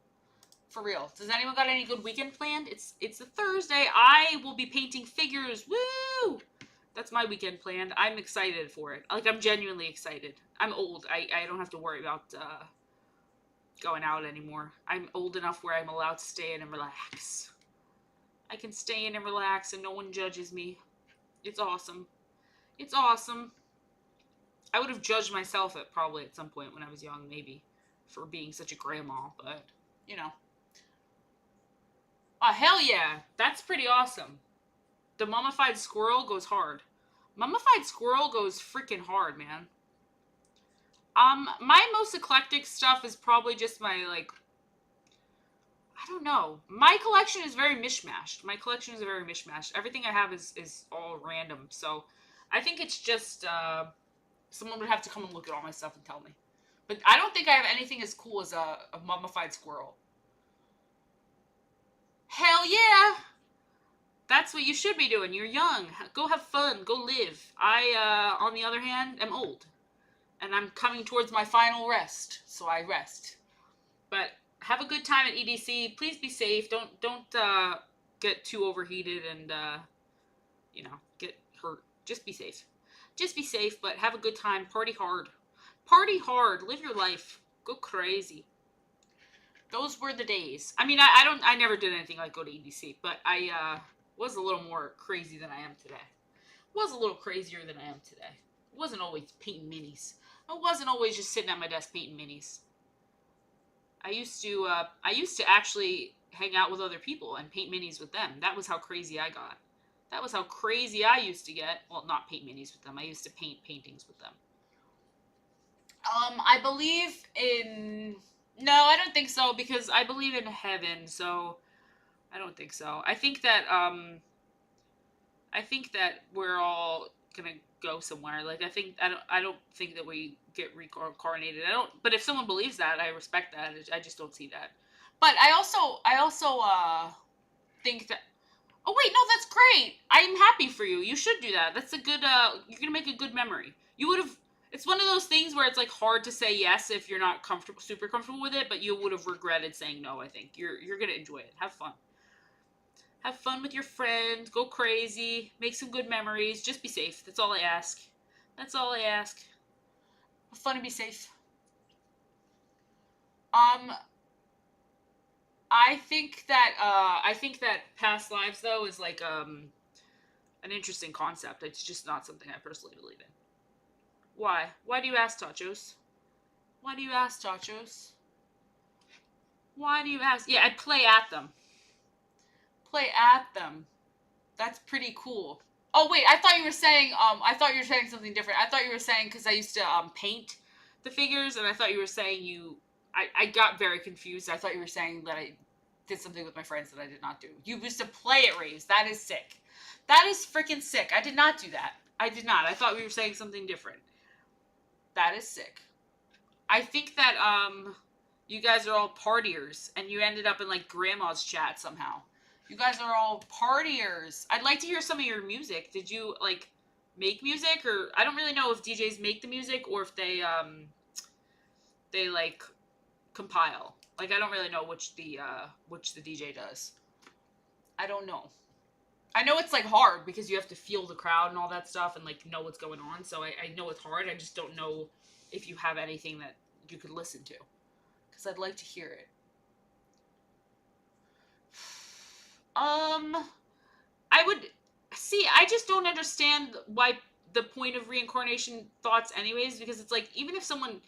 For real. Does anyone got any good weekend planned? It's a Thursday. I will be painting figures. Woo! That's my weekend planned. I'm excited for it. Like, I'm genuinely excited. I'm old. I don't have to worry about going out anymore. I'm old enough where I'm allowed to stay in and relax. I can stay in and relax and no one judges me. It's awesome. It's awesome. I would have judged myself probably at some point when I was young, maybe, for being such a grandma, but, you know. Oh, hell yeah. That's pretty awesome. The mummified squirrel goes hard. Mummified squirrel goes freaking hard, man. My most eclectic stuff is probably just my, like, I don't know. My collection is very mishmashed. My collection is very mishmashed. Everything I have is all random, so I think it's just, someone would have to come and look at all my stuff and tell me. But I don't think I have anything as cool as a mummified squirrel. Hell yeah! That's what you should be doing. You're young. Go have fun. Go live. I, on the other hand, am old. And I'm coming towards my final rest. So I rest. But have a good time at EDC. Please be safe. Don't get too overheated and, get hurt. Just be safe. Just be safe, but have a good time. Party hard. Party hard. Live your life. Go crazy. Those were the days. I mean, I never did anything like go to EDC, but I was a little more crazy than I am today. Was a little crazier than I am today. Wasn't always painting minis. I wasn't always just sitting at my desk painting minis. I used to actually hang out with other people and paint minis with them. That was how crazy I got. That was how crazy I used to get. Well, not paint minis with them. I used to paint paintings with them. I believe in... No, I don't think so, because I believe in heaven, so I don't think so. I think that we're all gonna go somewhere. Like, I don't think that we get reincarnated. But if someone believes that, I respect that. I just don't see that. But I also think that... Oh, wait, no, that's great. I'm happy for you. You should do that. That's a good, you're gonna make a good memory. You would have... It's one of those things where it's, like, hard to say yes if you're not super comfortable with it, but you would have regretted saying no, I think. You're gonna enjoy it. Have fun. Have fun with your friends. Go crazy. Make some good memories. Just be safe. That's all I ask. That's all I ask. Have fun and be safe. I think that past lives, though, is, like, an interesting concept. It's just not something I personally believe in. Why? Why do you ask, Tachos? Why do you ask, Tachos? Why do you ask? Yeah, I play at them. Play at them. That's pretty cool. Oh, wait, I thought you were saying something different. I thought you were saying, because I used to, paint the figures, and I thought you were saying I got very confused. I thought you were saying that I did something with my friends that I did not do. You used to play at raves. That is sick. That is freaking sick. I did not do that. I did not. I thought we were saying something different. That is sick. I think that, you guys are all partiers, and you ended up in, like, grandma's chat somehow. You guys are all partiers. I'd like to hear some of your music. Did you, like, make music? Or, I don't really know if DJs make the music, or if they, like, compile. Like, I don't really know which the DJ does. I don't know. I know it's, like, hard, because you have to feel the crowd and all that stuff, and, like, know what's going on, so I know it's hard. I just don't know if you have anything that you could listen to. Because I'd like to hear it. I just don't understand why the point of reincarnation thoughts anyways, because it's like, even if someone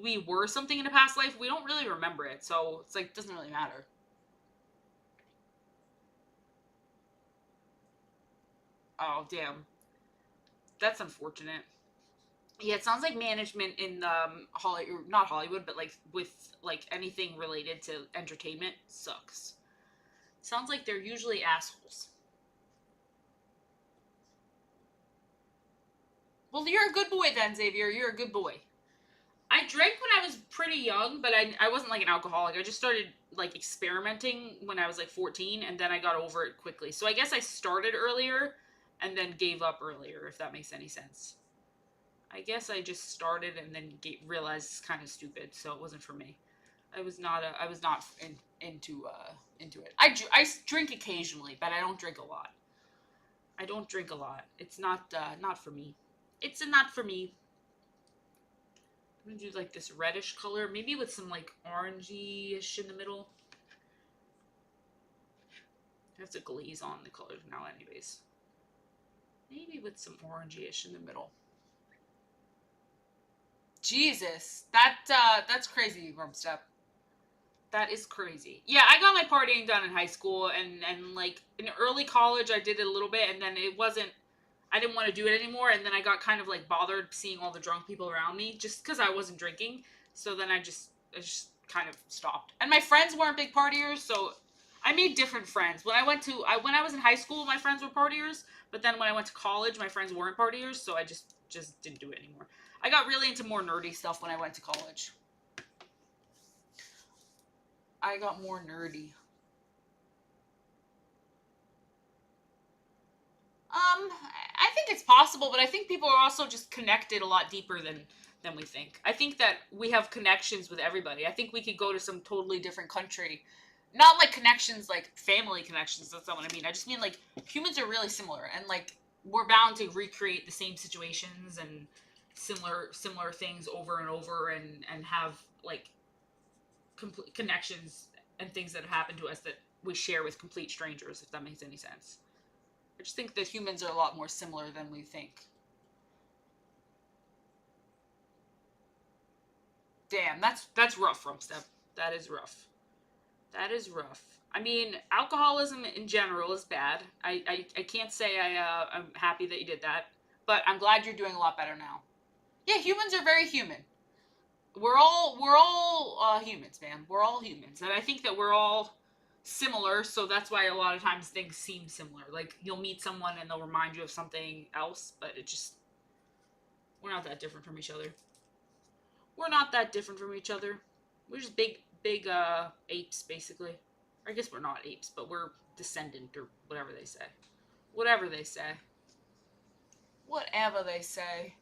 we were something in a past life, we don't really remember it. So it's like, it doesn't really matter. Oh, damn. That's unfortunate. Yeah, it sounds like management in Hollywood, not Hollywood, but like with like anything related to entertainment sucks. Sounds like they're usually assholes. Well, you're a good boy then, Xavier. You're a good boy. I drank when I was pretty young, but I wasn't like an alcoholic. I just started like experimenting when I was like 14, and then I got over it quickly. So I guess I started earlier and then gave up earlier, if that makes any sense. I guess I just started and then realized it's kind of stupid, so it wasn't for me. I was not into it. I drink occasionally, but I don't drink a lot. I don't drink a lot. It's not for me. It's a not for me. I'm gonna do like this reddish color, maybe with some like orangey-ish in the middle. I have to glaze on the colors now, anyways. Maybe with some orangey-ish in the middle. Jesus, that's crazy, Grubstep. That is crazy. Yeah, I got my partying done in high school, and like in early college, I did it a little bit, and then it wasn't. I didn't want to do it anymore, and then I got kind of like bothered seeing all the drunk people around me, just because I wasn't drinking. So then I just kind of stopped. And my friends weren't big partiers, so I made different friends. When I was in high school, my friends were partiers, but then when I went to college, my friends weren't partiers, so I just didn't do it anymore. I got really into more nerdy stuff when I went to college. I got more nerdy. I think it's possible, but I think people are also just connected a lot deeper than we think. I think that we have connections with everybody. I think we could go to some totally different country. Not like connections like family connections, that's not what I mean. I just mean like humans are really similar, and like we're bound to recreate the same situations and similar things over and over, and have like complete connections and things that have happened to us that we share with complete strangers, if that makes any sense. I just think that humans are a lot more similar than we think. Damn, that's rough, Rumstep. That is rough. That is rough. I mean, alcoholism in general is bad. I can't say I'm happy that you did that, but I'm glad you're doing a lot better now. Yeah, humans are very human. We're all humans, man. We're all humans, and I think that we're all similar. So that's why a lot of times things seem similar. Like you'll meet someone and they'll remind you of something else, but we're not that different from each other. We're not that different from each other. We're just big apes, basically. Or I guess we're not apes, but we're descendant or whatever they say. Whatever they say. Whatever they say.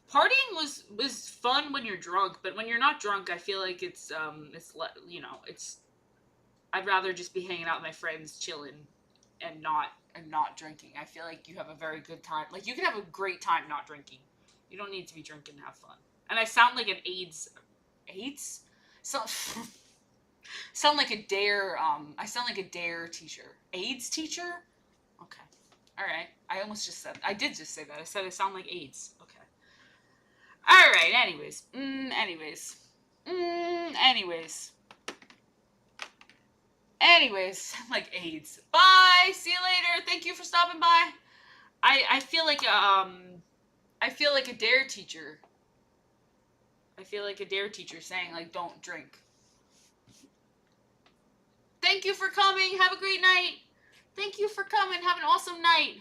Partying was fun when you're drunk, but when you're not drunk, I feel like it's it's I'd rather just be hanging out with my friends, chilling, and not drinking. I feel like you have a very good time. Like you can have a great time not drinking. You don't need to be drinking to have fun. And I sound like an AIDS, so sound like a dare. I sound like a dare teacher. AIDS teacher. Okay. All right. I almost just said. I did just say that. I said I sound like AIDS. Okay. All right. Anyways. Anyways, like AIDS. Bye. See you later. Thank you for stopping by. I feel like a dare teacher. I feel like a dare teacher saying like don't drink. Thank you for coming. Have a great night. Thank you for coming. Have an awesome night.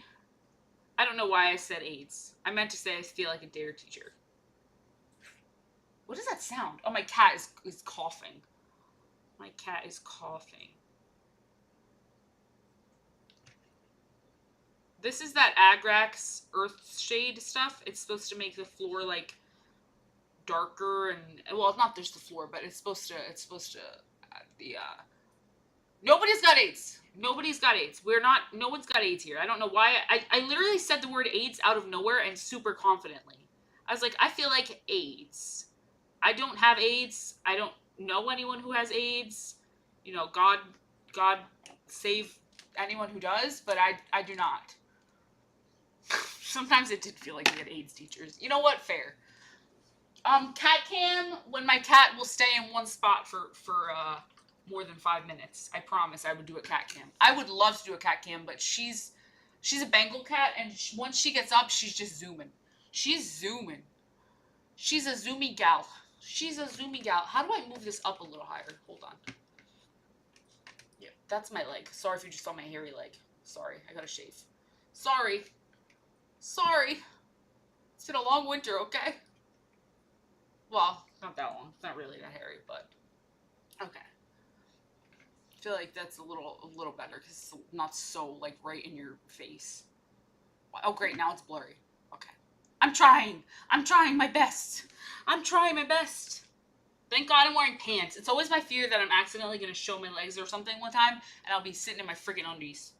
I don't know why I said AIDS. I meant to say I feel like a dare teacher. What does that sound? Oh, my cat is coughing. My cat is coughing. This is that Agrax Earthshade stuff. It's supposed to make the floor like darker and well, not just the floor, but it's supposed to Nobody's got AIDS. Nobody's got AIDS. No one's got AIDS here. I don't know why. I literally said the word AIDS out of nowhere and super confidently. I was like, I feel like AIDS. I don't have AIDS. I don't know anyone who has AIDS. You know, God save anyone who does, but I do not. Sometimes it did feel like we had AIDS teachers. You know what? Fair. Cat cam, when my cat will stay in one spot for more than 5 minutes. I promise I would do a cat cam. I would love to do a cat cam, but she's a Bengal cat, and once she gets up, she's just zooming. She's zooming. She's a zoomy gal. She's a zoomy gal. How do I move this up a little higher? Hold on. Yeah, that's my leg. Sorry if you just saw my hairy leg. Sorry, I gotta shave. Sorry. Sorry. It's been a long winter, okay? Well, not that long. It's not really that hairy, but okay. I feel like that's a little better because it's not so like right in your face. Oh, great! Now it's blurry. Okay. I'm trying. I'm trying my best. I'm trying my best. Thank God I'm wearing pants. It's always my fear that I'm accidentally gonna show my legs or something one time, and I'll be sitting in my freaking undies.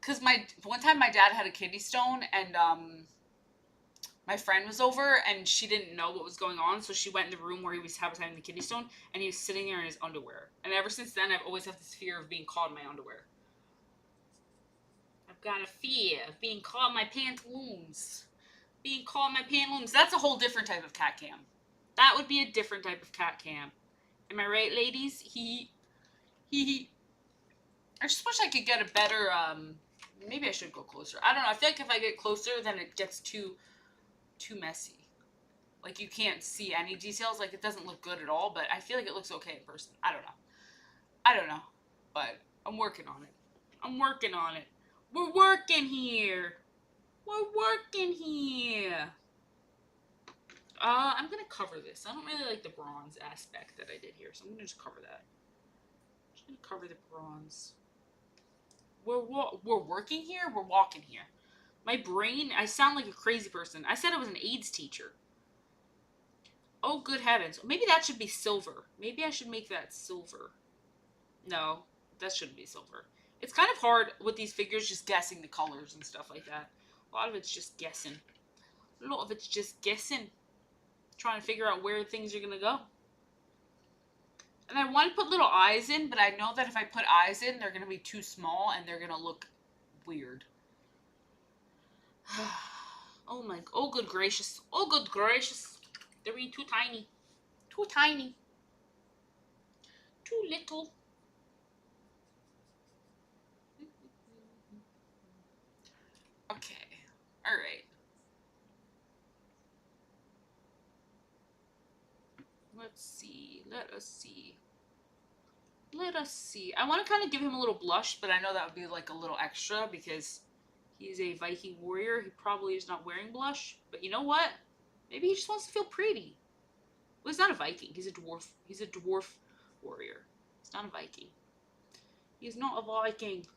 Cause one time my dad had a kidney stone, and my friend was over and she didn't know what was going on, so she went in the room where he was having the kidney stone, and he was sitting there in his underwear. And ever since then, I've always had this fear of being caught in my underwear. I've got a fear of being caught in my pantaloons. Being caught in my pantaloons. That's a whole different type of cat cam. That would be a different type of cat cam. Am I right, ladies? He. I just wish I could get a better, maybe I should go closer. I don't know. I feel like if I get closer, then it gets too messy. Like, you can't see any details. Like, it doesn't look good at all, but I feel like it looks okay in person. I don't know. But I'm working on it. I'm working on it. We're working here. We're working here. I'm going to cover this. I don't really like the bronze aspect that I did here, so I'm going to just cover that. I'm just going to cover the bronze. We're working here? We're walking here. My brain, I sound like a crazy person. I said I was an AIDS teacher. Oh, good heavens. Maybe that should be silver. Maybe I should make that silver. No, that shouldn't be silver. It's kind of hard with these figures just guessing the colors and stuff like that. A lot of it's just guessing. A lot of it's just guessing. Trying to figure out where things are going to go. And I want to put little eyes in, but I know that if I put eyes in, they're going to be too small and they're going to look weird. Oh good gracious. Oh good gracious. They're being too tiny. Too tiny. Too little. Okay. Alright. Let's see. Let us see. Let us see. I want to kind of give him a little blush, but I know that would be like a little extra because he's a Viking warrior. He probably is not wearing blush. But you know what? Maybe he just wants to feel pretty. Well, he's not a Viking. He's a dwarf. He's a dwarf warrior. He's not a Viking. He's not a Viking.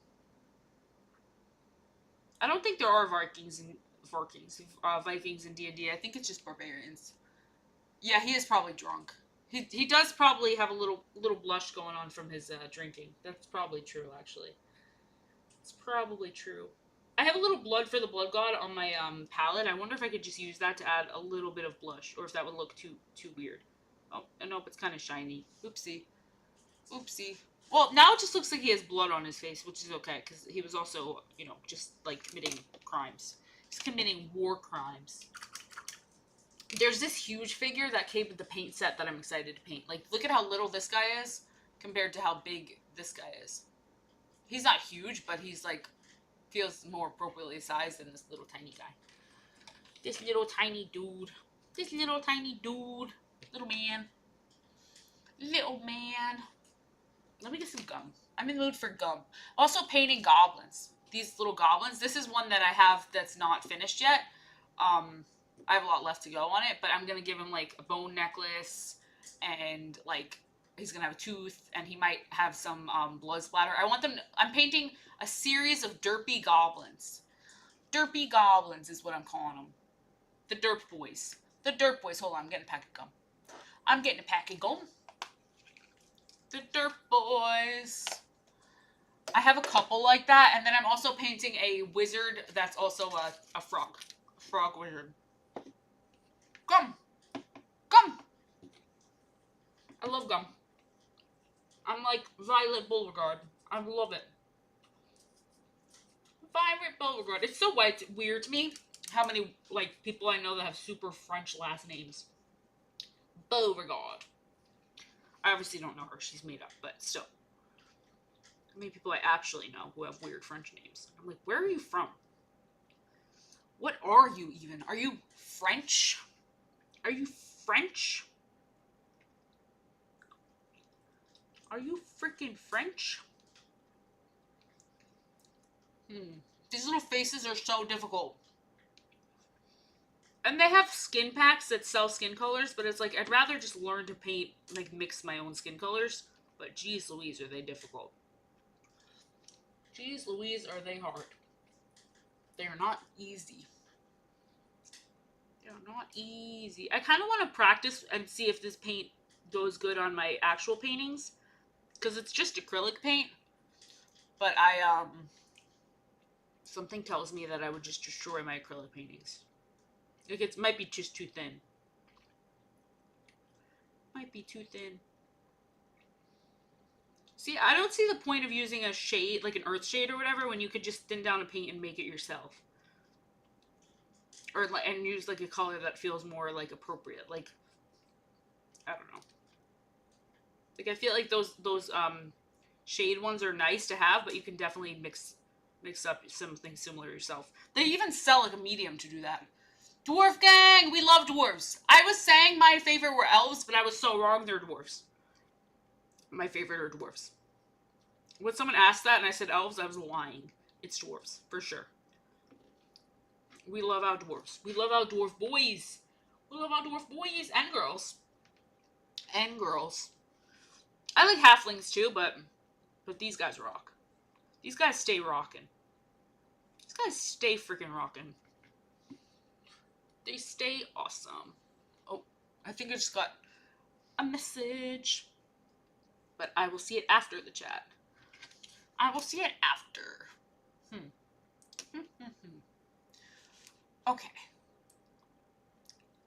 I don't think there are Vikings in D&D. I think it's just barbarians. Yeah, he is probably drunk. He does probably have a little blush going on from his drinking. That's probably true, actually. It's probably true. I have a little blood for the blood god on my palette. I wonder if I could just use that to add a little bit of blush, or if that would look too weird. Oh, nope, it's kind of shiny. Oopsie. Oopsie. Well, now it just looks like he has blood on his face, which is okay, because he was also, just, like, committing crimes. He's committing war crimes. There's this huge figure that came with the paint set that I'm excited to paint. Like, look at how little this guy is compared to how big this guy is. He's not huge, but he's, like, feels more appropriately sized than this little tiny guy. This little tiny dude. This little tiny dude. Little man. Little man. Let me get some gum. I'm in the mood for gum. Also painting goblins. These little goblins. This is one that I have that's not finished yet. I have a lot left to go on it, but I'm going to give him, like, a bone necklace, and, like, he's going to have a tooth, and he might have some blood splatter. I'm painting a series of derpy goblins. Derpy goblins is what I'm calling them. The derp boys. The derp boys. Hold on, I'm getting a pack of gum. I'm getting a pack of gum. The derp boys. I have a couple like that, and then I'm also painting a wizard that's also a frog. Frog wizard. Gum! Gum! I love gum. I'm like Violet Beauregard. I love it. Violet Beauregard. It's so weird to me how many, like, people I know that have super French last names. Beauregard. I obviously don't know her. She's made up, but still. How many people I actually know who have weird French names? I'm like, where are you from? What are you even? Are you French? Are you French? Are you freaking French? These little faces are so difficult. And they have skin packs that sell skin colors, but it's like, I'd rather just learn to paint, like, mix my own skin colors. But geez Louise, are they difficult. Geez Louise, are they hard. They are not easy. They are not easy. I kind of want to practice and see if this paint goes good on my actual paintings. Because it's just acrylic paint. But something tells me that I would just destroy my acrylic paintings. Like, it might be just too thin. Might be too thin. See, I don't see the point of using a shade, like an earth shade or whatever, when you could just thin down a paint and make it yourself. Or, and use, like, a color that feels more, like, appropriate. Like, I don't know. Like, I feel like those shade ones are nice to have, but you can definitely mix up something similar yourself. They even sell, like, a medium to do that. Dwarf gang! We love dwarves. I was saying my favorite were elves, but I was so wrong. They're dwarves. My favorite are dwarves. When someone asked that and I said elves, I was lying. It's dwarves, for sure. We love our dwarves. We love our dwarf boys. We love our dwarf boys and girls. And girls. I like halflings too, but these guys rock. These guys stay rocking. These guys stay freaking rocking. They stay awesome. Oh, I think I just got a message. But I will see it after the chat. I will see it after. Okay.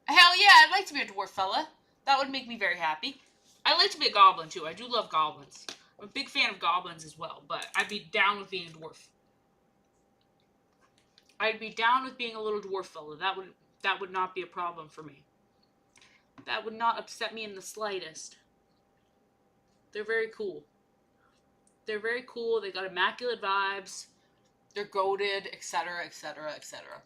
Hell yeah, I'd like to be a dwarf fella. That would make me very happy. I'd like to be a goblin too. I do love goblins. I'm a big fan of goblins as well, but I'd be down with being a dwarf. I'd be down with being a little dwarf fella. That would not be a problem for me. That would not upset me in the slightest. They're very cool. They're very cool. They got immaculate vibes. They're goated, etc., etc., etc.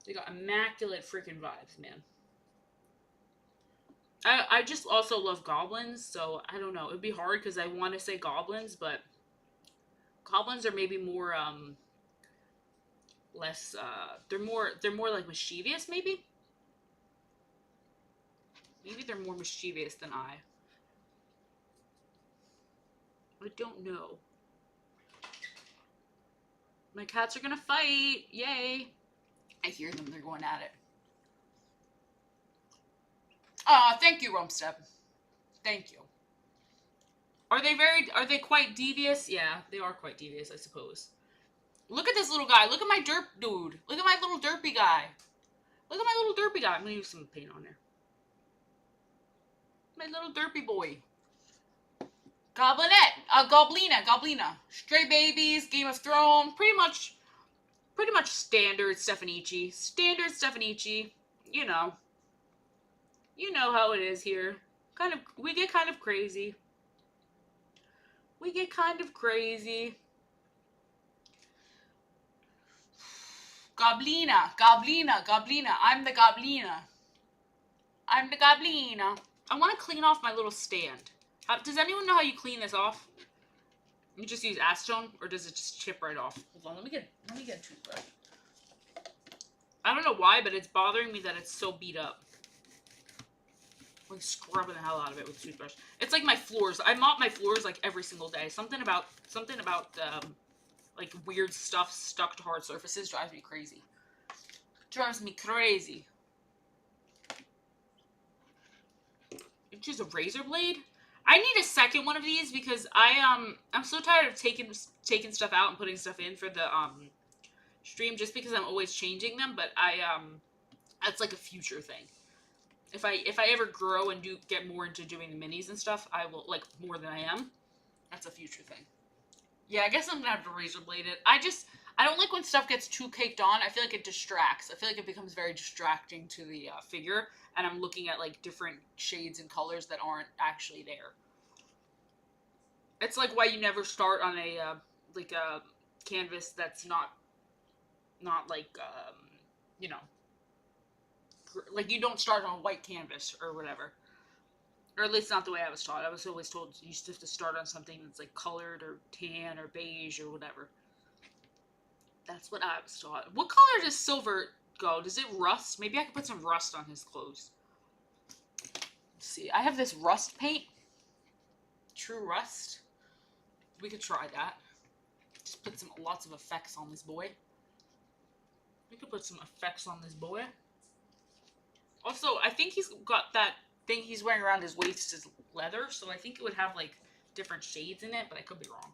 They got immaculate freaking vibes, man. I just also love goblins, so I don't know. It would be hard because I want to say goblins, but goblins are maybe more, less, they're more like mischievous, maybe? Maybe they're more mischievous than I don't know. My cats are gonna fight. Yay. I hear them. They're going at it. Thank you, Rumstep. Thank you. Are they quite devious? Yeah, they are quite devious, I suppose. Look at this little guy. Look at my derp dude. Look at my little derpy guy. Look at my little derpy guy. I'm gonna use some paint on there. My little derpy boy. Goblinette. Goblina. Stray Babies, Game of Thrones. Pretty much standard Stefanici. Standard Stefanici. You know. You know how it is here. We get kind of crazy. We get kind of crazy. Goblina. I'm the Goblina. I want to clean off my little stand. Does anyone know how you clean this off? You just use acetone, or does it just chip right off? Hold on, let me get a toothbrush. I don't know why, but it's bothering me that it's so beat up. I'm like scrubbing the hell out of it with a toothbrush. It's like my floors. I mop my floors like every single day. Something about like weird stuff stuck to hard surfaces drives me crazy. Just a razor blade. I need a second one of these because I'm so tired of taking stuff out and putting stuff in for the stream just because I'm always changing them. But that's like a future thing. If I ever grow and get more into doing the minis and stuff, I will, like, more than I am. That's a future thing. Yeah, I guess I'm gonna have to razor blade it. I I don't like when stuff gets too caked on. I feel like it distracts. I feel like it becomes very distracting to the figure, and I'm looking at like different shades and colors that aren't actually there. It's like why you never start on a like a canvas that's not like you know, like you don't start on a white canvas or whatever. Or at least not the way I was taught. I was always told you used to have to start on something that's like colored or tan or beige or whatever. That's what I was taught. What color does silver go? Does it rust? Maybe I could put some rust on his clothes. Let's see. I have this rust paint. True rust. We could try that. Just put some lots of effects on this boy. We could put some effects on this boy. Also, I think he's got that thing he's wearing around his waist is leather, so I think it would have like different shades in it, but I could be wrong.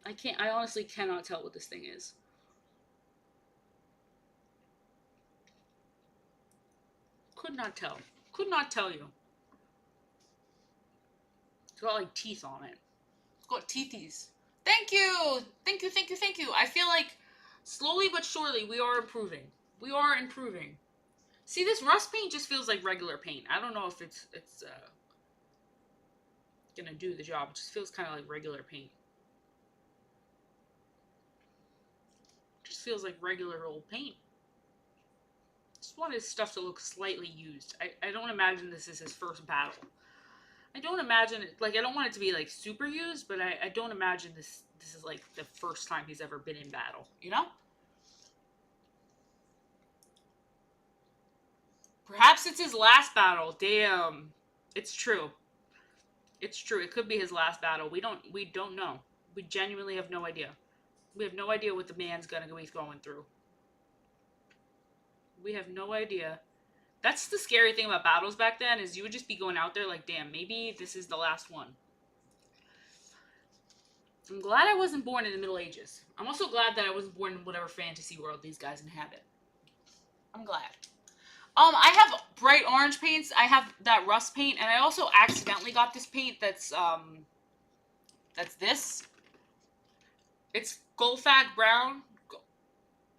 I honestly cannot tell what this thing is. Could not tell. Could not tell you. It's got like teeth on it. It's got teethies. Thank you! Thank you, thank you, thank you. I feel like slowly but surely we are improving. We are improving. See, this rust paint just feels like regular paint. I don't know if it's gonna do the job. It just feels kind of like regular paint. It just feels like regular old paint. Just want his stuff to look slightly used. I don't imagine this is his first battle. I don't imagine it, like, I don't want it to be, like, super used, but I don't imagine this is, like, the first time he's ever been in battle, you know? Perhaps it's his last battle. Damn. It's true. It's true. It could be his last battle. We don't know. We genuinely have no idea. We have no idea what the man's gonna be going through. We have no idea. That's the scary thing about battles back then, is you would just be going out there like, damn, maybe this is the last one. I'm glad I wasn't born in the Middle Ages. I'm also glad that I wasn't born in whatever fantasy world these guys inhabit. I'm glad. I have bright orange paints. I have that rust paint, and I also accidentally got this paint that's this. It's Goldfag Brown.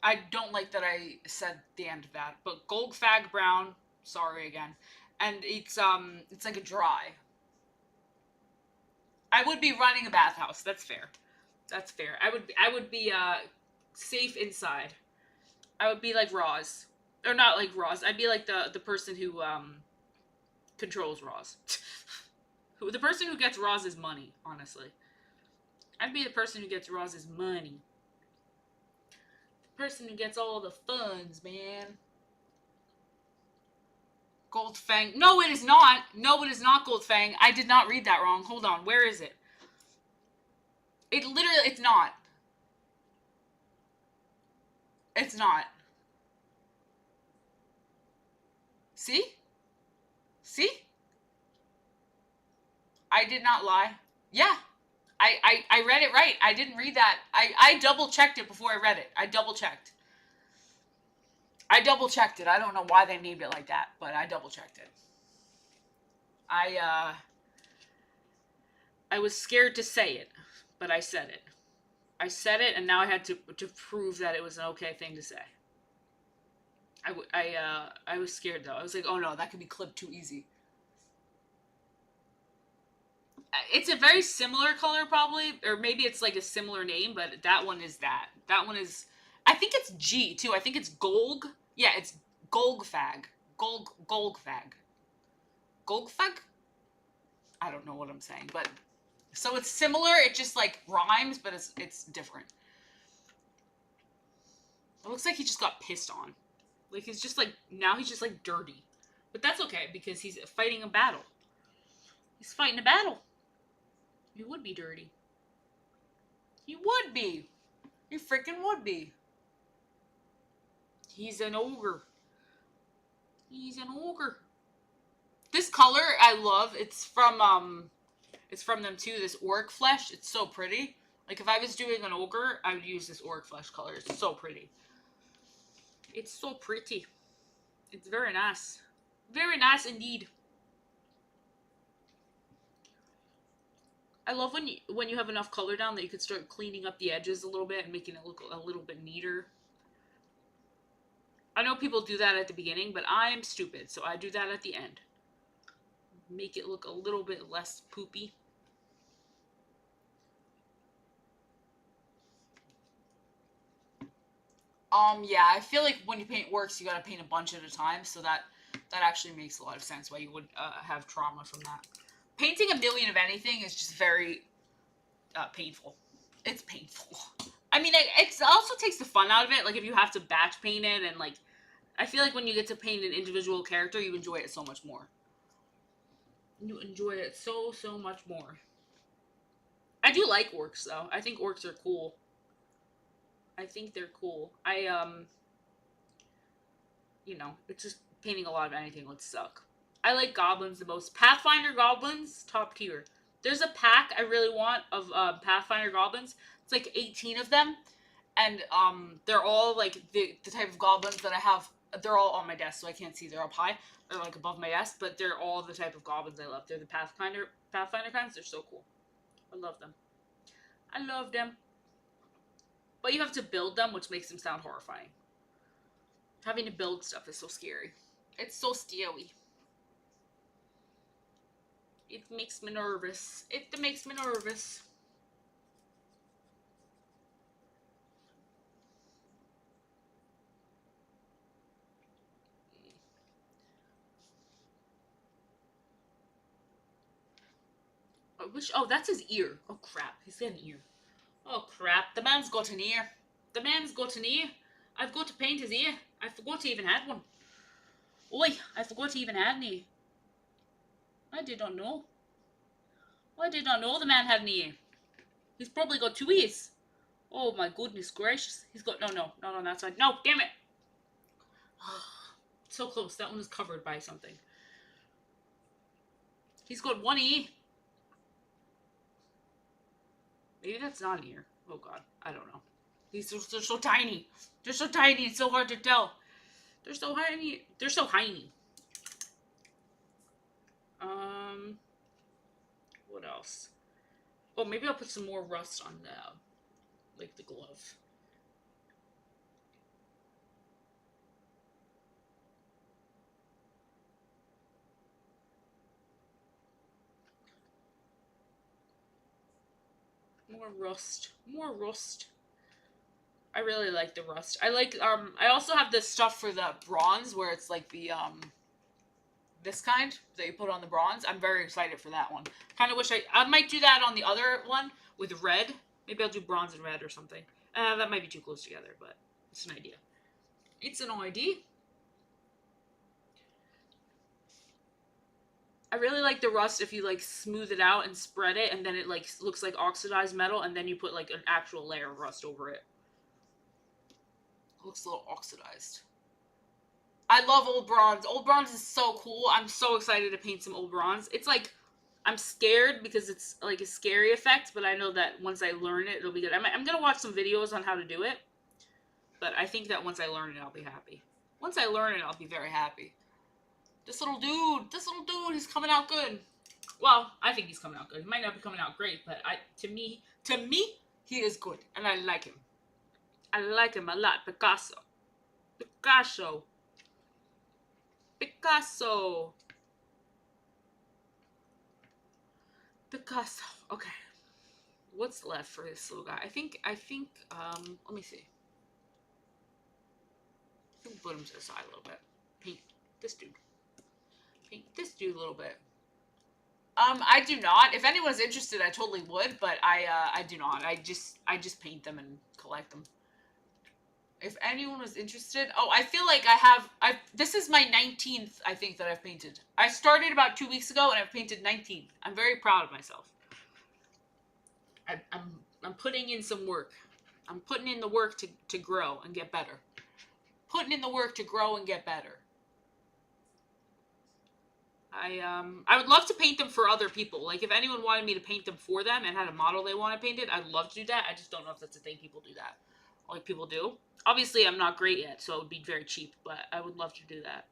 I don't like that I said the end of that, but Goldfag Brown. Sorry again, and it's like a dry. I would be running a bathhouse. That's fair. That's fair. I would be safe inside. I would be like Roz, or not like Roz. I'd be like the person who controls Roz. The person who gets Roz's money. Honestly, I'd be the person who gets Roz's money. Person who gets all the funds, man. Goldfang. No, it is not. No, it is not Goldfang. I did not read that wrong. Hold on. Where is it? It literally, it's not. It's not. See? See? I did not lie. Yeah. I read it right. I didn't read that. I double checked it before I read it. I double checked. I double checked it. I don't know why they named it like that, but I double checked it. I was scared to say it, but I said it. I said it, and now I had to prove that it was an okay thing to say. I was scared though. I was like, oh no, that could be clipped too easy. It's a very similar color, probably, or maybe it's like a similar name, but that one is that. That one is, I think it's G too. I think it's Golg. Yeah, it's Golgfag. Golgfag. Golgfag? I don't know what I'm saying, but so it's similar. It just like rhymes, but it's different. It looks like he just got pissed on. Like he's just like now he's just like dirty, but that's okay because he's fighting a battle. He's fighting a battle. He would be dirty. He would be. He freaking would be. He's an ogre. He's an ogre. This color I love. It's from them too. This orc flesh. It's so pretty. Like if I was doing an ogre, I would use this orc flesh color. It's so pretty. It's so pretty. It's very nice. Very nice indeed. I love when you have enough color down that you can start cleaning up the edges a little bit and making it look a little bit neater. I know people do that at the beginning, but I am stupid, so I do that at the end. Make it look a little bit less poopy. Yeah, I feel like when you paint works, you gotta paint a bunch at a time, so that actually makes a lot of sense why you would have trauma from that. Painting a million of anything is just very painful. It's painful. I mean, it also takes the fun out of it. Like if you have to batch paint it, and like, I feel like when you get to paint an individual character, you enjoy it so much more. You enjoy it so much more. I do like orcs though. I think orcs are cool. I think they're cool. It's just painting a lot of anything would suck. I like goblins the most. Pathfinder goblins, top tier. There's a pack I really want of Pathfinder goblins. It's like 18 of them, and they're all like the type of goblins that I have. They're all on my desk, so I can't see. They're up high. They're like above my desk, but they're all the type of goblins I love. They're the Pathfinder kinds. They're so cool. I love them. I love them. But you have to build them, which makes them sound horrifying. Having to build stuff is so scary. It's so scary. It makes me nervous. It makes me nervous. Oh, that's his ear. Oh, crap. He's got an ear. Oh, crap. The man's got an ear. The man's got an ear. I've got to paint his ear. I forgot to even add one. Oi, I forgot to even add an ear. I did not know. I did not know the man had an ear. He's probably got 2 ears. Oh, my goodness gracious. He's got... No, not on that side. No, damn it. So close. That one is covered by something. He's got 1 ear. Maybe that's not an ear. Oh, God. I don't know. They're so tiny. They're so tiny. It's so hard to tell. They're so tiny. They're so tiny. What else? Oh, maybe I'll put some more rust on the glove. More rust. More rust. I really like the rust. I also have this stuff for the bronze where it's like the, this kind that you put on the bronze. I'm very excited for that one. Kind of wish I might do that on the other one with red. Maybe I'll do bronze and red or something. That might be too close together, but it's an idea. It's an idea. I really like the rust if you like smooth it out and spread it, and then it like looks like oxidized metal, and then you put like an actual layer of rust over it. It looks a little oxidized. I love old bronze. Old bronze is so cool. I'm so excited to paint some old bronze. It's like, I'm scared because it's like a scary effect, but I know that once I learn it, it'll be good. I'm going to watch some videos on how to do it, but I think that once I learn it, I'll be happy. Once I learn it, I'll be very happy. This little dude, he's coming out good. Well, I think he's coming out good. He might not be coming out great, but to me, he is good, and I like him. I like him a lot. Picasso. Okay. What's left for this little guy? I think, let me see. I think we'll put him to the side a little bit. Paint this dude. Paint this dude a little bit. I do not. If anyone's interested, I totally would, but I do not. I just paint them and collect them. If anyone was interested, I feel like this is my 19th, I think, that I've painted. I started about 2 weeks ago, and I've painted 19. I'm very proud of myself. I'm putting in some work. I'm putting in the work to grow and get better. Putting in the work to grow and get better. I would love to paint them for other people. Like, if anyone wanted me to paint them for them and had a model they want to paint it, I'd love to do that. I just don't know if that's a thing people do that. Like, people do. Obviously, I'm not great yet, so it would be very cheap, but I would love to do that.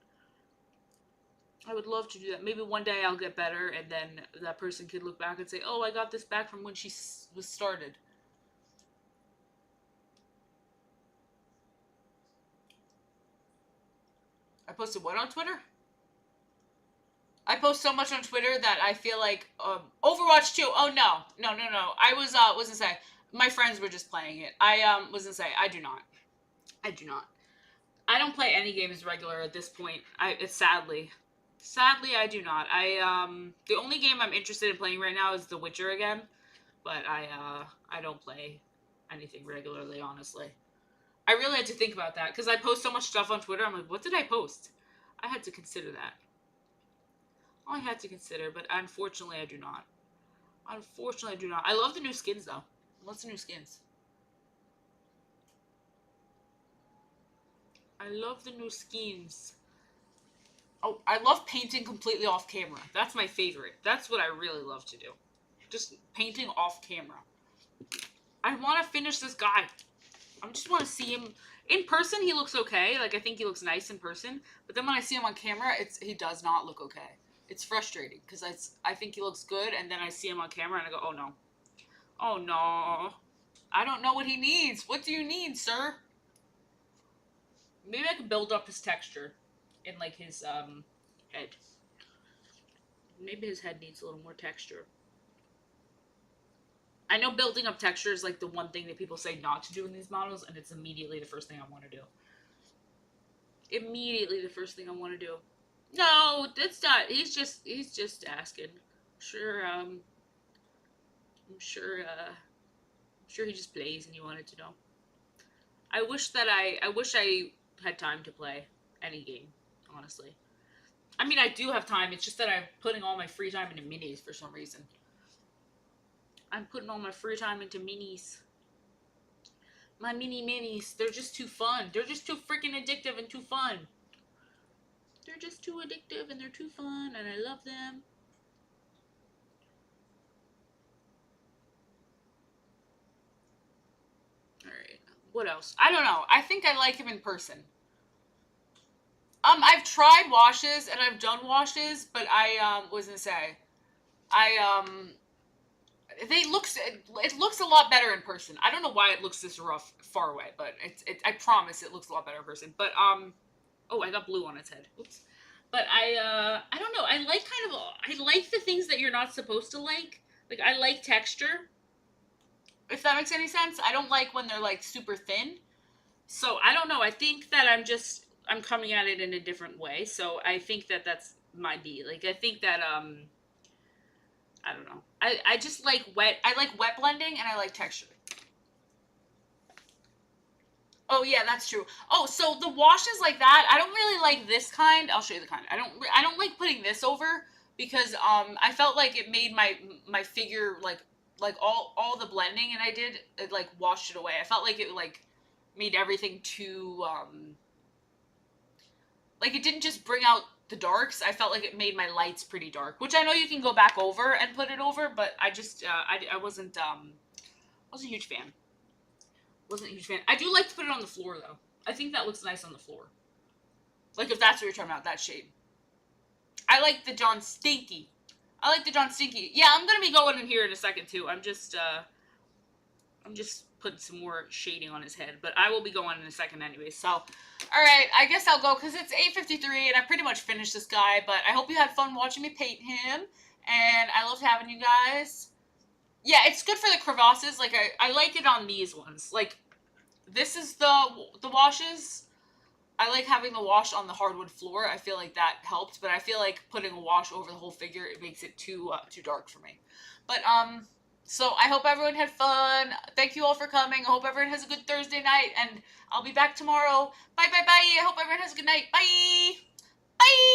I would love to do that. Maybe one day I'll get better, and then that person could look back and say, "Oh, I got this back from when she was started." I posted what on Twitter? I post so much on Twitter that I feel like Overwatch 2. Oh no. I was gonna say my friends were just playing it. I was gonna say I do not. I do not. I don't play any games regular at this point. It's sadly I do not. The only game I'm interested in playing right now is The Witcher again, but I don't play anything regularly, honestly. I really had to think about that because I post so much stuff on Twitter. I'm like, what did I post? I had to consider that. I had to consider, but unfortunately, I do not. Unfortunately, I do not. I love the new skins, though. What's the new skins? I love the new skins. Oh, I love painting completely off camera. That's my favorite. That's what I really love to do. Just painting off camera. I want to finish this guy. I just want to see him in person. He looks okay. Like I think he looks nice in person. But then when I see him on camera, he does not look okay. It's frustrating because I think he looks good, and then I see him on camera and I go, oh no, oh no, I don't know what he needs. What do you need, sir? Maybe I could build up his texture in like his head. Maybe his head needs a little more texture. I know building up texture is like the one thing that people say not to do in these models, and it's immediately the first thing I want to do. Immediately the first thing I want to do. No, that's not. He's just asking. Sure, I'm sure he just plays and he wanted to know. I wish I had time to play any game, honestly. I mean, I do have time. It's just that I'm putting all my free time into minis for some reason. I'm putting all my free time into minis. My minis. They're just too fun. They're just too freaking addictive and too fun. They're just too addictive and they're too fun and I love them. Alright. What else? I don't know. I think I like him in person. I've tried washes and I've done washes, but I was gonna say it looks a lot better in person. I don't know why it looks this rough far away, but I promise it looks a lot better in person. But oh, I got blue on its head. Oops. But I don't know. I like the things that you're not supposed to like. Like I like texture. If that makes any sense. I don't like when they're like super thin. So I don't know. I think that I'm coming at it in a different way. So I think that that's my B. Like I think that I don't know. I just like wet. I like wet blending and I like texture. Oh yeah, that's true. Oh, so the washes like that, I don't really like this kind. I'll show you the kind. I don't like putting this over because I felt like it made my figure like all the blending and I did it like washed it away. I felt like it like made everything too like it didn't just bring out the darks. I felt like it made my lights pretty dark, which I know you can go back over and put it over, but I just I wasn't a huge fan. Wasn't a huge fan. I do like to put it on the floor though. I think that looks nice on the floor. Like if that's what you're talking about, that shade. I like the John Stinky. I like the John Stinky. Yeah, I'm gonna be going in here in a second too. I'm just putting some more shading on his head, but I will be going in a second anyway. So, all right, I guess I'll go because it's 8:53 and I pretty much finished this guy. But I hope you had fun watching me paint him, and I loved having you guys. Yeah, it's good for the crevasses. Like I like it on these ones. Like this is the washes. I like having the wash on the hardwood floor. I feel like that helped, but I feel like putting a wash over the whole figure it makes it too dark for me. But so I hope everyone had fun. Thank you all for coming. I hope everyone has a good Thursday night, and I'll be back tomorrow. Bye bye bye. I hope everyone has a good night. Bye. Bye.